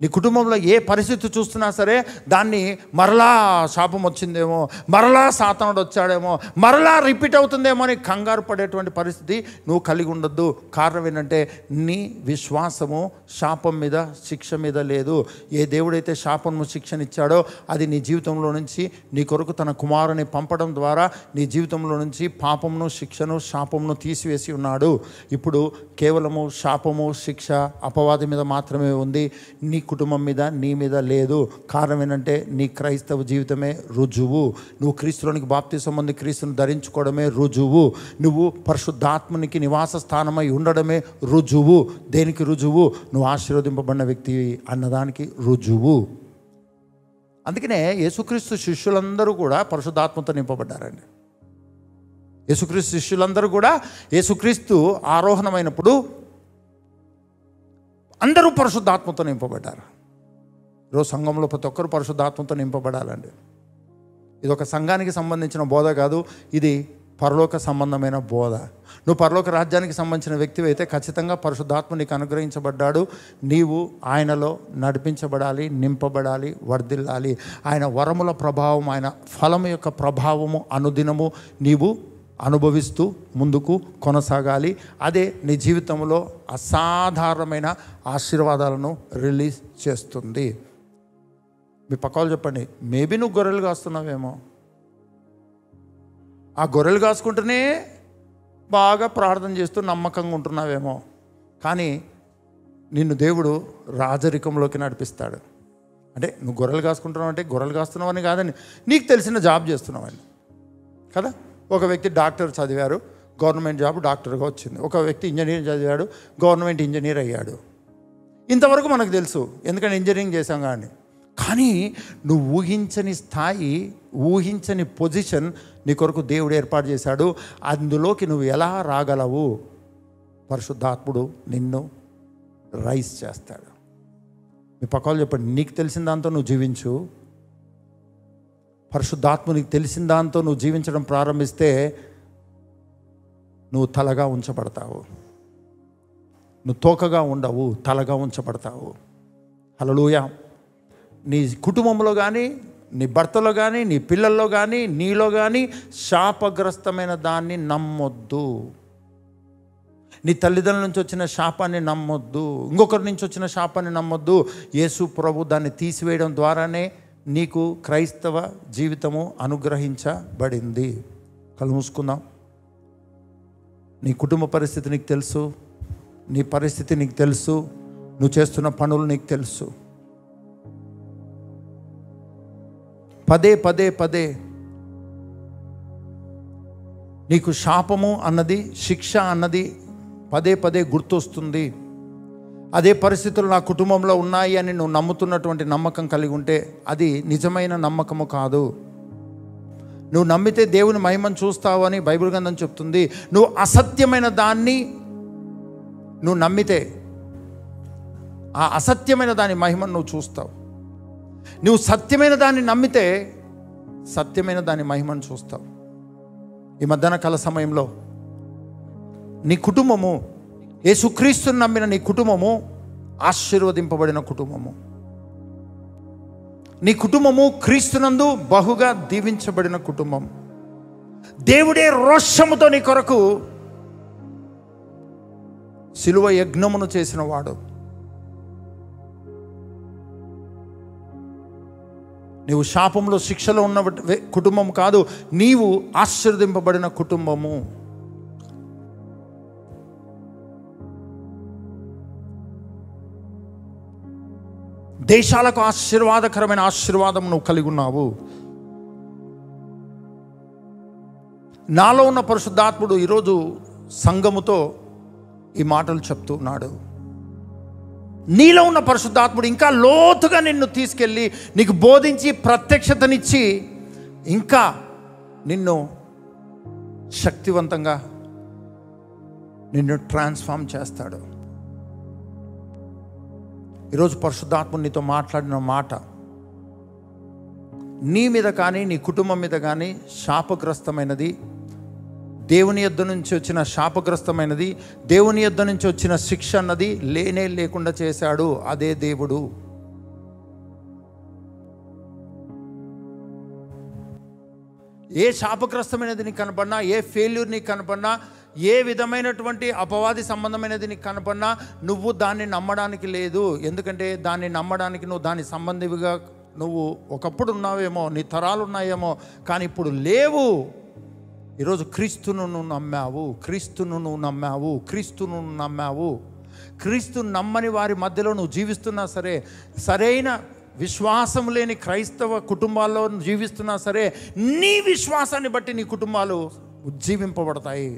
నీ కుటుంబంలో ఏ పరిస్థితి చూస్తున్నా సరే దాన్ని మరలా శాపం వచ్చిందేమో, మరలా సాతానుడు వచ్చాడేమో, మరలా రిపీట్ అవుతుందేమో అని కంగారు పడేటువంటి పరిస్థితి నువ్వు కలిగి ఉండొద్దు. కారణం ఏంటంటే నీ విశ్వాసము శాపం మీద, శిక్ష మీద లేదు. ఏ దేవుడైతే శాపము శిక్షనిచ్చాడో అది నీ జీవితంలో నుంచి నీ కొరకు తన కుమారుని పంపడం ద్వారా నీ జీవితంలో నుంచి పాపమును, శిక్షను, శాపమును తీసివేసి ఉన్నాడు. ఇప్పుడు కేవలము శాపము, శిక్ష అపవాది మీద మాత్రమే ఉంది, నీ కుటుంబం మీద, నీ మీద లేదు. కారణం ఏంటంటే నీ క్రైస్తవ జీవితమే రుజువు. నువ్వు క్రీస్తులోనికి బాప్తిసం పొంది క్రీస్తుని ధరించుకోవడమే రుజువు. నువ్వు పరిశుద్ధాత్మనికి నివాస స్థానమై ఉండడమే రుజువు. దేనికి రుజువు? నువ్వు ఆశీర్వదింపబడిన వ్యక్తి అన్నదానికి రుజువు. అందుకనే యేసుక్రీస్తు శిష్యులందరూ కూడా పరిశుద్ధాత్మతో నింపబడ్డారండి. యేసుక్రీస్తు శిష్యులందరూ కూడా యేసుక్రీస్తు ఆరోహణమైనప్పుడు అందరూ పరిశుద్ధాత్మతో నింపబడ్డారు. ఈరోజు సంఘంలో ప్రతి ఒక్కరు పరిశుద్ధాత్మతో నింపబడాలండి. ఇది ఒక సంఘానికి సంబంధించిన బోధ కాదు, ఇది పరలోక సంబంధమైన బోధ. నువ్వు పరలోక రాజ్యానికి సంబంధించిన వ్యక్తివి అయితే ఖచ్చితంగా పరిశుద్ధాత్మ నీకు అనుగ్రహించబడ్డాడు. నీవు ఆయనలో నడిపించబడాలి, నింపబడాలి, వర్ధిల్లాలి. ఆయన వరముల ప్రభావం, ఆయన ఫలం యొక్క ప్రభావము అనుదినము నీవు అనుభవిస్తూ ముందుకు కొనసాగాలి. అదే నీ జీవితంలో అసాధారణమైన ఆశీర్వాదాలను రిలీజ్ చేస్తుంది. మీ పక్కవాళ్ళు చెప్పండి, మేబీ నువ్వు గొర్రెలు కాస్తున్నావేమో, ఆ గొర్రెలు కాసుకుంటూనే బాగా ప్రార్థన చేస్తూ నమ్మకంగా ఉంటున్నావేమో, కానీ నిన్ను దేవుడు రాజరికంలోకి నడిపిస్తాడు. అంటే నువ్వు గొర్రెలు కాసుకుంటున్నావు అంటే గొర్రెలు కాస్తున్నావని కాదని, నీకు తెలిసిన జాబ్ చేస్తున్నావని కదా. ఒక వ్యక్తి డాక్టర్ చదివారు, గవర్నమెంట్ జాబ్ డాక్టర్గా వచ్చింది. ఒక వ్యక్తి ఇంజనీరింగ్ చదివాడు, గవర్నమెంట్ ఇంజనీర్ అయ్యాడు. ఇంతవరకు మనకు తెలుసు, ఎందుకంటే ఇంజనీరింగ్ చేసాం. కానీ నువ్వు ఊహించని స్థాయి, ఊహించని పొజిషన్ నీ కొరకు దేవుడు ఏర్పాటు చేశాడు. అందులోకి నువ్వు ఎలా రాగలవు? పరిశుద్ధాత్ముడు నిన్ను రైజ్ చేస్తాడు. మీ పక్కవాళ్ళు చెప్పండి, నీకు తెలిసిన దాంతో నువ్వు జీవించు. పరిశుద్ధాత్మ నీకు తెలిసిన దాంతో నువ్వు జీవించడం ప్రారంభిస్తే నువ్వు తలగా ఉంచబడతావు. నువ్వు తోకగా ఉండవు, తలగా ఉంచబడతావు. హల్లెలూయా. నీ కుటుంబంలో కానీ, నీ భర్తలో కానీ, నీ పిల్లల్లో కానీ, నీలో కానీ శాపగ్రస్తమైన దాన్ని నమ్మొద్దు. నీ తల్లిదండ్రుల నుంచి వచ్చిన శాపాన్ని నమ్మొద్దు, ఇంకొకరి నుంచి వచ్చిన శాపాన్ని నమ్మొద్దు. యేసు ప్రభు దాన్ని తీసివేయడం ద్వారానే నీకు క్రైస్తవ జీవితము అనుగ్రహించబడింది. కళ్ళు మూసుకుందాం. నీ కుటుంబ పరిస్థితి నీకు తెలుసు, నీ పరిస్థితి నీకు తెలుసు, నువ్వు చేస్తున్న పనులు నీకు తెలుసు. పదే పదే పదే నీకు శాపము అన్నది, శిక్ష అన్నది పదే పదే గుర్తొస్తుంది. అదే పరిస్థితులు నా కుటుంబంలో ఉన్నాయి అని నువ్వు నమ్ముతున్నటువంటి నమ్మకం కలిగి ఉంటే అది నిజమైన నమ్మకము కాదు. నువ్వు నమ్మితే దేవుని మహిమను చూస్తావు అని బైబిల్ గ్రంథం చెప్తుంది. నువ్వు అసత్యమైన దాన్ని నువ్వు నమ్మితే ఆ అసత్యమైన దాని మహిమను నువ్వు చూస్తావు. నువ్వు సత్యమైన దాన్ని నమ్మితే సత్యమైన దాని మహిమను చూస్తావు. ఈ మధ్యాహ్న కాల సమయంలో నీ కుటుంబము, యేసుక్రీస్తుని నమ్మిన నీ కుటుంబము ఆశీర్వదింపబడిన కుటుంబము. నీ కుటుంబము క్రీస్తునందు బహుగా దీవించబడిన కుటుంబం. దేవుడే రోషముతో నీ కొరకు శిలువ యజ్ఞమును చేసిన వాడు. నీవు శాపంలో శిక్షలో ఉన్న కుటుంబం కాదు, నీవు ఆశీర్వదింపబడిన కుటుంబము. దేశాలకు ఆశీర్వాదకరమైన ఆశీర్వాదం నువ్వు కలిగి ఉన్నావు. నాలో ఉన్న పరిశుద్ధాత్ముడు ఈరోజు సంఘముతో ఈ మాటలు చెప్తున్నాడు. నీలో ఉన్న పరిశుద్ధాత్ముడు ఇంకా లోతుగా నిన్ను తీసుకెళ్ళి నీకు బోధించి ప్రత్యక్షతనిచ్చి ఇంకా నిన్ను శక్తివంతంగా నిన్ను ట్రాన్స్ఫార్మ్ చేస్తాడు. ఈరోజు పరిశుద్ధాత్ముడు నీతో మాట్లాడిన మాట నీ మీద కానీ నీ కుటుంబం మీద కానీ శాపగ్రస్తమైనది, దేవుని యొద్ద నుంచి వచ్చిన శాపగ్రస్తమైనది, దేవుని యొద్ద నుంచి వచ్చిన శిక్ష అన్నది లేనే లేకుండా చేశాడు అదే దేవుడు. ఏ శాపగ్రస్తమైనది నీకు కనపడినా, ఏ ఫెయిల్యూర్ నీకు కనపడినా, ఏ విధమైనటువంటి అపవాది సంబంధమైనది నీకు కనపడినా నువ్వు దాన్ని నమ్మడానికి లేదు. ఎందుకంటే దాన్ని నమ్మడానికి నువ్వు దాని సంబంధిగా నువ్వు ఒకప్పుడు ఉన్నావేమో, నీ తరాలు ఉన్నాయేమో, కానీ ఇప్పుడు లేవు. ఈరోజు క్రీస్తును నువ్వు నమ్మావు, క్రీస్తును నువ్వు నమ్మావు, క్రీస్తును నువ్వు నమ్మావు. క్రీస్తును నమ్మని వారి మధ్యలో నువ్వు జీవిస్తున్నా సరే, సరైన విశ్వాసం లేని క్రైస్తవ కుటుంబాల్లో జీవిస్తున్నా సరే, నీ విశ్వాసాన్ని బట్టి నీ కుటుంబాలు ఉజ్జీవింపబడతాయి.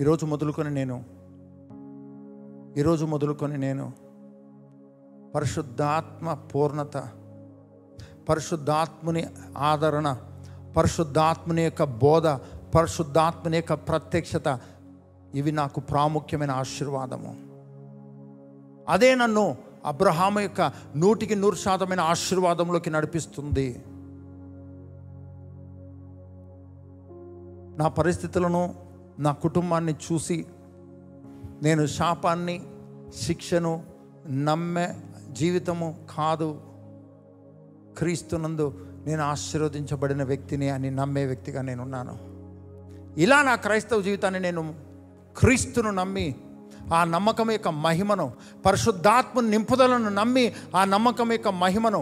ఈరోజు మొదలుకొని నేను పరిశుద్ధాత్మ పూర్ణత, పరిశుద్ధాత్ముని ఆదరణ, పరిశుద్ధాత్ముని యొక్క బోధ, పరిశుద్ధాత్ముని యొక్క ప్రత్యక్షత, ఇవి నాకు ప్రాముఖ్యమైన ఆశీర్వాదము. అదే నన్ను అబ్రహాము యొక్క 100% ఆశీర్వాదంలోకి నడిపిస్తుంది. నా పరిస్థితులను, నా కుటుంబాన్ని చూసి నేను శాపాన్ని, శిక్షను నమ్మే జీవితము కాదు, క్రీస్తునందు నేను ఆశీర్వదించబడిన వ్యక్తిని అని నమ్మే వ్యక్తిగా నేనున్నాను. ఇలా నా క్రైస్తవ జీవితాన్ని నేను క్రీస్తును నమ్మి ఆ నమ్మకం యొక్క మహిమను, పరిశుద్ధాత్మ నింపుదలను నమ్మి ఆ నమ్మకం యొక్క మహిమను,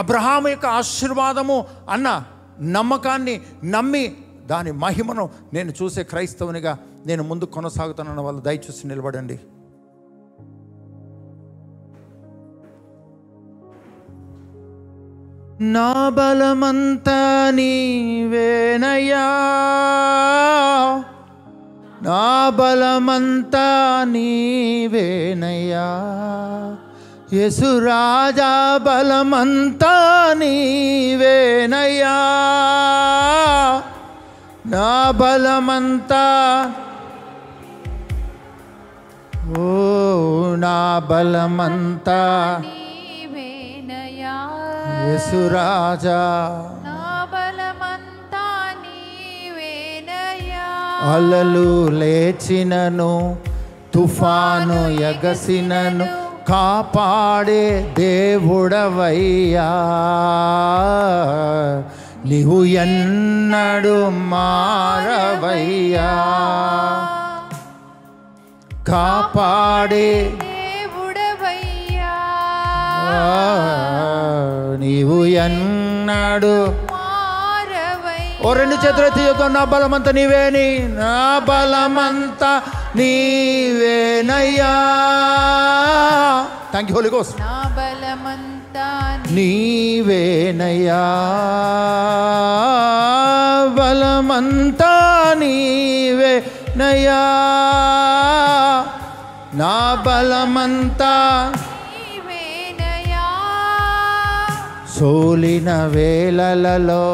అబ్రహాము యొక్క ఆశీర్వాదము అన్న నమ్మకాన్ని నమ్మి దాని మహిమను నేను చూసే క్రైస్తవునిగా నేను ముందు కొనసాగుతానన్న వాళ్ళు దయచేసి నిలబడండి. నా బలమంతా నీవేనయ్యా, నా బలమంతా నీవేనయ్యా, యేసు రాజా బలమంతా నీవేనయ్యా, నా బలమంతా, ఓ నా బలమంతా నీవేనయ్యా, యేసు రాజా, నా బలమంతా నీవేనయ్యా, అలలు లేచినను తుఫాను ఎగసినను కాపాడే దేవుడవయ్యా, నీవు ఎన్నడు మారవయ్యా, కాపాడే దేవుడవయ్యా, నీవు ఎన్నడు మారవయ్యా. ఓ రెండు చేతులు ఎత్తి చెప్తాం, నా బలమంతా నీవేని, నా బలమంతా నీవేనయ్యా. Thank you Holy Ghost. నా బలమంతా నీవేనయ్యా, బలమంతా నీవేనయ్యా, నా బలమంతా నీవేనయ్యా, సోలిన వేళలలో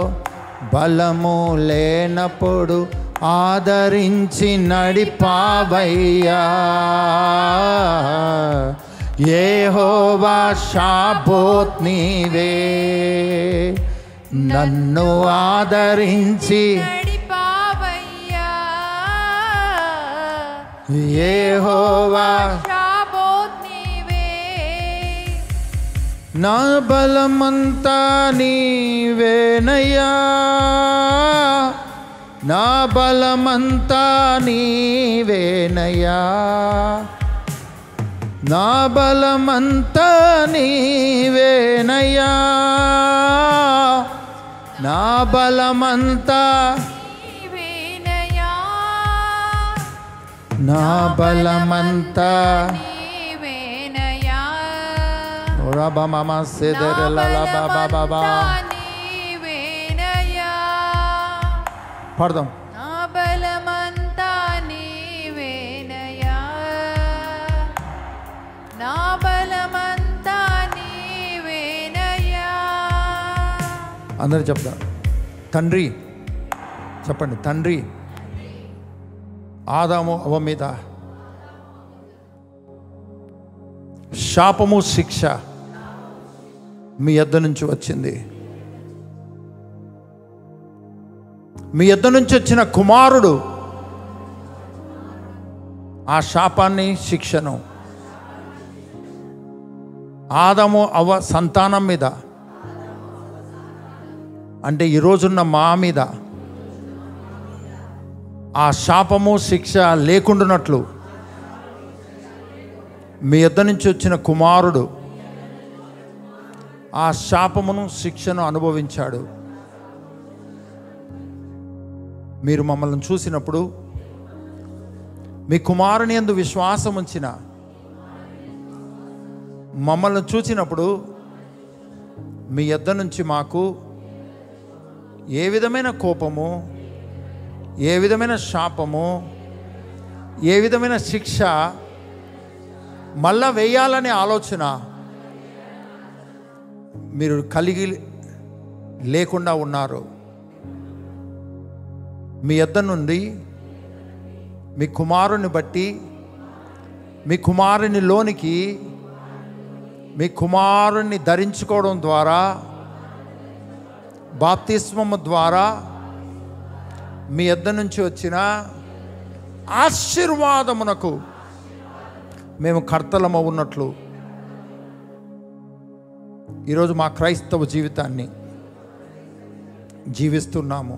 బలము లేనప్పుడు ఆదరించి నడిపావయ్యా, యెహోవా షాబోత్ నీవే, నన్ను ఆదరించి నడిపావయ్యా. యెహోవా షాబోత్ నీవే, నా బలమంతా నీవేనయ్యా, నా బలమంతా నీవేనయ్యా, నా బలమంతా నీవేనయ్యా, నా బలమంతా నీవేనయ్యా, నా బలమంతా నీవేనయ్యా, రాబా మామా సెదరలా బాబా బాబా నీవేనయ్యా, పాడదాం. నా బలమంతా నీవేనయ్యా, నా బలమంతా నీవేనయ్యా. అందరూ చెప్తాం. తండ్రి చెప్పండి. తండ్రి ఆదాము అవ్వ మీద శాపము శిక్ష మీ యొద్ద నుంచి వచ్చింది. మీ యొద్ద నుంచి వచ్చిన కుమారుడు ఆ శాపాన్ని శిక్షను ఆదాము అవ్వ సంతానం మీద, అంటే ఈరోజున్న మా మీద ఆ శాపము శిక్ష లేకుండానట్లు మీ యొద్ద నుంచి వచ్చిన కుమారుడు ఆ శాపమును శిక్షను అనుభవించాడు. మీరు మమ్మల్ని చూసినప్పుడు మీ కుమారుని యందు విశ్వాసం ఉంచిన మమ్మల్ని చూసినప్పుడు మీ యొద్ద నుంచి మాకు ఏ విధమైన కోపము, ఏ విధమైన శాపము, ఏ విధమైన శిక్ష మళ్ళా వేయాలనే ఆలోచన మీరు కలిగి లేకుండా ఉన్నారు. మీ యొద్ద నుండి మీ కుమారుని బట్టి, మీ కుమారుని లోనికి, మీ కుమారుని ధరించుకోవడం ద్వారా, బాప్తిస్మము ద్వారా మీ యొద్ద నుంచి వచ్చిన ఆశీర్వాదమునకు మేము కర్తలము ఉన్నట్లు ఈరోజు మా క్రైస్తవ జీవితాన్ని జీవిస్తున్నాము.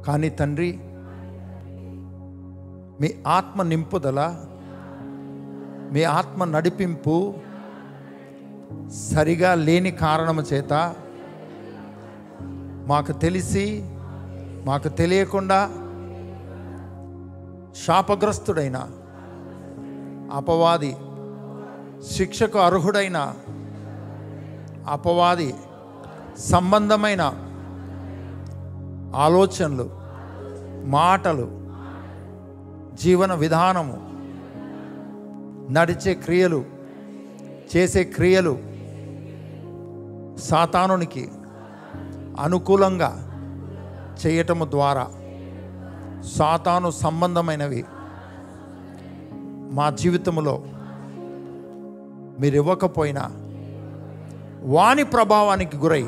కానీ తండ్రి, మీ ఆత్మ నింపుదల, మీ ఆత్మ నడిపింపు సరిగా లేని కారణము చేత మాకు తెలిసి మాకు తెలియకుండా శాపగ్రస్తుడైన అపవాది, శిక్షకు అర్హుడైన అపవాది సంబంధమైన ఆలోచనలు, మాటలు, జీవన విధానము, నడిచే క్రియలు, చేసే క్రియలు సాతానునికి అనుకూలంగా చేయటము ద్వారా సాతాను సంబంధమైనవి మా జీవితంలో మీరు ఇవ్వకపోయినా వాని ప్రభావానికి గురై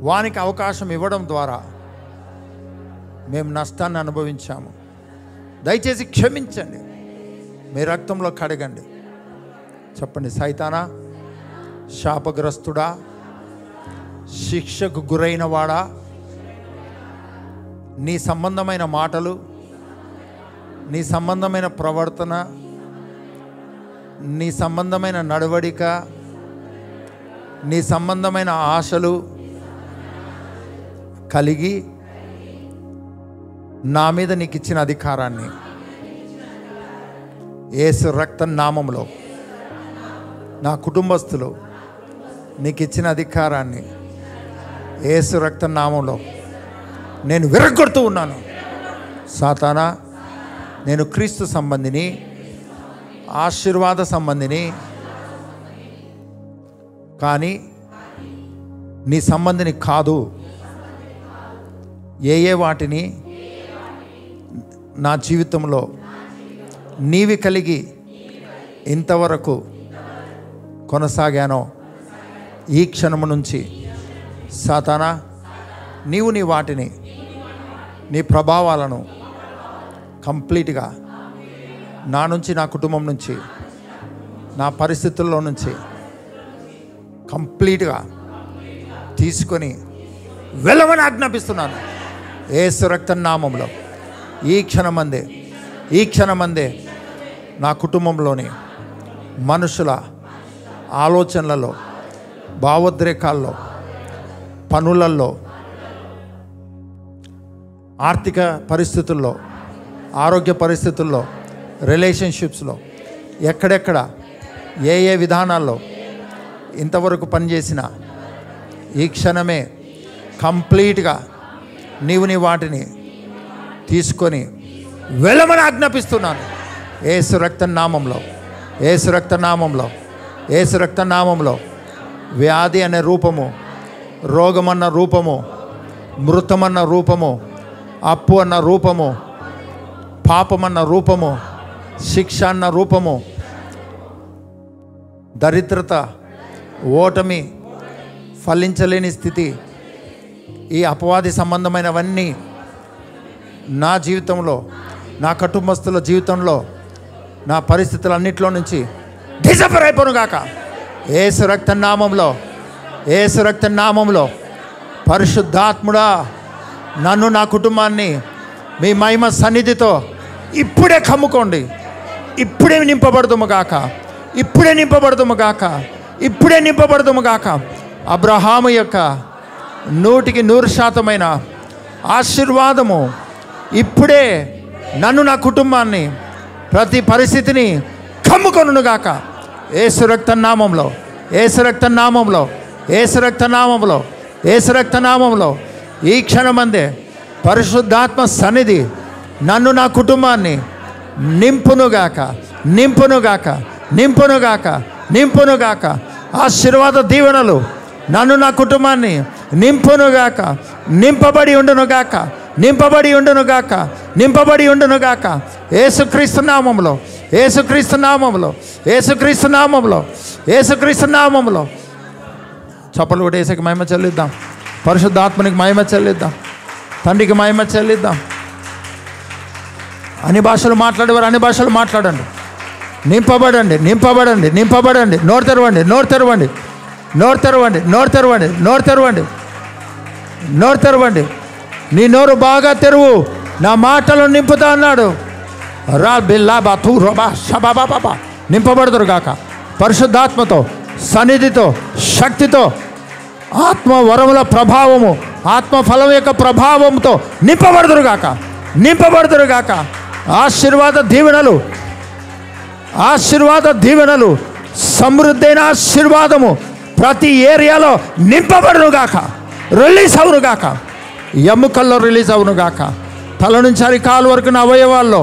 వానికి అవకాశం ఇవ్వడం ద్వారా మేము నష్టాన్ని అనుభవించాము. దయచేసి క్షమించండి, మీ రక్తంలో కడగండి. చెప్పండి. సైతానా, శాపగ్రస్తుడా, శిక్షకు గురైన వాడా, నీ సంబంధమైన మాటలు, నీ సంబంధమైన ప్రవర్తన, నీ సంబంధమైన నడవడిక, నీ సంబంధమైన ఆశలు కలిగి నా మీద నీకు ఇచ్చిన అధికారాన్ని యేసు రక్త నామములో నా కుటుంబస్తులు నీకు ఇచ్చిన అధికారాన్ని యేసు రక్త నామంలో నేను విరగొడుతూ ఉన్నాను. సాతానా, నేను క్రీస్తు సంబంధిని, ఆశీర్వాద సంబంధిని, కానీ నీ సంబంధిని కాదు. ఏ వాటిని నా జీవితంలో నీవి కలిగి ఇంతవరకు కొనసాగానో ఈ క్షణము నుంచి సాతానా నీవు నీ వాటిని నీ ప్రభావాలను కంప్లీట్గా నా నుంచి, నా కుటుంబం నుంచి, నా పరిస్థితుల్లో నుంచి కంప్లీట్గా తీసుకొని వెళ్ళమని ఆజ్ఞాపిస్తున్నాను యేసు రక్త నామములో. ఈ క్షణమందే నా కుటుంబంలోని మనుషుల ఆలోచనలలో, భావోద్రేకాల్లో, పనులలో, ఆర్థిక పరిస్థితుల్లో, ఆరోగ్య పరిస్థితుల్లో, రిలేషన్షిప్స్లో, ఎక్కడెక్కడ ఏ ఏ విధానాల్లో ఇంతవరకు పనిచేసిన ఈ క్షణమే కంప్లీట్గా నీవు నీ వాటిని తీసుకొని వెళ్ళమని ఆజ్ఞాపిస్తున్నాను యేసు రక్త నామంలో. యేసు రక్త నామంలో, యేసు రక్త నామంలో. వ్యాధి అనే రూపము, రోగమన్న రూపము, మృతమన్న రూపము, అప్పు అన్న రూపము, పాపమన్న రూపము, శిక్ష అన్న రూపము, దరిద్రత, ఓటమి, ఫలించలేని స్థితి, ఈ అపవాది సంబంధమైనవన్నీ నా జీవితంలో, నా కుటుంబస్తుల జీవితంలో, నా పరిస్థితులన్నింటిలో నుంచి డిసపర్ అయిపోనుగాక యేసు రక్త నామంలో. యేసు రక్త నామంలో. పరిశుద్ధాత్ముడా, నన్ను, నా కుటుంబాన్ని మీ మహిమ సన్నిధితో ఇప్పుడే కమ్ముకోండి. ఇప్పుడే నింపబడదుముగాక, ఇప్పుడే నింపబడదుముగాక, ఇప్పుడే నింపబడదుముగాక. అబ్రహాము యొక్క 100% ఆశీర్వాదము ఇప్పుడే నన్ను, నా కుటుంబాన్ని, ప్రతి పరిస్థితిని కమ్ముకొనుగాక యేసు రక్త నామంలో. యేసు రక్త నామంలో. యేసు రక్త నామంలో. యేసు రక్త నామంలో. ఈ క్షణమందే పరిశుద్ధాత్మ సన్నిధి నన్ను, నా కుటుంబాన్ని నింపునుగాక, నింపునుగాక, నింపునుగాక, నింపునుగాక. ఆశీర్వాద దీవెనలు నన్ను, నా కుటుంబాన్ని నింపునుగాక, నింపబడి ఉండునుగాక, నింపబడి ఉండునుగాక, నింపబడి ఉండునుగాక యేసుక్రీస్తు నామములో, యేసుక్రీస్తు నామములో, యేసుక్రీస్తు నామములో, యేసుక్రీస్తు నామములో. చప్పలు కూడా యేసుకి మహిమ చెల్లిద్దాం. పరిశుద్ధాత్మనికి మహిమ చెల్లిద్దాం. తండ్రికి మహిమ చెల్లిద్దాం. అన్ని భాషలు మాట్లాడేవారు అన్ని భాషలు మాట్లాడండి. నింపబడండి, నింపబడండి, నింపబడండి. నోరు తెరవండి, నోరు తెరవండి, నోరు తెరవండి, నోరు తెరవండి, నోరు తెరవండి, నోరు తెరవండి. నీ నోరు బాగా తెరువు, నా మాటలు నింపుతా అన్నాడు. రా బిల్లా బా తూ రోబా షబాబా బాబా. నింపబడదురుగాక పరిశుద్ధాత్మతో, సన్నిధితో, శక్తితో, ఆత్మ వరముల ప్రభావము, ఆత్మ ఫలం యొక్క ప్రభావంతో నింపబడదురుగాక, నింపబడదురుగాక. ఆశీర్వాద దీవెనలు, ఆశీర్వాద దీవెనలు, సమృద్ధైన ఆశీర్వాదము ప్రతి ఏరియాలో నింపబడునుగాక, రిలీజ్ అవునుగాక. ఎముకల్లో రిలీజ్ అవునుగాక. తల నుంచి అరికాలు వరకు నా అవయవాల్లో,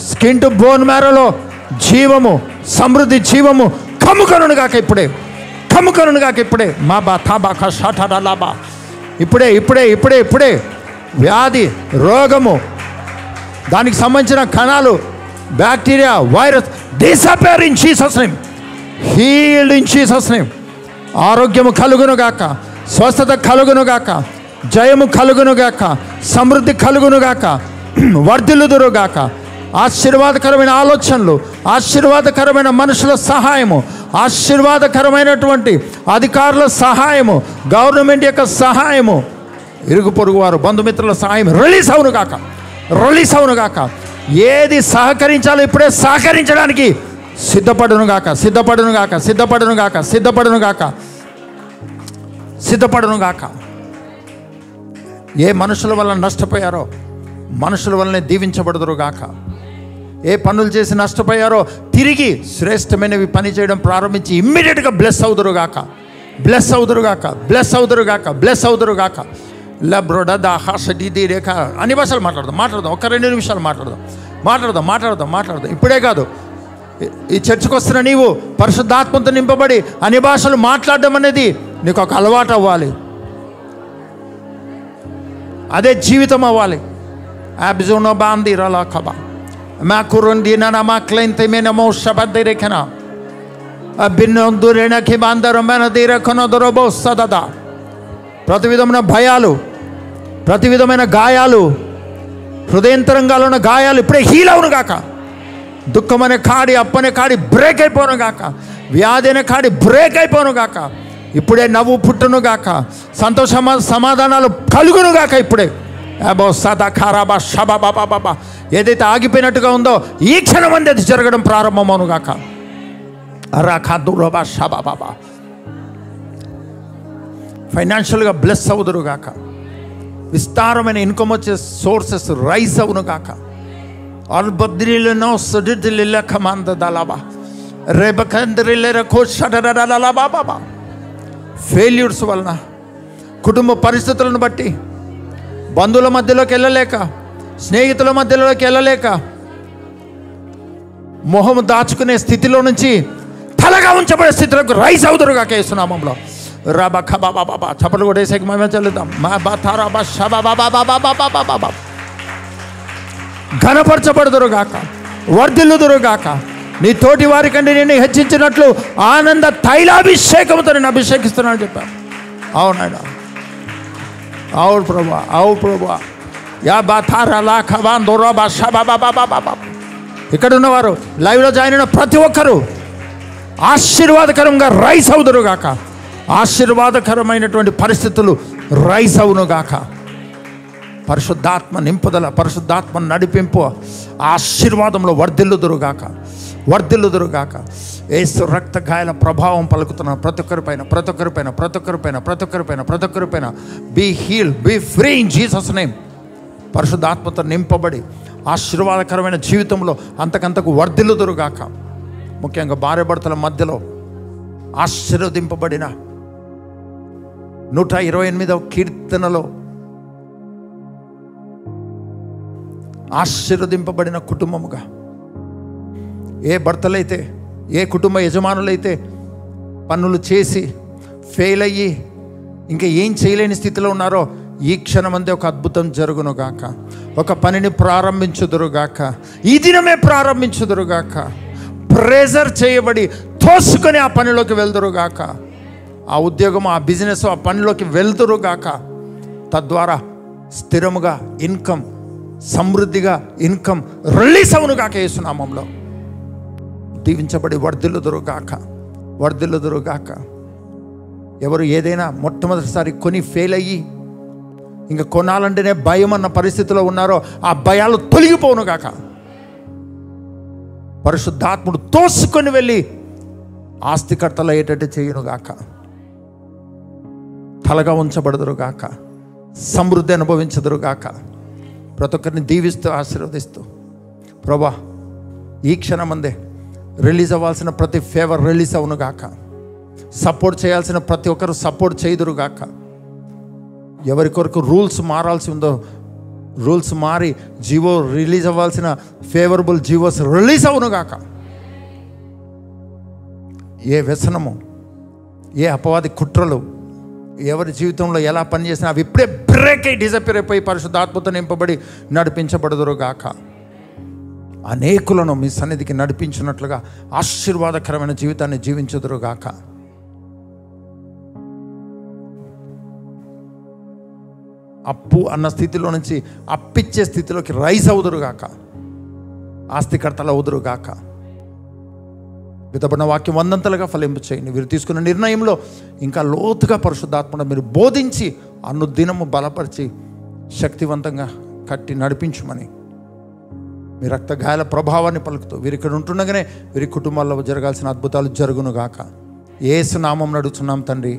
స్కిన్ టు బోన్ మ్యారోలో జీవము, సమృద్ధి జీవము కమ్ముకొనుగాక ఇప్పుడే, కమ్ముకొనుగాక ఇప్పుడే. మా బా తా బా కా షా టా డా లా బా. ఇప్పుడే ఇప్పుడే ఇప్పుడే ఇప్పుడే వ్యాధి, రోగము, దానికి సంబంధించిన కణాలు, bacteria, virus disappear in Jesus name, healed in Jesus name. ఆరోగ్యము కలుగునుగాక, స్వస్థత కలుగునుగాక, జయము కలుగునుగాక, సమృద్ధి కలుగునుగాక, వర్ధిల్లుదురుగాక. ఆశీర్వాదకరమైన ఆలోచనలు, ఆశీర్వాదకరమైన మనుషుల సహాయము, ఆశీర్వాదకరమైనటువంటి అధికారుల సహాయము, గవర్నమెంట్ యొక్క సహాయము, ఇరుగు పొరుగు వారు, బంధుమిత్రుల సహాయం రిలీజ్ అవునుగాక, రిలీజ్ అవునుగాక. ఏది సహకరించాలో ఇప్పుడే సహకరించడానికి సిద్ధపడునుగాక, సిద్ధపడునుగాక, సిద్ధపడునుగాక, సిద్ధపడునుగాక, సిద్ధపడునుగాక. ఏ మనుషుల వల్ల నష్టపోయారో మనుషుల వల్లనే దీవించబడుదురుగాక. ఏ పనులు చేసి నష్టపోయారో తిరిగి శ్రేష్టమైనవి పని చేయడం ప్రారంభించి ఇమ్మీడియట్గా బ్లెస్ అవుదురుగాక, బ్లెస్ అవుదురుగాక, బ్లెస్ అవుదురుగాక, బ్లెస్ అవుదురుగాక. రేఖ అన్ని భాషలు మాట్లాడదాం, మాట్లాడదాం. ఒక 2 నిమిషాలు మాట్లాడదాం, మాట్లాడదాం, మాట్లాడదాం, మాట్లాడదాం. ఇప్పుడే కాదు, ఈ చర్చకు వస్తున్న నీవు పరిశుద్ధాత్మతో నింపబడి అన్ని భాషలు మాట్లాడడం అనేది నీకు ఒక అలవాటు అవ్వాలి, అదే జీవితం అవ్వాలి. అబ్జోనో బాంది రలా కబా మా కురుండిన మా క్లైంతమేనమో శబద్దిరేఖన బిన్నొందురేణకి బాందరమైన దీరకొనొదరబో సదద. ప్రతి విధమైన భయాలు, ప్రతి విధమైన గాయాలు, హృదయంతరంగాలు ఉన్న గాయాలు ఇప్పుడే హీల్ అవును గాక. దుఃఖం అనే కాడి, అప్పనే కాడి బ్రేక్ అయిపోను గాక. వ్యాధి అనే కాడి బ్రేక్ అయిపోను గాక. ఇప్పుడే నవ్వు పుట్టును గాక. సంతోష సమాధానాలు కలుగును గాక. ఇప్పుడే అబో సదా ఖారాబా షబా బాబా బాబా ఏదైతే ఆగిపోయినట్టుగా ఉందో ఈ క్షణం అంది అది జరగడం ప్రారంభమవును గాక. అరా ఖాదురోబా షబా బాబా. ఫైనాన్షియల్గా బ్లెస్ అవుదురు గాక. విస్తారమైన ఇన్కమ్ వచ్చే సోర్సెస్ రైజ్ అవును గాక. అల్బద్రిలనో సుడిదిలిల కమాంద దలాబా రేబకంద్రిల కోషడరలలా బాబా. ఫెయిల్యూర్స్ వలన, కుటుంబ పరిస్థితులను బట్టి, బంధువుల మధ్యలోకి వెళ్ళలేక, స్నేహితుల మధ్యలోకి వెళ్ళలేక, మొహం దాచుకునే స్థితిలో నుంచి తలగా ఉంచబడే స్థితిలోకి రైజ్ అవుదురుగా యేసునామంలో. రాబా ఖబా బాబా చప్పలు కొట్టేసేకి మేము చెల్లుదాం. మా బాతారా బా షబా బాబా బాబా బాబా బాబా. ఘనపరచబడుదురుగాక, వర్ధిల్లుదురుగాక. నీ తోటి వారి కంటే నేను హెచ్చించినట్లు ఆనంద తైలాభిషేకంతో నేను అభిషేకిస్తున్నాను చెప్పాను. అవునాయన, అవును ప్రభా, అవును ప్రభా. యా బాతారా ఖబాన్ దొరా బా షబా బాబా బాబా. ఇక్కడ ఉన్నవారు, లైవ్లో జాయిన్ అయిన ప్రతి ఒక్కరూ ఆశీర్వాదకరంగా రైస్ అవుదురుగాక. ఆశీర్వాదకరమైనటువంటి పరిస్థితులు రైస్ అవునుగాక. పరిశుద్ధాత్మ నింపుదల, పరిశుద్ధాత్మ నడిపింపు, ఆశీర్వాదంలో వర్ధిల్లుదురుగాక, వర్ధిల్లుదురుగాక. యేసు రక్త గాయాల ప్రభావం పలుకుతున్న ప్రతి ఒక్కరిపైన, ప్రతి ఒక్కరిపైన, ప్రతి ఒక్కరిపైన, ప్రతి ఒక్కరిపైన, ప్రతి ఒక్కరిపైన be heal, be free in Jesus name. పరిశుద్ధాత్మతో నింపబడి ఆశీర్వాదకరమైన జీవితంలో అంతకంతకు వర్ధిల్లుదురుగాక. ముఖ్యంగా భార్యాభర్తల మధ్యలో ఆశీర్వదింపబడిన 128వ కీర్తనలో ఆశీర్వదింపబడిన కుటుంబముగా, ఏ భర్తలైతే, ఏ కుటుంబ యజమానులైతే పనులు చేసి ఫెయిల్ అయ్యి ఇంకా ఏం చేయలేని స్థితిలో ఉన్నారో ఈ క్షణమందే ఒక అద్భుతం జరుగునుగాక. ఒక పనిని ప్రారంభించుదురుగాక. ఈ దినమే ప్రారంభించుదురుగాక. ప్రెజర్ చేయబడి తోసుకొని ఆ పనిలోకి వెళ్దురుగాక. ఆ ఉద్యోగం, ఆ బిజినెస్, ఆ పనిలోకి వెళ్తురుగాక. తద్వారా స్థిరముగా ఇన్కమ్, సమృద్ధిగా ఇన్కమ్ రిలీజ్ అవునుగాక. యేసునామంలో దీవించబడి వర్ధిల్లుదురుగాక, వర్ధిల్లుదురుగాక. ఎవరు ఏదైనా మొట్టమొదటిసారి కొని ఫెయిల్ అయ్యి ఇంకా కొనాలంటేనే భయం అన్న పరిస్థితిలో ఉన్నారో ఆ భయాలు తొలగిపోనుగాక. పరిశుద్ధాత్ముడు తోసుకొని వెళ్ళి ఆస్తికర్తలు అయ్యేటట్టు చేయునుగాక. తలగా ఉంచబడదురుగాక, సమృద్ధి అనుభవించదురుగాక. ప్రతి ఒక్కరిని దీవిస్తూ ఆశీర్వదిస్తూ ప్రభా ఈ క్షణమందే రిలీజ్ అవ్వాల్సిన ప్రతి ఫేవర్ రిలీజ్ అవునుగాక. సపోర్ట్ చేయాల్సిన ప్రతి ఒక్కరు సపోర్ట్ చేయుదురుగాక. ఎవరి కొరకు రూల్స్ మారాల్సి ఉందో రూల్స్ మారి జీవో రిలీజ్ అవ్వాల్సిన ఫేవరబుల్ జీవోస్ రిలీజ్ అవునుగాక. ఏ వ్యసనము, ఏ అపవాది కుట్రలు ఎవరి జీవితంలో ఎలా పనిచేసినా అవి ఇప్పుడే బ్రేక్ అయి డిజపేర్ అయిపోయి పరిశుద్ధాత్మతో నింపబడి నడిపించబడుదురుగాక. అనేకులను మీ సన్నిధికి నడిపించినట్లుగా ఆశీర్వాదకరమైన జీవితాన్ని జీవించుదురుగాక. అప్పు అన్న స్థితిలో నుంచి అప్పిచ్చే స్థితిలోకి రైజ్ అవుదురుగాక. ఆస్తికర్తలు అవుదురుగాక. విధపడిన వాక్యం 100 ఫలింపు చేయండి. వీరు తీసుకున్న నిర్ణయంలో ఇంకా లోతుగా పరిశుద్ధాత్మను మీరు బోధించి అనుదినము బలపరిచి శక్తివంతంగా కట్టి నడిపించమని మీ రక్త గాయాల ప్రభావాన్ని పలుకుతూ వీరు ఇక్కడ ఉంటుండగానే వీరి కుటుంబాల్లో జరగాల్సిన అద్భుతాలు జరుగునుగాక. యేసు నామమున అడుగుచున్నాం తండ్రి.